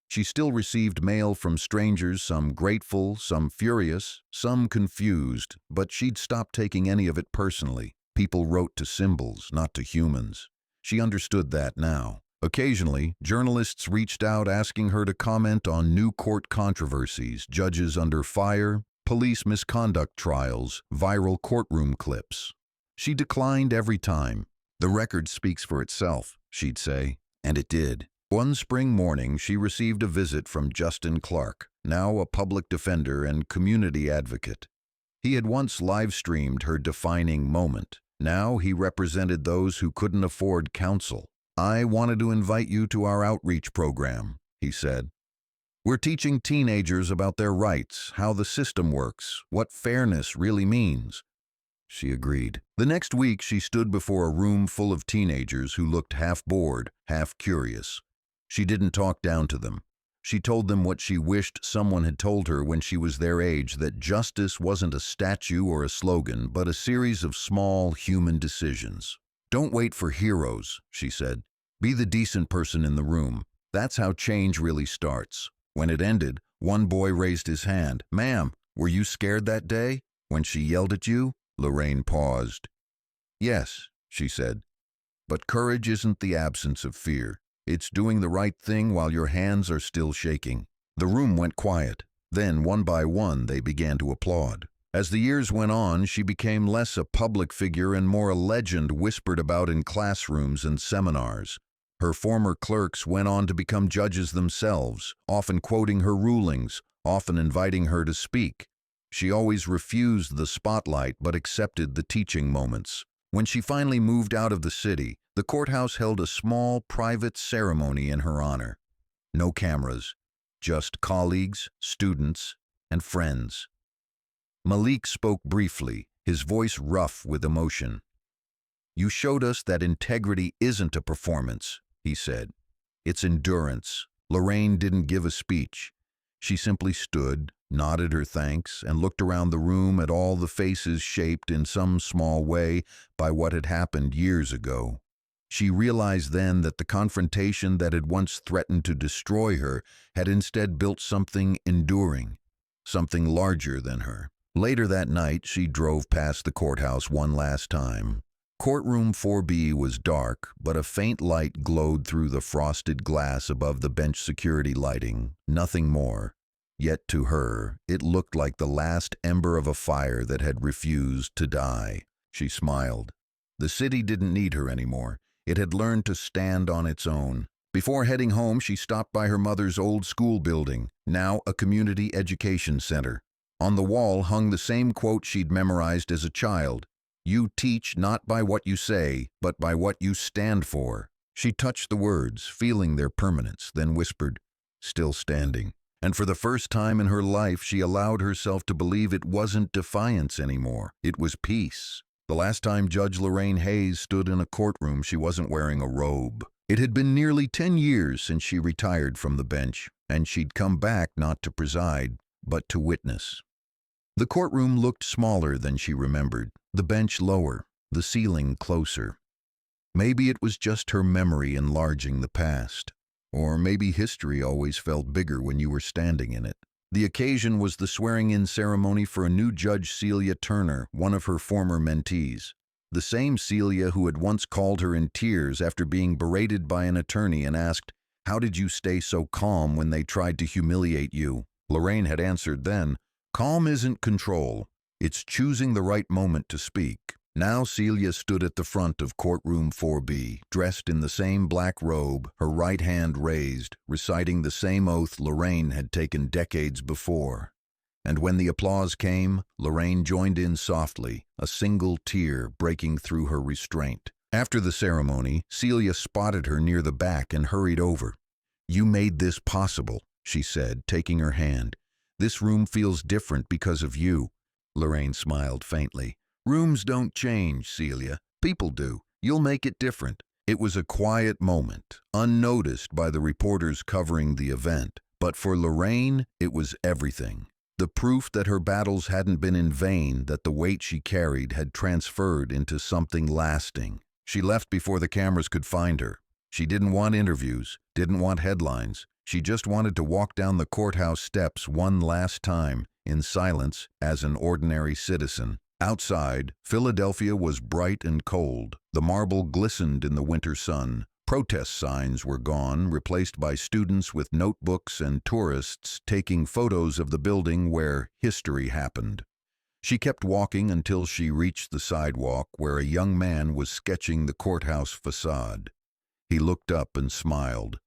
She still received mail from strangers, some grateful, some furious, some confused, but she'd stopped taking any of it personally. People wrote to symbols, not to humans. She understood that now. Occasionally, journalists reached out asking her to comment on new court controversies, judges under fire, police misconduct trials, viral courtroom clips. She declined every time. "The record speaks for itself," she'd say, and it did. One spring morning, she received a visit from Justin Clark, now a public defender and community advocate. He had once live-streamed her defining moment. Now he represented those who couldn't afford counsel. "I wanted to invite you to our outreach program," he said. "We're teaching teenagers about their rights, how the system works, what fairness really means." She agreed. The next week, she stood before a room full of teenagers who looked half bored, half curious. She didn't talk down to them. She told them what she wished someone had told her when she was their age, that justice wasn't a statue or a slogan, but a series of small human decisions. "Don't wait for heroes," she said. "Be the decent person in the room. That's how change really starts." When it ended, one boy raised his hand. "Ma'am, were you scared that day when she yelled at you?" Lorraine paused. "Yes," she said. "But courage isn't the absence of fear. It's doing the right thing while your hands are still shaking." The room went quiet. Then, one by one, they began to applaud. As the years went on, she became less a public figure and more a legend whispered about in classrooms and seminars. Her former clerks went on to become judges themselves, often quoting her rulings, often inviting her to speak. She always refused the spotlight but accepted the teaching moments. When she finally moved out of the city, the courthouse held a small, private ceremony in her honor. No cameras, just colleagues, students, and friends. Malik spoke briefly, his voice rough with emotion. "You showed us that integrity isn't a performance," he said. "It's endurance." Lorraine didn't give a speech. She simply stood, nodded her thanks, and looked around the room at all the faces shaped in some small way by what had happened years ago. She realized then that the confrontation that had once threatened to destroy her had instead built something enduring, something larger than her. Later that night, she drove past the courthouse one last time. Courtroom 4B was dark, but a faint light glowed through the frosted glass above the bench security lighting, nothing more. Yet to her, it looked like the last ember of a fire that had refused to die. She smiled. The city didn't need her anymore. It had learned to stand on its own. Before heading home, she stopped by her mother's old school building, now a community education center. On the wall hung the same quote she'd memorized as a child. "You teach not by what you say, but by what you stand for." She touched the words, feeling their permanence, then whispered, "Still standing." And for the first time in her life, she allowed herself to believe it wasn't defiance anymore. It was peace. The last time Judge Lorraine Hayes stood in a courtroom, she wasn't wearing a robe. It had been nearly 10 years since she retired from the bench, and she'd come back not to preside, but to witness. The courtroom looked smaller than she remembered, the bench lower, the ceiling closer. Maybe it was just her memory enlarging the past. Or maybe history always felt bigger when you were standing in it. The occasion was the swearing-in ceremony for a new Judge Celia Turner, one of her former mentees. The same Celia who had once called her in tears after being berated by an attorney and asked, "How did you stay so calm when they tried to humiliate you?" Lorraine had answered then, "Calm isn't control. It's choosing the right moment to speak." Now Celia stood at the front of courtroom 4B, dressed in the same black robe, her right hand raised, reciting the same oath Lorraine had taken decades before. And when the applause came, Lorraine joined in softly, a single tear breaking through her restraint. After the ceremony, Celia spotted her near the back and hurried over. "You made this possible," she said, taking her hand. "This room feels different because of you." Lorraine smiled faintly. "Rooms don't change, Celia. People do. You'll make it different." It was a quiet moment, unnoticed by the reporters covering the event. But for Lorraine, it was everything. The proof that her battles hadn't been in vain, that the weight she carried had transferred into something lasting. She left before the cameras could find her. She didn't want interviews, didn't want headlines. She just wanted to walk down the courthouse steps one last time, in silence, as an ordinary citizen. Outside, Philadelphia was bright and cold. The marble glistened in the winter sun. Protest signs were gone, replaced by students with notebooks and tourists taking photos of the building where history happened. She kept walking until she reached the sidewalk where a young man was sketching the courthouse facade. He looked up and smiled.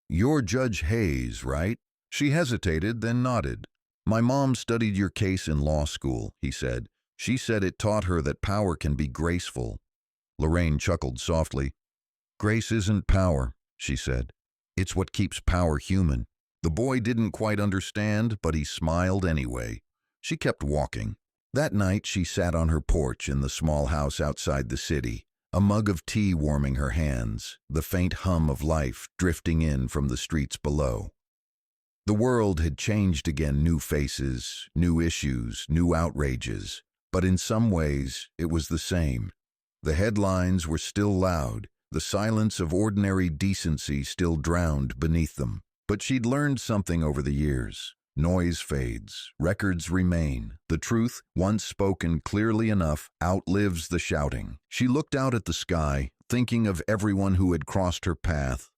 "You're Judge Hayes, right?" She hesitated, then nodded. "My mom studied your case in law school," he said. "She said it taught her that power can be graceful." Lorraine chuckled softly. "Grace isn't power," she said. "It's what keeps power human." The boy didn't quite understand, but he smiled anyway. She kept walking. That night she sat on her porch in the small house outside the city, a mug of tea warming her hands, the faint hum of life drifting in from the streets below. The world had changed again, new faces, new issues, new outrages. But in some ways, it was the same. The headlines were still loud, the silence of ordinary decency still drowned beneath them. But she'd learned something over the years. Noise fades, records remain. The truth, once spoken clearly enough, outlives the shouting. She looked out at the sky, thinking of everyone who had crossed her path.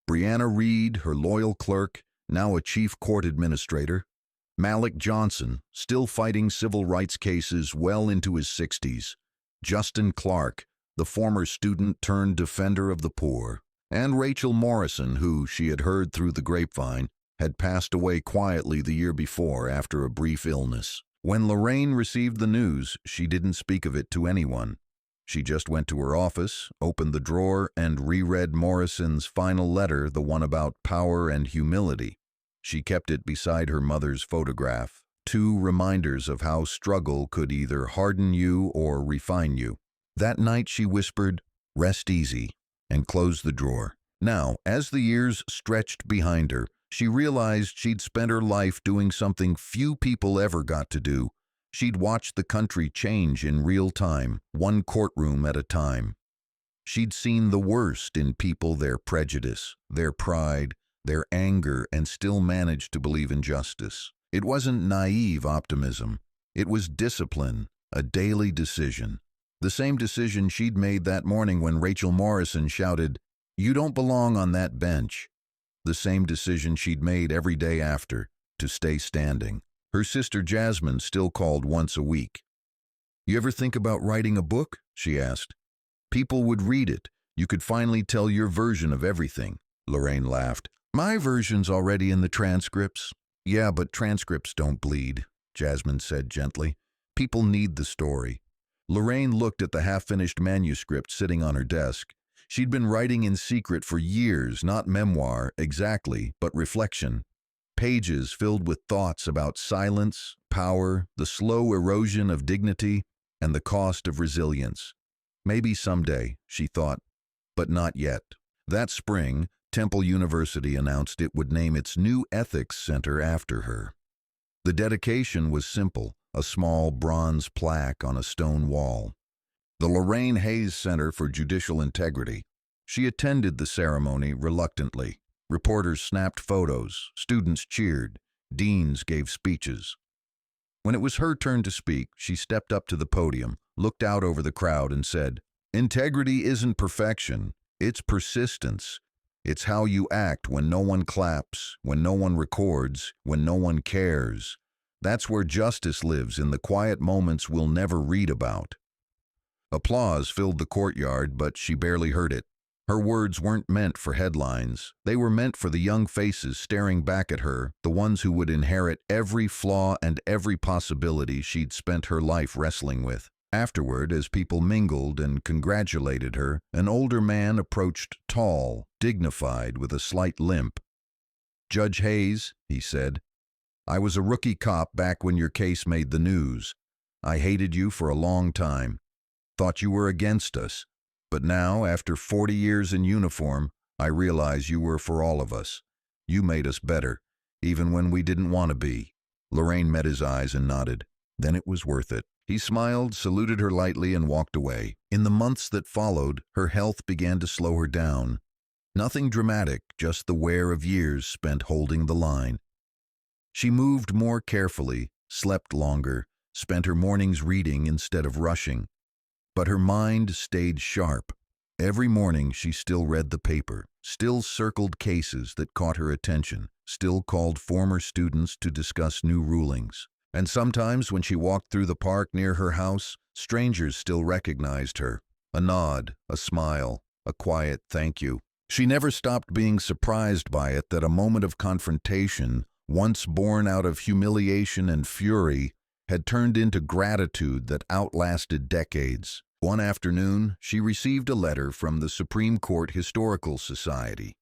Brianna Reed, her loyal clerk, now a chief court administrator. Malik Johnson, still fighting civil rights cases well into his 60s. Justin Clark, the former student turned defender of the poor. And Rachel Morrison, who, she had heard through the grapevine, had passed away quietly the year before after a brief illness. When Lorraine received the news, she didn't speak of it to anyone. She just went to her office, opened the drawer, and reread Morrison's final letter, the one about power and humility. She kept it beside her mother's photograph, two reminders of how struggle could either harden you or refine you. That night she whispered, "Rest easy," and closed the drawer. Now, as the years stretched behind her, she realized she'd spent her life doing something few people ever got to do. She'd watched the country change in real time, one courtroom at a time. She'd seen the worst in people, their prejudice, their pride, their anger, and still managed to believe in justice. It wasn't naive optimism. It was discipline, a daily decision. The same decision she'd made that morning when Rachel Morrison shouted, "You don't belong on that bench." The same decision she'd made every day after, to stay standing. Her sister Jasmine still called once a week. "You ever think about writing a book?" she asked. "People would read it. You could finally tell your version of everything." Lorraine laughed. "My version's already in the transcripts." "Yeah, but transcripts don't bleed," Jasmine said gently. "People need the story." Lorraine looked at the half-finished manuscript sitting on her desk. She'd been writing in secret for years, not memoir exactly, but reflection. Pages filled with thoughts about silence, power, the slow erosion of dignity, and the cost of resilience. Maybe someday, she thought, but not yet. That spring, Temple University announced it would name its new ethics center after her. The dedication was simple, a small bronze plaque on a stone wall. The Lorraine Hayes Center for Judicial Integrity. She attended the ceremony reluctantly. Reporters snapped photos, students cheered, deans gave speeches. When it was her turn to speak, she stepped up to the podium, looked out over the crowd and said, "Integrity isn't perfection, it's persistence. It's how you act when no one claps, when no one records, when no one cares. That's where justice lives, in the quiet moments we'll never read about." Applause filled the courtyard, but she barely heard it. Her words weren't meant for headlines. They were meant for the young faces staring back at her, the ones who would inherit every flaw and every possibility she'd spent her life wrestling with. Afterward, as people mingled and congratulated her, an older man approached, tall, dignified, with a slight limp. "Judge Hayes," he said, "I was a rookie cop back when your case made the news. I hated you for a long time. Thought you were against us. But now, after 40 years in uniform, I realize you were for all of us. You made us better, even when we didn't want to be." Lorraine met his eyes and nodded. Then it was worth it. He smiled, saluted her lightly, and walked away. In the months that followed, her health began to slow her down. Nothing dramatic, just the wear of years spent holding the line. She moved more carefully, slept longer, spent her mornings reading instead of rushing. But her mind stayed sharp. Every morning she still read the paper, still circled cases that caught her attention, still called former students to discuss new rulings. And sometimes when she walked through the park near her house, strangers still recognized her. A nod, a smile, a quiet thank you. She never stopped being surprised by it, that a moment of confrontation, once born out of humiliation and fury, had turned into gratitude that outlasted decades. One afternoon, she received a letter from the Supreme Court Historical Society.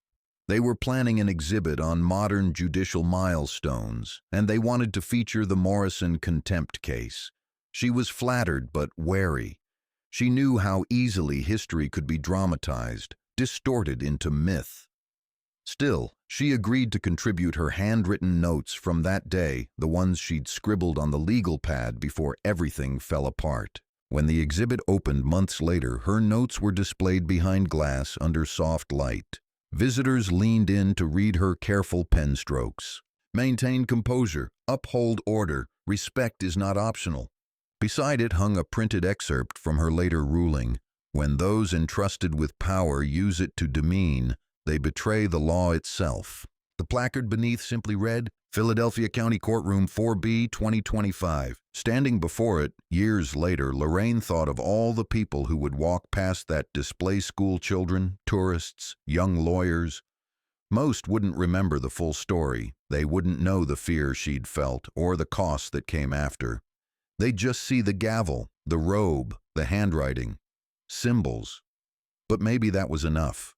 They were planning an exhibit on modern judicial milestones, and they wanted to feature the Morrison contempt case. She was flattered but wary. She knew how easily history could be dramatized, distorted into myth. Still, she agreed to contribute her handwritten notes from that day, the ones she'd scribbled on the legal pad before everything fell apart. When the exhibit opened months later, her notes were displayed behind glass under soft light. Visitors leaned in to read her careful pen strokes. "Maintain composure, uphold order, respect is not optional." Beside it hung a printed excerpt from her later ruling. "When those entrusted with power use it to demean, they betray the law itself." The placard beneath simply read, "Philadelphia County Courtroom 4B 2025. Standing before it, years later, Lorraine thought of all the people who would walk past that display: school children, tourists, young lawyers. Most wouldn't remember the full story. They wouldn't know the fear she'd felt or the cost that came after. They'd just see the gavel, the robe, the handwriting, symbols. But maybe that was enough.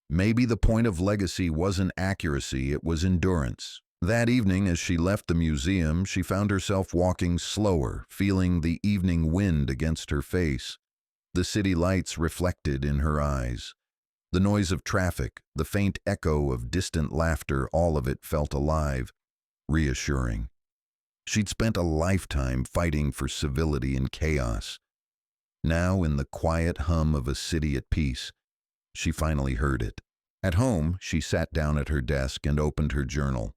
Maybe the point of legacy wasn't accuracy, it was endurance. That evening, as she left the museum, she found herself walking slower, feeling the evening wind against her face. The city lights reflected in her eyes. The noise of traffic, the faint echo of distant laughter, all of it felt alive, reassuring. She'd spent a lifetime fighting for civility in chaos. Now, in the quiet hum of a city at peace, she finally heard it. At home, she sat down at her desk and opened her journal.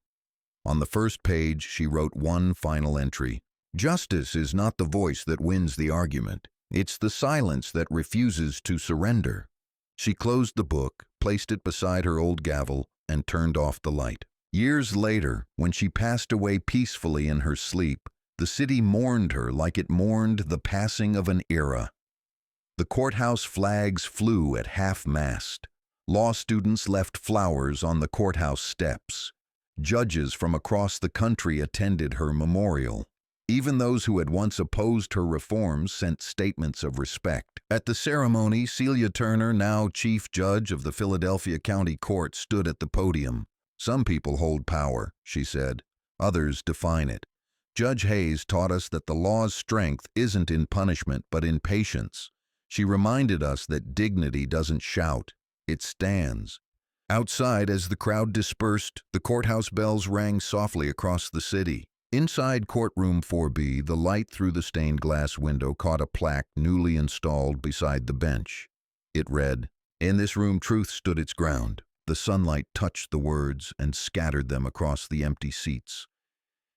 On the first page, she wrote one final entry. Justice is not the voice that wins the argument. It's the silence that refuses to surrender. She closed the book, placed it beside her old gavel, and turned off the light. Years later, when she passed away peacefully in her sleep, the city mourned her like it mourned the passing of an era. The courthouse flags flew at half-mast. Law students left flowers on the courthouse steps. Judges from across the country attended her memorial. Even those who had once opposed her reforms sent statements of respect. At the ceremony, Celia Turner, now Chief Judge of the Philadelphia County Court, stood at the podium. Some people hold power, she said. Others define it. Judge Hayes taught us that the law's strength isn't in punishment, but in patience. She reminded us that dignity doesn't shout, it stands. Outside, as the crowd dispersed, the courthouse bells rang softly across the city. Inside courtroom 4B, the light through the stained glass window caught a plaque newly installed beside the bench. It read, "In this room truth stood its ground." The sunlight touched the words and scattered them across the empty seats.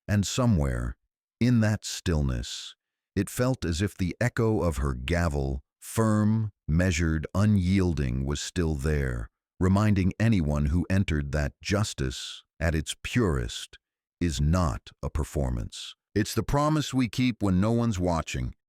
And somewhere, in that stillness, it felt as if the echo of her gavel, firm, measured, unyielding, was still there, reminding anyone who entered that justice, at its purest, is not a performance. It's the promise we keep when no one's watching,